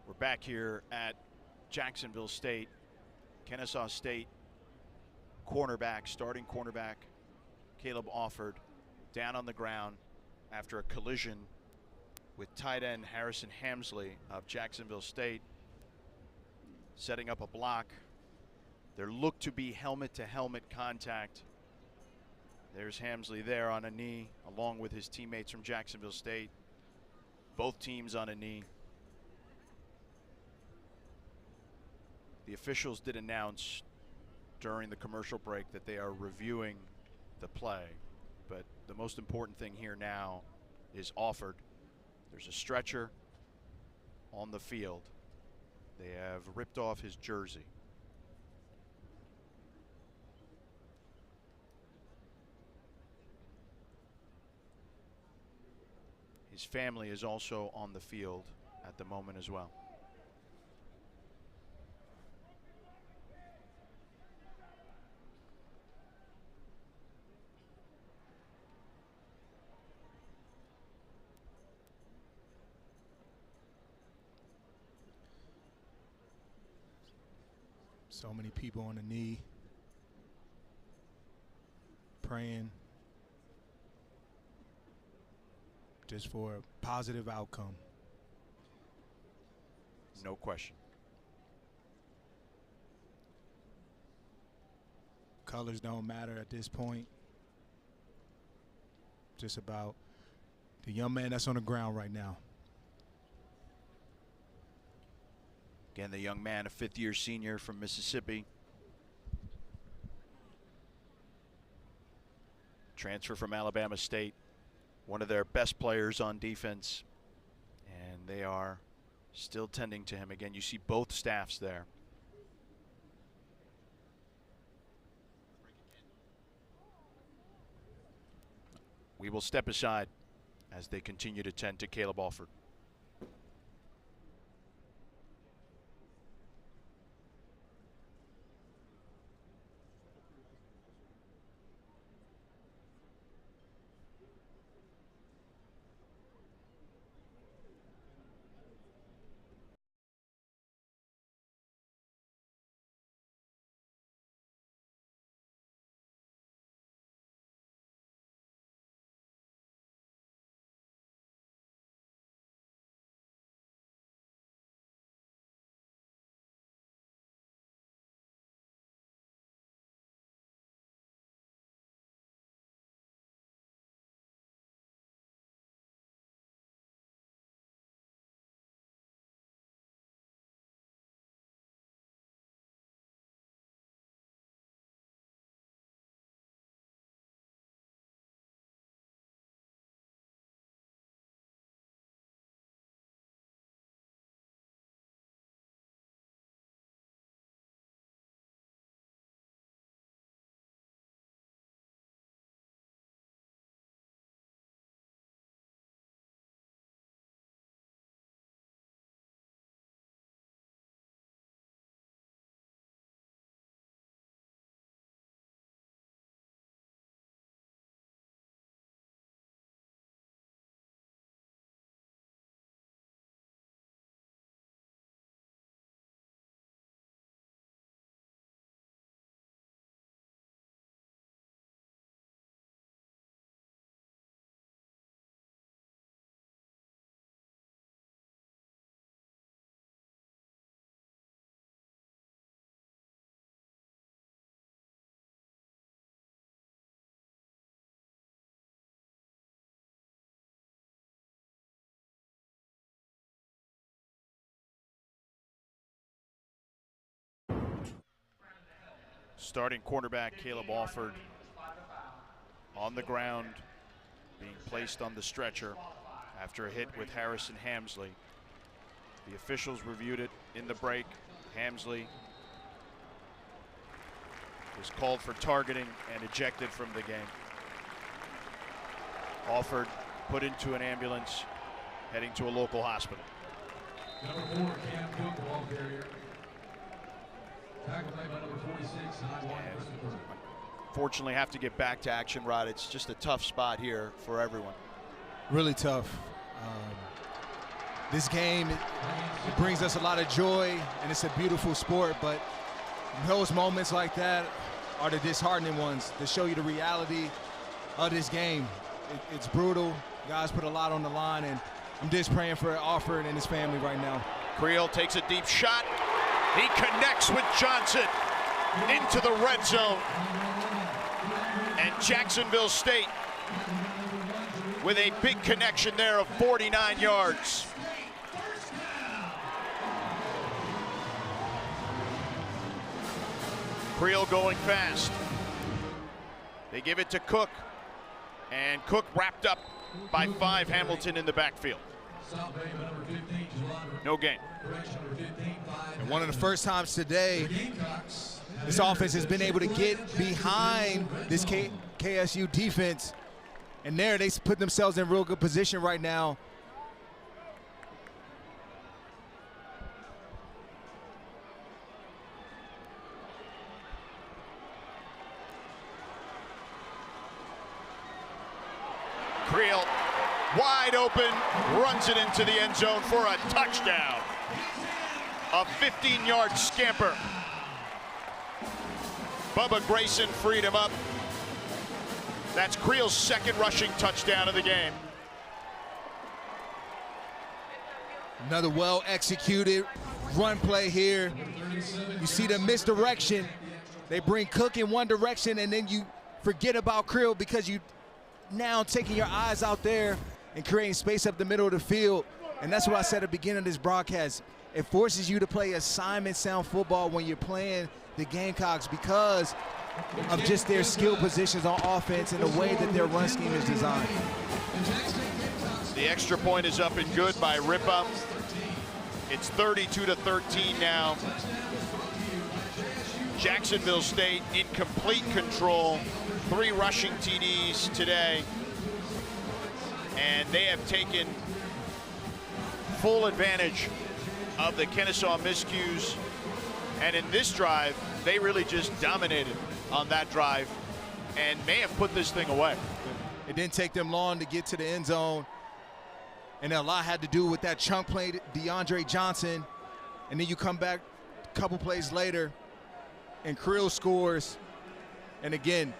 We're back here at Jacksonville State. Kennesaw State cornerback, starting cornerback, Caleb Offord, down on the ground after a collision with tight end Harrison Hamsley of Jacksonville State, setting up a block. There looked to be helmet-to-helmet contact. There's Hamsley there on a knee, along with his teammates from Jacksonville State. Both teams on a knee. The officials did announce during the commercial break that they are reviewing the play, but the most important thing here now is Offord. There's a stretcher on the field. They have ripped off his jersey. His family is also on the field at the moment as well. So many people on the knee, praying just for a positive outcome. No question. Colors don't matter at this point. Just about the young man that's on the ground right now. Again, the young man, a fifth-year senior from Mississippi. Transfer from Alabama State. one of their best players on defense, and they are still tending to him. Again, you see both staffs there. We will step aside as they continue to tend to Caleb Alford. Starting quarterback Caleb Alford on the ground, being placed on the stretcher after a hit with Harrison Hamsley. The officials reviewed it in the break. Hamsley was called for targeting and ejected from the game. Alford put into an ambulance, heading to a local hospital. Number 4, Cam Cook, the ball carrier. Tackled by number 46, Christopher. Fortunately, have to get back to action, Rod. It's just a tough spot here for everyone. Really tough. This game, it brings us a lot of joy, and it's a beautiful sport, but those moments like that are the disheartening ones that show you the reality of this game. It's brutal. Guys put a lot on the line, and I'm just praying for Alford and his family right now. Creel takes a deep shot. He connects with Johnson into the red zone. And Jacksonville State with a big connection there of 49 yards. Creel going fast. They give it to Cook, and Cook wrapped up by 5. Hamilton in the backfield. No gain. And one of the first times today this offense has been able to get behind this KSU defense, and there they put themselves in real good position right now. Creel wide open, runs it into the end zone for a touchdown. A 15-yard scamper. Bubba Grayson freed him up. That's Creel's second rushing touchdown of the game. Another well-executed run play here. You see the misdirection. They bring Cook in one direction, and then you forget about Creel because you now taking your eyes out there and creating space up the middle of the field. And that's what I said at the beginning of this broadcast. It forces you to play assignment sound football when you're playing the Gamecocks because of just their skill positions on offense and the way that their run scheme is designed. The extra point is up and good by Ripa. It's 32-13 now. Jacksonville State in complete control. 3 rushing TDs today. And they have taken full advantage of the Kennesaw miscues. And in this drive, they really just dominated on that drive and may have put this thing away. It didn't take them long to get to the end zone. And a lot had to do with that chunk play to DeAndre Johnson. And then you come back a couple plays later and Creel scores. And again,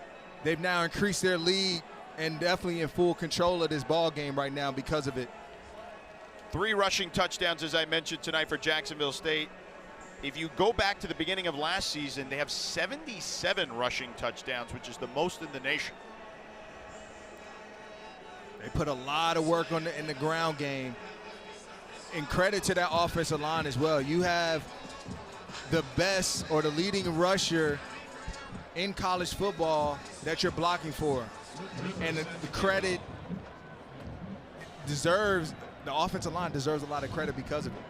they've now increased their lead and definitely in full control of this ball game right now because of it. 3 rushing touchdowns, as I mentioned tonight, for Jacksonville State. If you go back to the beginning of last season, they have 77 rushing touchdowns, which is the most in the nation. They put a lot of work in the ground game. And credit to that offensive line as well. You have the best or the leading rusher in college football that you're blocking for. And the credit deserves, the offensive line deserves a lot of credit because of it.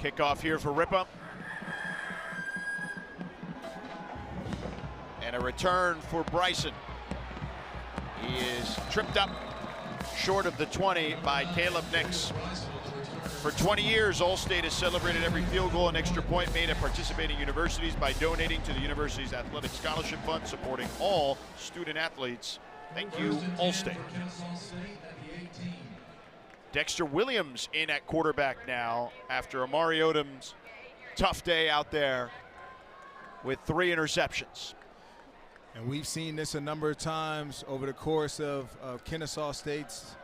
Kickoff here for Ripa. And a return for Bryson. He is tripped up short of the 20 by Caleb Nix. For 20 years, All-State has celebrated every field goal and extra point made at participating universities by donating to the university's athletic scholarship fund, supporting all student athletes. Thank you, All-State. Dexter Williams in at quarterback now after Amari Odom's tough day out there with 3 interceptions. And we've seen this a number of times over the course of Kennesaw State's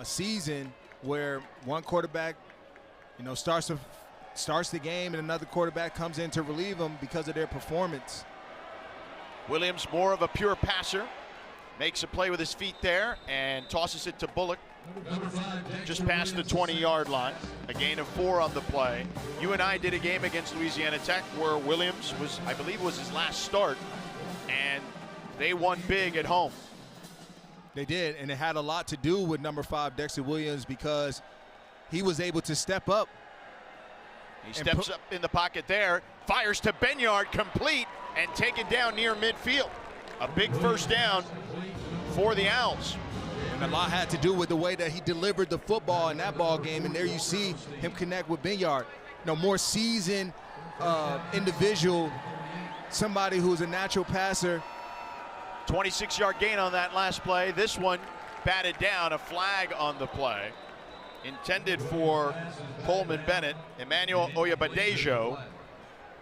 season where one quarterback, starts the game and another quarterback comes in to relieve them because of their performance. Williams, more of a pure passer, makes a play with his feet there and tosses it to Bullock just past the 20-yard line. A gain of 4 on the play. You and I did a game against Louisiana Tech where Williams was, I believe, was his last start, and they won big at home. They did, and it had a lot to do with number 5, Dexter Williams, because he was able to step up. He steps up in the pocket there, fires to Benyard, complete, and taken down near midfield. A big first down for the Owls. And a lot had to do with the way that he delivered the football in that ball game, and there you see him connect with Benyard. More seasoned individual, somebody who's a natural passer. 26-yard gain on that last play. This one batted down, a flag on the play. Intended for Coleman Bennett. Emmanuel Oyabadejo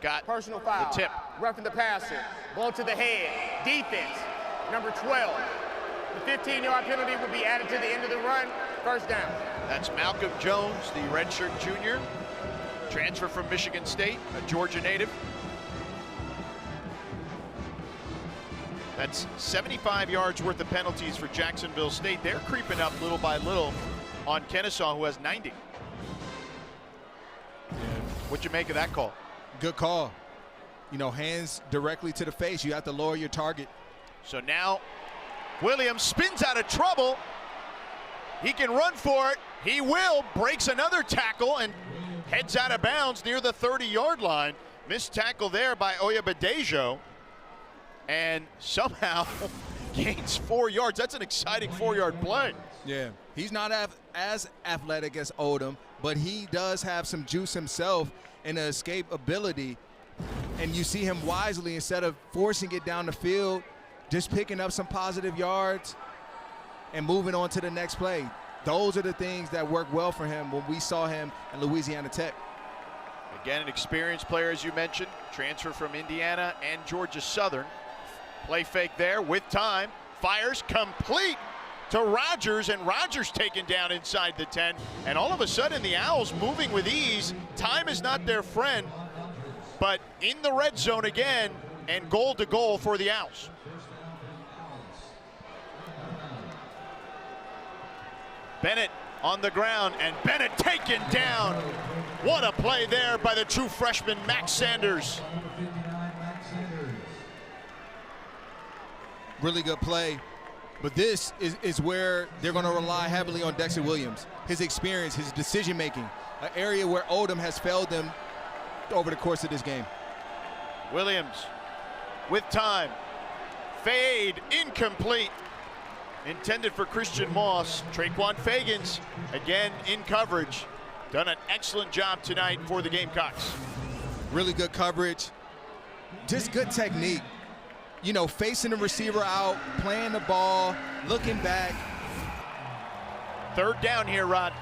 got personal foul. The tip. Roughing the passer. Ball to the head. Defense. Number 12. The 15-yard penalty will be added to the end of the run. First down. That's Malcolm Jones, the redshirt junior. Transfer from Michigan State, a Georgia native. That's 75 yards worth of penalties for Jacksonville State. They're creeping up little by little on Kennesaw, who has 90. What'd you make of that call? Good call. Hands directly to the face. You have to lower your target. So now Williams spins out of trouble. He can run for it. He will. Breaks another tackle and heads out of bounds near the 30-yard line. Missed tackle there by Oyabadejo. And somehow gains 4 yards. That's an exciting 4-yard play. Yeah, he's not as athletic as Odom, but he does have some juice himself and an escape ability. And you see him wisely, instead of forcing it down the field, just picking up some positive yards and moving on to the next play. Those are the things that work well for him when we saw him at Louisiana Tech. Again, an experienced player, as you mentioned, transfer from Indiana and Georgia Southern. Play fake there with time, fires complete to Rogers, and Rogers taken down inside the 10. And all of a sudden, the Owls moving with ease. Time is not their friend, but in the red zone again, and goal to goal for the Owls. Bennett on the ground, and Bennett taken down. What a play there by the true freshman, Max Sanders. Really good play. But this is where they're going to rely heavily on Dexter Williams, his experience, his decision-making, an area where Odom has failed them over the course of this game. Williams with time. Fade, incomplete. Intended for Christian Moss. Traquan Fagans, again in coverage. Done an excellent job tonight for the Gamecocks. Really good coverage. Just good technique. You know, facing the receiver out, playing the ball, looking back. Third down here, Rod.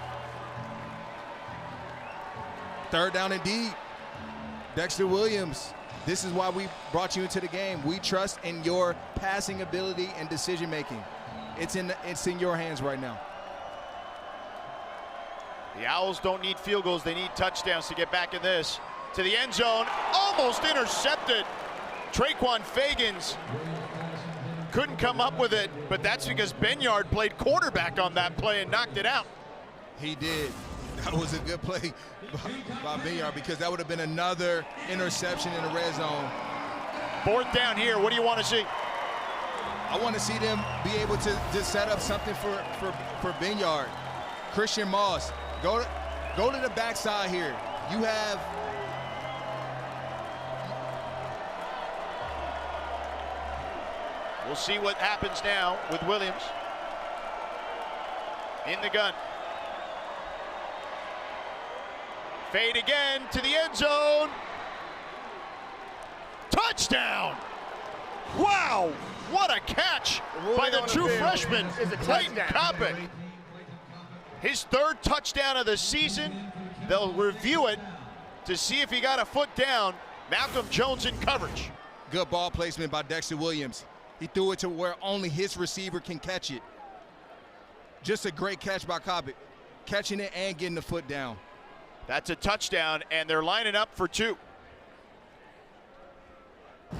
Third down indeed. Dexter Williams, this is why we brought you into the game. We trust in your passing ability and decision making. It's in your hands right now. The Owls don't need field goals, they need touchdowns to get back in this. To the end zone, almost intercepted. Traquan Fagans couldn't come up with it, but that's because Benyard played quarterback on that play and knocked it out. He did. That was a good play by Benyard, because that would have been another interception in the red zone. Fourth down here, what do you want to see? I want to see them be able to set up something for Benyard. Christian Moss, go to the backside here. You have We'll see what happens now with Williams. In the gun. Fade again to the end zone. Touchdown! Wow, what a catch by the true freshman, Clayton Coppett. His third touchdown of the season. They'll review it to see if he got a foot down. Malcolm Jones in coverage. Good ball placement by Dexter Williams. He threw it to where only his receiver can catch it. Just a great catch by Coppett, catching it and getting the foot down. That's a touchdown, and they're lining up for two. The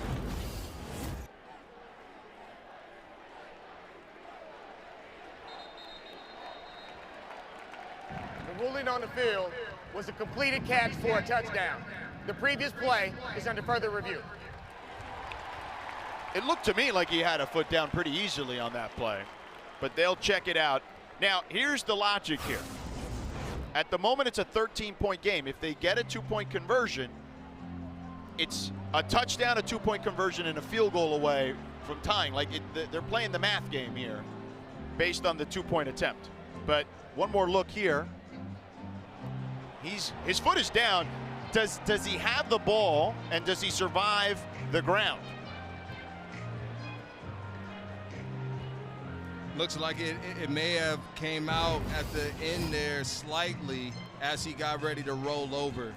ruling on the field was a completed catch for a touchdown. The previous play is under further review. It looked to me like he had a foot down pretty easily on that play, but they'll check it out. Now, here's the logic here. At the moment, it's a 13-point game. If they get a two-point conversion, it's a touchdown, a two-point conversion, and a field goal away from tying. They're playing the math game here based on the two-point attempt. But one more look here. His foot is down. Does he have the ball, and does he survive the ground? Looks like it may have came out at the end there slightly as he got ready to roll over.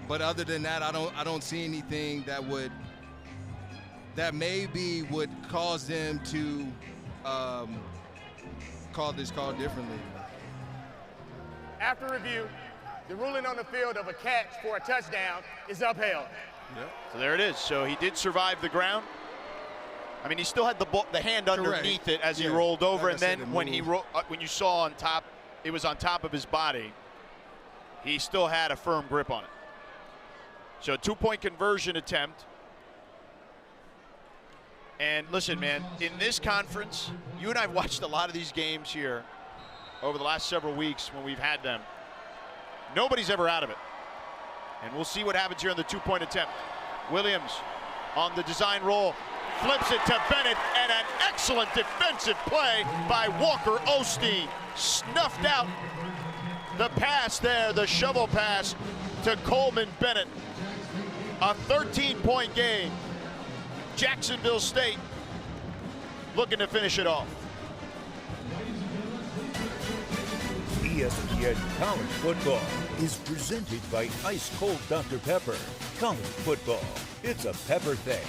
But other than that, I don't see anything that maybe would cause them to call this call differently. After review, the ruling on the field of a catch for a touchdown is upheld. Yep. So there it is. So he did survive the ground. I mean, he still had the hand underneath it as he rolled over, and then when you saw on top, it was on top of his body. He still had a firm grip on it. So a two-point conversion attempt. And listen, man, in this conference, you and I have watched a lot of these games here over the last several weeks when we've had them. Nobody's ever out of it. And we'll see what happens here on the two-point attempt. Williams on the design roll. Flips it to Bennett, and an excellent defensive play by Walker Osteen. Snuffed out the pass there, the shovel pass to Coleman Bennett. A 13-point game. Jacksonville State looking to finish it off. ESPN College Football is presented by Ice Cold Dr. Pepper. College football, it's a pepper thing.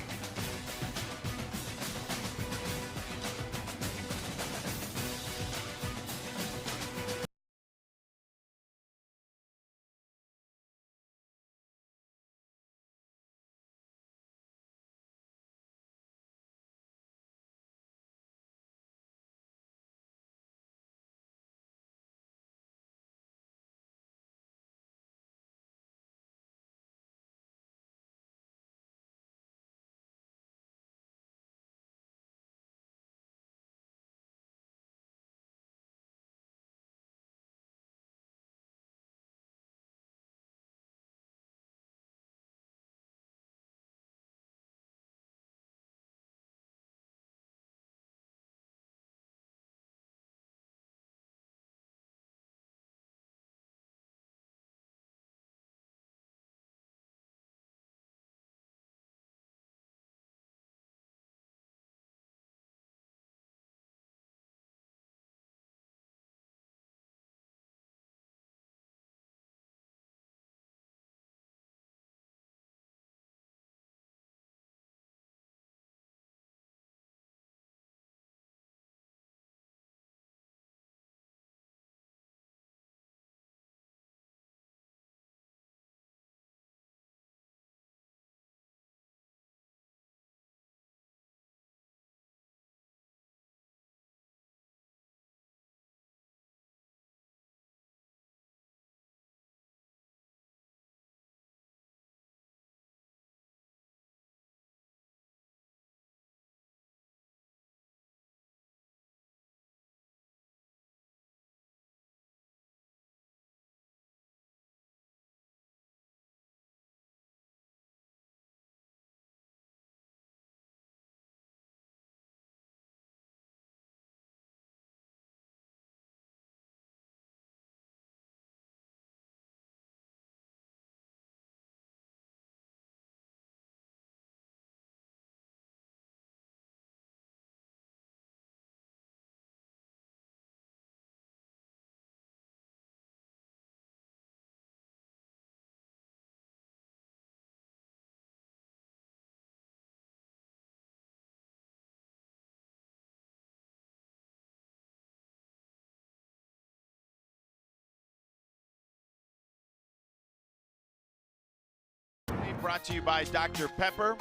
brought to you by Dr. Pepper.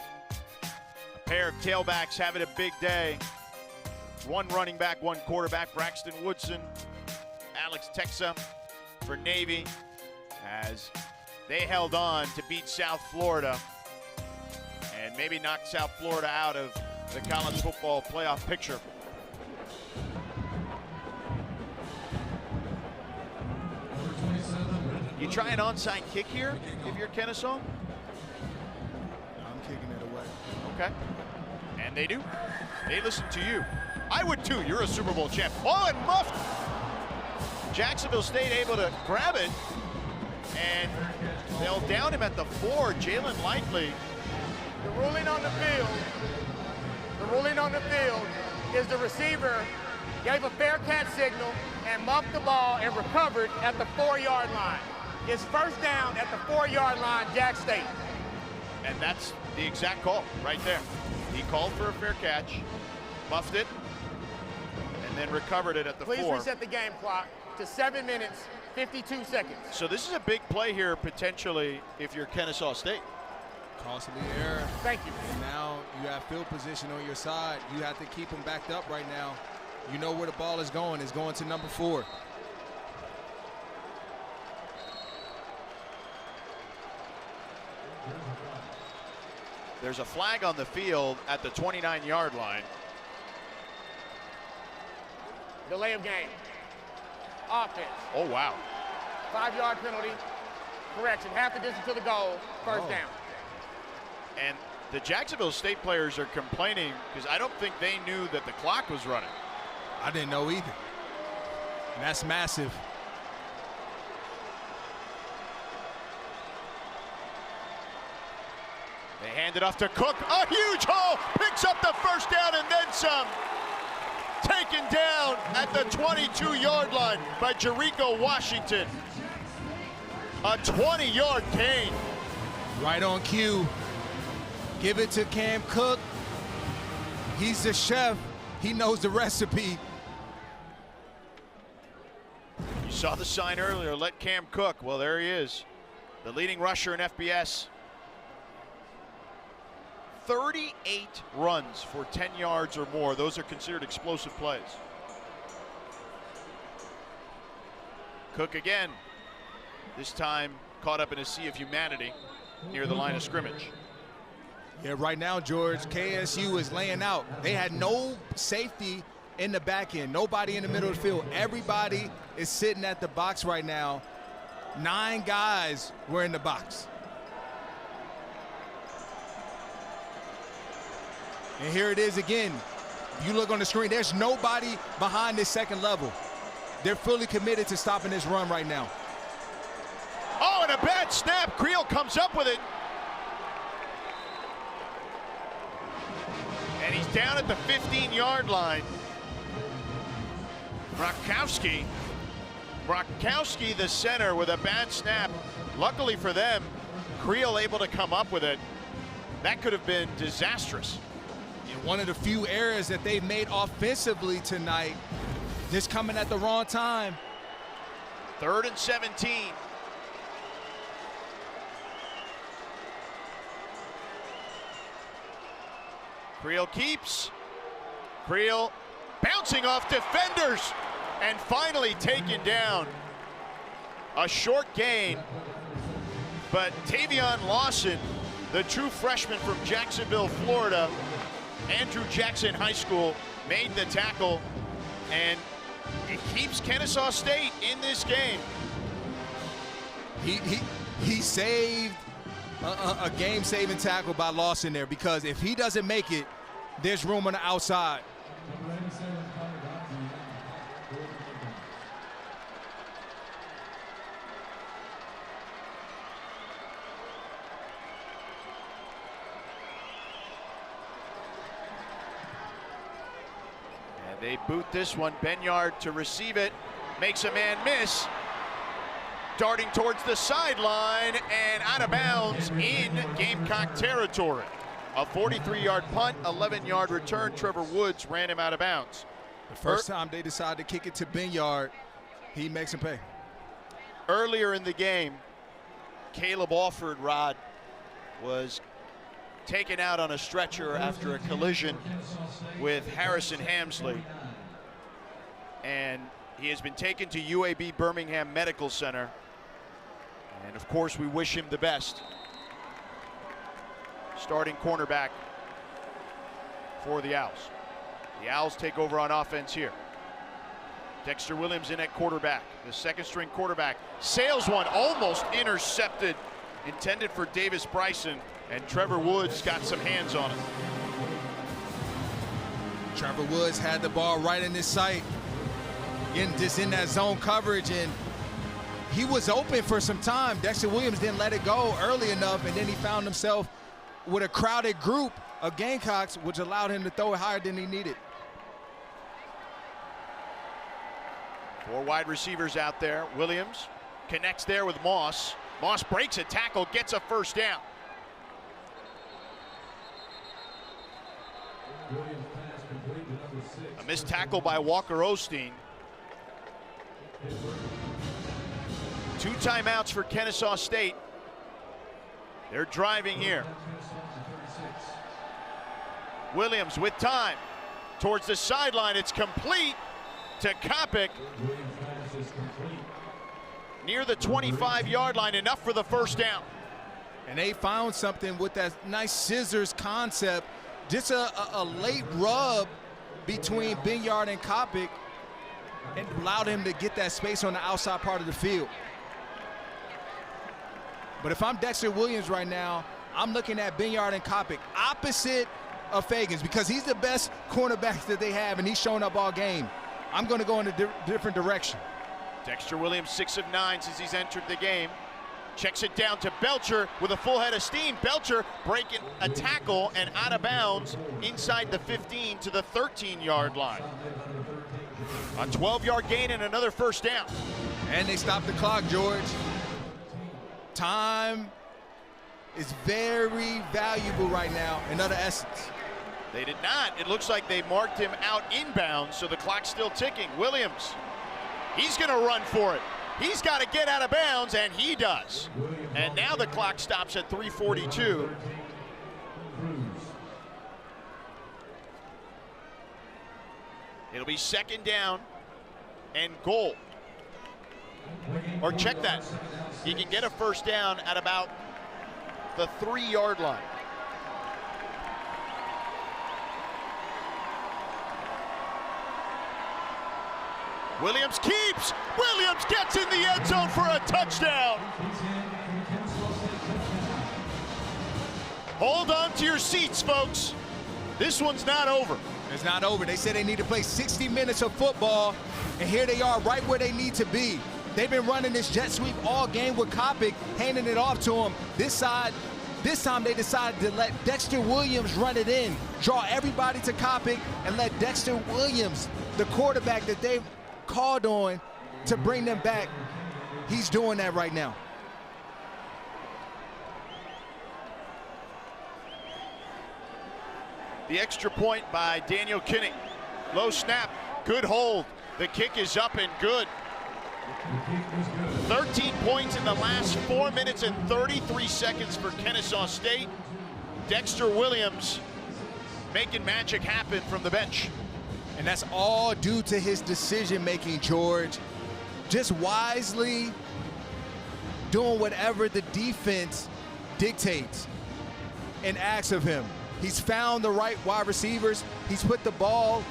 A pair of tailbacks having a big day. One running back, one quarterback, Braxton Woodson, Alex Texa for Navy, as they held on to beat South Florida and maybe knock South Florida out of the college football playoff picture. You try an onside kick here if you're Kennesaw? I'm kicking it away. Okay. And they do. They listen to you. I would too. You're a Super Bowl champ. Oh, and muffed. Jacksonville State able to grab it, and they'll down him at the 4. Jalen Lightly. The ruling on the field is the receiver gave a fair catch signal and muffed the ball and recovered at the 4-yard line. It's first down at the 4-yard line, Jack State. And that's the exact call right there. He called for a fair catch, muffed it, and then recovered it at the 4. Please reset the game clock to 7 minutes, 52 seconds. So this is a big play here potentially if you're Kennesaw State. Costly error. Thank you. And now you have field position on your side. You have to keep them backed up right now. You know where the ball is going. It's going to number 4. There's a flag on the field at the 29-yard line. Delay of game. Offense. Oh, wow. 5-yard penalty. Correction. Half the distance to the goal. First down. And the Jacksonville State players are complaining because I don't think they knew that the clock was running. I didn't know either. And that's massive. They hand it off to Cook. A huge hole. Picks up the first down and then some. Taken down at the 22-yard line by Jericho Washington. A 20-yard gain. Right on cue. Give it to Cam Cook. He's the chef. He knows the recipe. You saw the sign earlier, let Cam cook. Well, there he is. The leading rusher in FBS. 38 runs for 10 yards or more. Those are considered explosive plays. Cook again. This time caught up in a sea of humanity near the line of scrimmage. Yeah, right now, George, KSU is laying out. They had no safety in the back end, nobody in the middle of the field. Everybody is sitting at the box right now. 9 guys were in the box. And here it is again. If you look on the screen, there's nobody behind this second level. They're fully committed to stopping this run right now. Oh, and a bad snap. Creel comes up with it. And he's down at the 15-yard line. Brokowski, the center, with a bad snap. Luckily for them, Creel able to come up with it. That could have been disastrous. And one of the few errors that they've made offensively tonight, just coming at the wrong time. 3rd and 17. Creel keeps. Creel bouncing off defenders and finally taken down. A short gain, but Tavion Lawson, the true freshman from Jacksonville, Florida, Andrew Jackson High School, made the tackle, and it keeps Kennesaw State in this game. He saved a game-saving tackle by Lawson there, because if he doesn't make it, there's room on the outside. And they boot this one. Benyard to receive it, makes a man miss. Darting towards the sideline and out of bounds in Gamecock territory. A 43-yard punt, 11-yard return. Trevor Woods ran him out of bounds. The first time they decided to kick it to Benyard, he makes him pay. Earlier in the game, Caleb Alford, Rod, was taken out on a stretcher after a collision with Harrison Hamsley. And he has been taken to UAB Birmingham Medical Center. And of course, we wish him the best. Starting cornerback for the Owls. The Owls take over on offense here. Dexter Williams in at quarterback. The second string quarterback sails one, almost intercepted, intended for Davis Bryson, and Trevor Woods got some hands on it. Trevor Woods had the ball right in his sight, getting just in that zone coverage, and he was open for some time. Dexter Williams didn't let it go early enough, and then he found himself with a crowded group of Gamecocks, which allowed him to throw it higher than he needed. 4 wide receivers out there. Williams connects there with Moss. Moss breaks a tackle, gets a first down. A missed tackle by Walker Osteen. 2 timeouts for Kennesaw State. They're driving here. Williams with time towards the sideline. It's complete to Kopic near the 25-yard line, enough for the first down. And they found something with that nice scissors concept, just a late rub between Binyard and Kopic, and allowed him to get that space on the outside part of the field. But if I'm Dexter Williams right now, I'm looking at Binyard and Kopic opposite of Fagans, because he's the best cornerback that they have, and he's showing up all game. I'm going to go in a different direction. Dexter Williams 6 of 9 since he's entered the game. Checks it down to Belcher with a full head of steam. Belcher breaking a tackle and out of bounds inside the 15 to the 13-yard line. A 12-yard gain and another first down. And they stopped the clock, George. Time is very valuable right now, in other essence. They did not. It looks like they marked him out inbounds, so the clock's still ticking. Williams, he's going to run for it. He's got to get out of bounds, and he does. And now the clock stops at 3:42. It'll be second down and goal. Or check that. He can get a first down at about the 3-yard line. Williams keeps. Williams gets in the end zone for a touchdown. Hold on to your seats, folks. This one's not over. It's not over. They said they need to play 60 minutes of football, and here they are right where they need to be. They've been running this jet sweep all game with Kopic, handing it off to him. This time they decided to let Dexter Williams run it in, draw everybody to Kopic, and let Dexter Williams, the quarterback that they've called on to bring them back, he's doing that right now. The extra point by Daniel Kinney. Low snap, good hold. The kick is up and good. 13 points in the last 4 minutes and 33 seconds for Kennesaw State. Dexter Williams making magic happen from the bench. And that's all due to his decision-making, George. Just wisely doing whatever the defense dictates and asks of him. He's found the right wide receivers. He's put the ball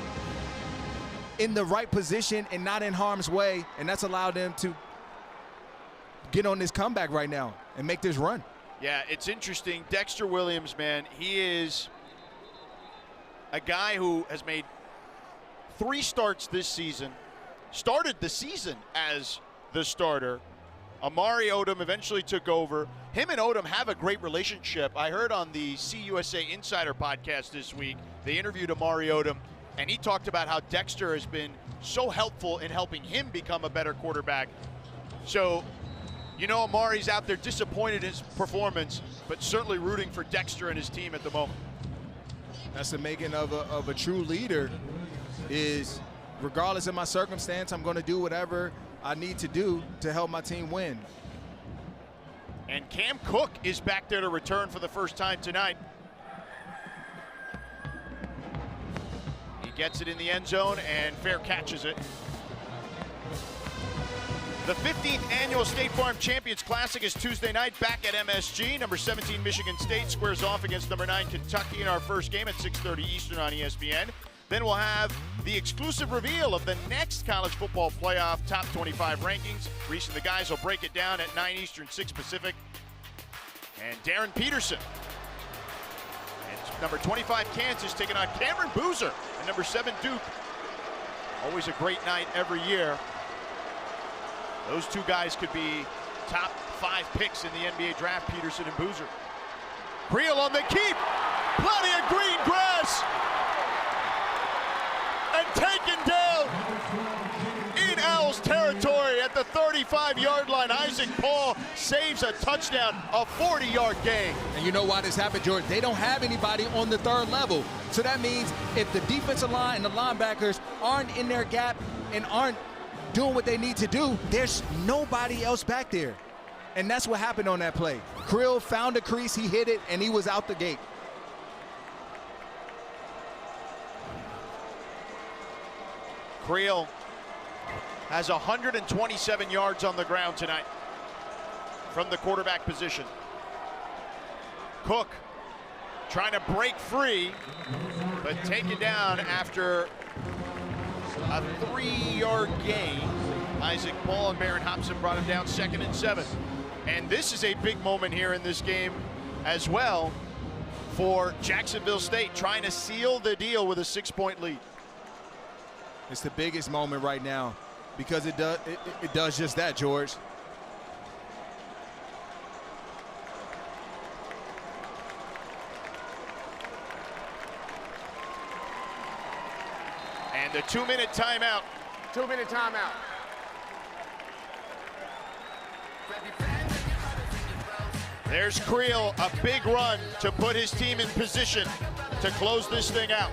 in the right position and not in harm's way, and that's allowed them to get on this comeback right now and make this run. Yeah, it's interesting. Dexter Williams, man, he is a guy who has made 3 starts this season, started the season as the starter. Amari Odom eventually took over. Him and Odom have a great relationship. I heard on the CUSA Insider podcast this week, they interviewed Amari Odom, and he talked about how Dexter has been so helpful in helping him become a better quarterback. So, you know, Amari's out there disappointed in his performance, but certainly rooting for Dexter and his team at the moment. That's the making of a true leader, is regardless of my circumstance, I'm going to do whatever I need to do to help my team win. And Cam Cook is back there to return for the first time tonight. He gets it in the end zone and fair catches it. The 15th annual State Farm Champions Classic is Tuesday night back at MSG. Number 17 Michigan State squares off against number 9 Kentucky in our first game at 6:30 Eastern on ESPN. Then we'll have the exclusive reveal of the next college football playoff top 25 rankings. Reese and the guys will break it down at 9 Eastern, 6 Pacific. And Darren Peterson. And number 25 Kansas taking on Cameron Boozer and number 7 Duke. Always a great night every year. Those two guys could be top 5 picks in the NBA draft, Peterson and Boozer. Creel on the keep. Plenty of green grass. And taken down in Owls territory at the 35-yard line. Isaac Paul saves a touchdown, a 40-yard gain. And you know why this happened, George? They don't have anybody on the third level. So that means if the defensive line and the linebackers aren't in their gap and aren't doing what they need to do, there's nobody else back there. And that's what happened on that play. Krill found a crease, he hit it, and he was out the gate. Creel has 127 yards on the ground tonight from the quarterback position. Cook trying to break free, but taken down after a 3-yard gain. Isaac Paul and Barron Hobson brought him down 2nd and 7. And this is a big moment here in this game as well for Jacksonville State, trying to seal the deal with a 6-point lead. It's the biggest moment right now because it does just that, George. And the 2-minute timeout. 2-minute timeout. There's Creel, a big run to put his team in position to close this thing out.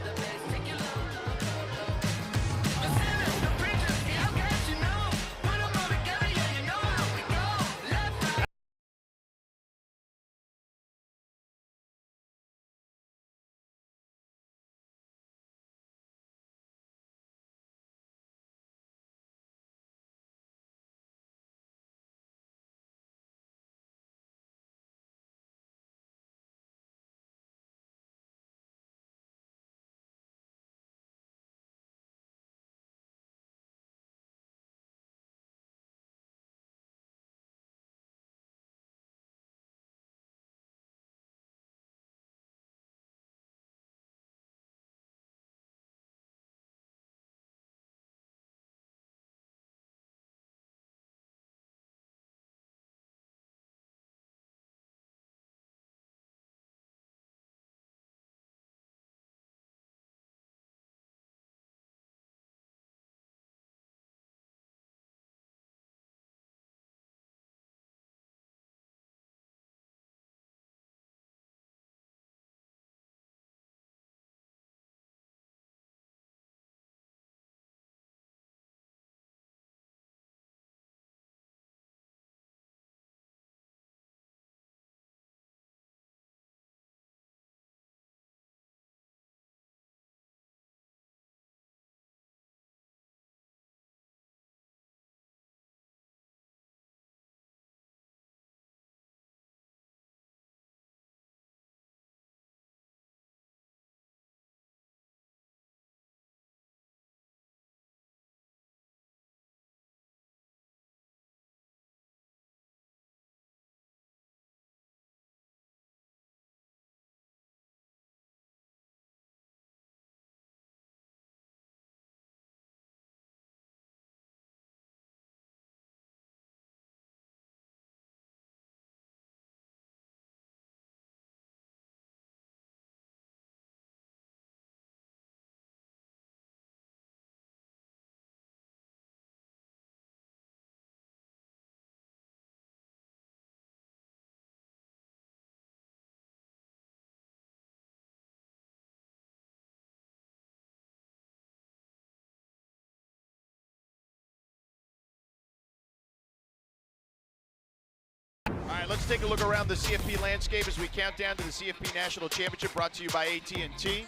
Let's take a look around the CFP landscape as we count down to the CFP National Championship, brought to you by AT&T.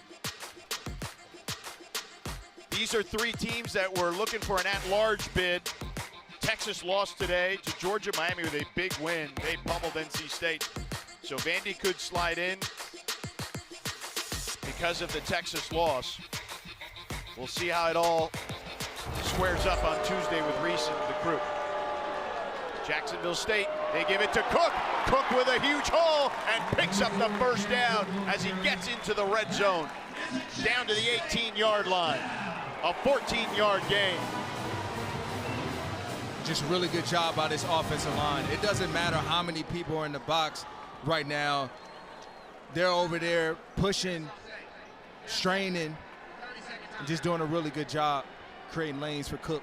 These are three teams that were looking for an at-large bid. Texas lost today to Georgia. Miami with a big win. They pummeled NC State. So Vandy could slide in because of the Texas loss. We'll see how it all squares up on Tuesday with Reese and the crew. Jacksonville State, they give it to Cook. Cook with a huge hole and picks up the first down as he gets into the red zone. Down to the 18-yard line. A 14-yard gain. Just really good job by this offensive line. It doesn't matter how many people are in the box right now. They're over there pushing, straining, and just doing a really good job creating lanes for Cook.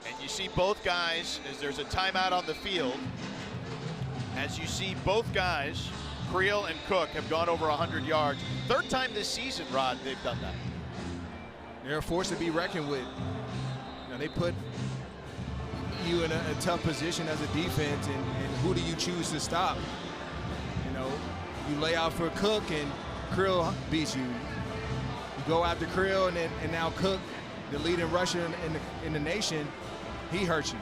And you see both guys, as there's a timeout on the field, as you see both guys, Creel and Cook, have gone over 100 yards. Third time this season, Rod, they've done that. They're a force to be reckoned with. You know, they put you in a tough position as a defense, and who do you choose to stop? You know, you lay out for Cook and Creel beats you. You go after Creel and now Cook, the leading rusher in the nation, he hurts you.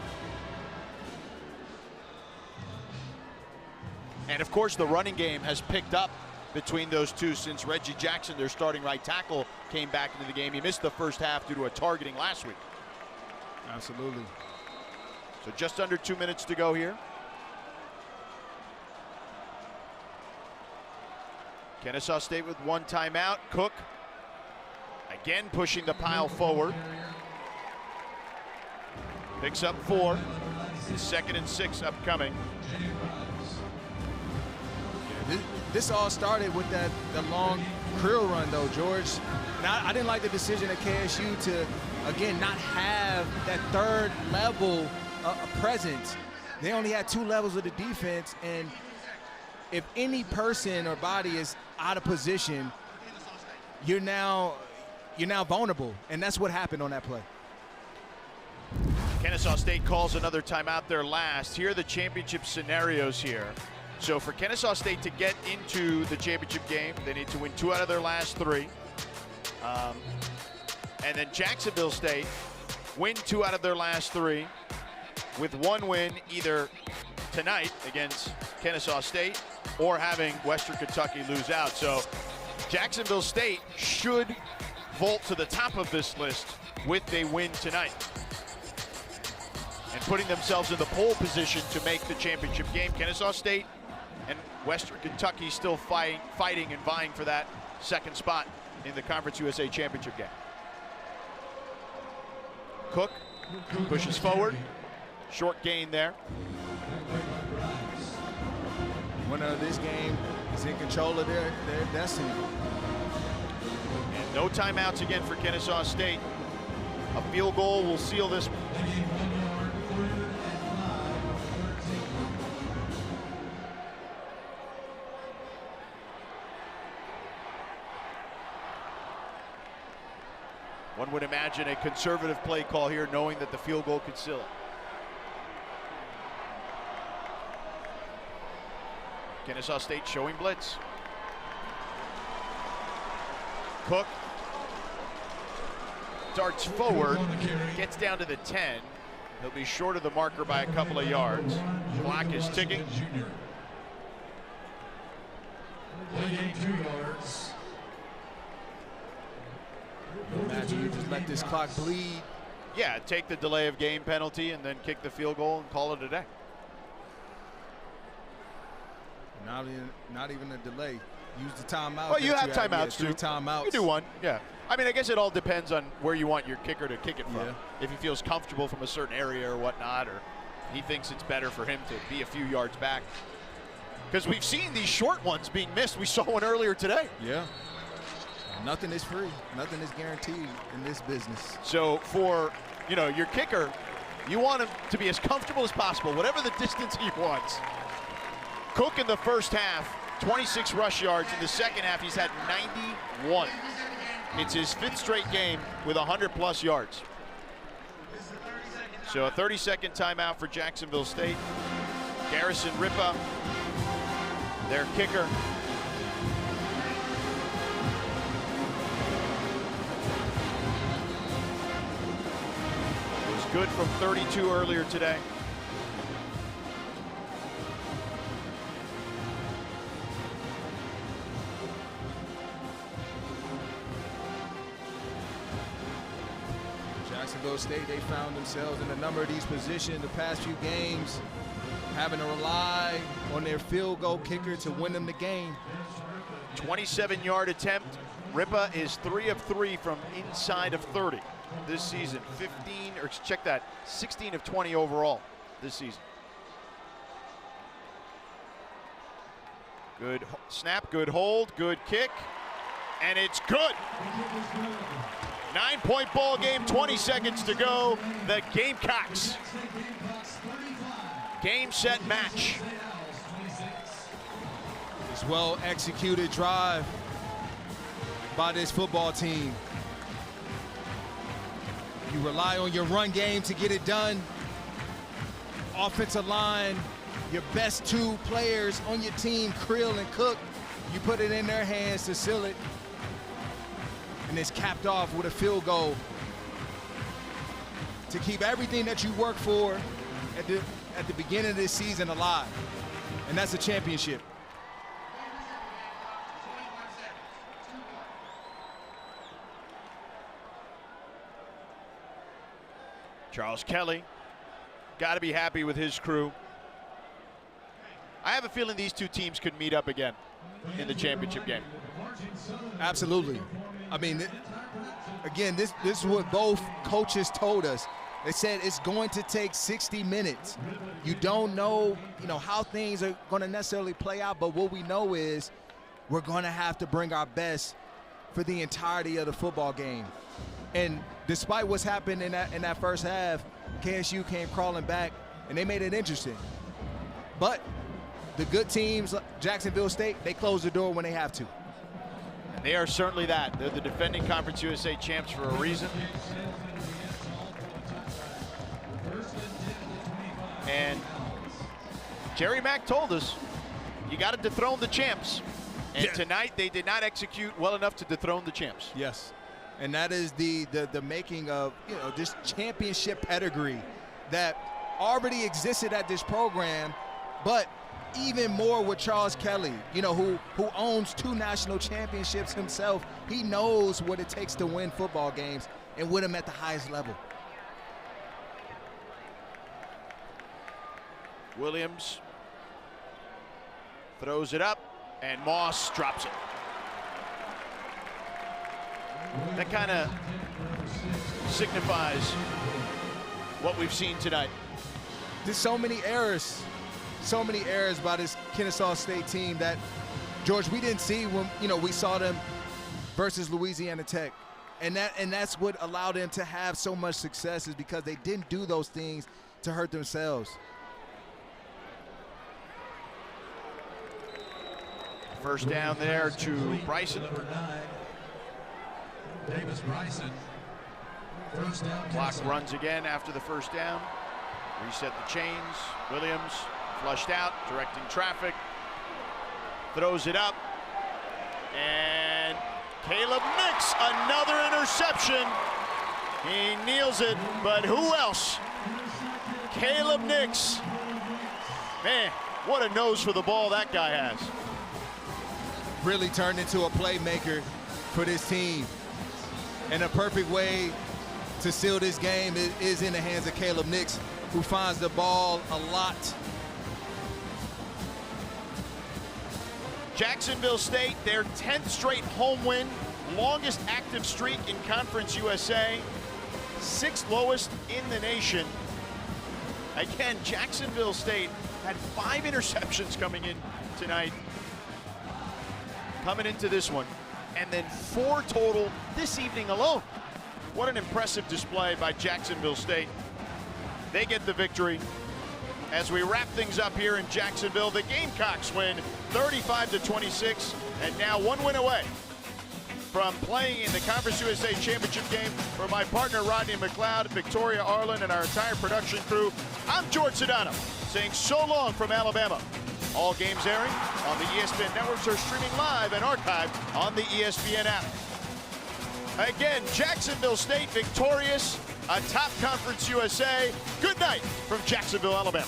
And of course, the running game has picked up between those two since Reggie Jackson, their starting right tackle, came back into the game. He missed the first half due to a targeting last week. Absolutely. So just under 2 minutes to go here. Kennesaw State with one timeout. Cook again pushing the pile forward. Picks up 4. His 2nd and 6 upcoming. This all started with the long Creel run, though, George. Now, I didn't like the decision at KSU to, again, not have that third level presence. They only had 2 levels of the defense, and if any person or body is out of position, you're now vulnerable, and that's what happened on that play. Kennesaw State calls another timeout their last. Here are the championship scenarios here. So for Kennesaw State to get into the championship game, they need to win 2 out of their last 3. And then Jacksonville State win 2 out of their last 3 with 1 win either tonight against Kennesaw State or having Western Kentucky lose out. So Jacksonville State should vault to the top of this list with a win tonight, and putting themselves in the pole position to make the championship game. Kennesaw State and Western Kentucky still fighting and vying for that 2nd spot in the Conference USA Championship game. Cook pushes forward. Short gain there. Winner of this game is in control of their destiny. And no timeouts again for Kennesaw State. A field goal will seal this. One would imagine a conservative play call here, knowing that the field goal could seal it. Kennesaw State showing blitz. Cook darts forward, gets down to the 10. He'll be short of the marker by a couple of yards. Clock is ticking. Gain 2 yards. Imagine you just let this clock bleed. Yeah, take the delay of game penalty and then kick the field goal and call it a day. Not even a delay. Use the timeout. Well, you have timeouts too. 3 timeouts. You do 1, yeah. I mean, I guess it all depends on where you want your kicker to kick it from. Yeah. If he feels comfortable from a certain area or whatnot, or he thinks it's better for him to be a few yards back. Because we've seen these short ones being missed. We saw one earlier today. Yeah. Nothing is free. Nothing is guaranteed in this business. So for, your kicker, you want him to be as comfortable as possible, whatever the distance he wants. Cook in the first half, 26 rush yards. In the second half, he's had 91. It's his 5th straight game with 100-plus yards. So a 30-second timeout for Jacksonville State. Garrison Ripa, their kicker. Was good from 32 earlier today. Jacksonville State, they found themselves in a number of these positions the past few games, having to rely on their field goal kicker to win them the game. 27-yard attempt. Ripa is 3 of 3 from inside of 30 this season. 16 of 20 overall this season. Good snap, good hold, good kick, and it's good. 9-point ball game, 20 seconds to go. The Gamecocks. Game, set, match. This well-executed drive by this football team. You rely on your run game to get it done. Offensive line, your best 2 players on your team, Krill and Cook, you put it in their hands to seal it. And it's capped off with a field goal to keep everything that you work for at the beginning of this season alive. And that's a championship. Charles Kelly, got to be happy with his crew. I have a feeling these two teams could meet up again in the championship game. Absolutely. I mean, again, this is what both coaches told us. They said it's going to take 60 minutes. You don't know, how things are going to necessarily play out, but what we know is we're going to have to bring our best for the entirety of the football game. And despite what's happened in that first half, KSU came crawling back, and they made it interesting. But the good teams, Jacksonville State, they close the door when they have to. They are certainly that. They're the defending Conference USA champs for a reason. And Jerry Mack told us, you got to dethrone the champs. And tonight, they did not execute well enough to dethrone the champs. Yes. And that is the making of, this championship pedigree that already existed at this program, but even more with Charles Kelly, who owns 2 national championships himself. He knows what it takes to win football games and win them at the highest level. Williams throws it up, and Moss drops it. That kind of signifies what we've seen tonight. There's so many errors by this Kennesaw State team that, George, we didn't see when we saw them versus Louisiana Tech, and that's what allowed them to have so much success, is because they didn't do those things to hurt themselves. First down there to Bryson. Davis Bryson. First down. Clock runs again after the first down. Reset the chains. Williams flushed out, directing traffic. Throws it up. And Caleb Nix, another interception. He kneels it, but who else? Caleb Nix. Man, what a nose for the ball that guy has. Really turned into a playmaker for this team. And a perfect way to seal this game is in the hands of Caleb Nix, who finds the ball a lot. Jacksonville State, their 10th straight home win, longest active streak in Conference USA, 6th lowest in the nation. Again, Jacksonville State had 5 interceptions coming in tonight, coming into this one, and then 4 total this evening alone. What an impressive display by Jacksonville State. They get the victory. As we wrap things up here in Jacksonville, the Gamecocks win 35-26, and now 1 win away from playing in the Conference USA Championship game. For my partner Rodney McLeod, Victoria Arlen, and our entire production crew, I'm George Sedano. saying so long from Alabama. All games airing on the ESPN networks are streaming live and archived on the ESPN app. Again, Jacksonville State victorious atop Conference USA. Good night from Jacksonville, Alabama.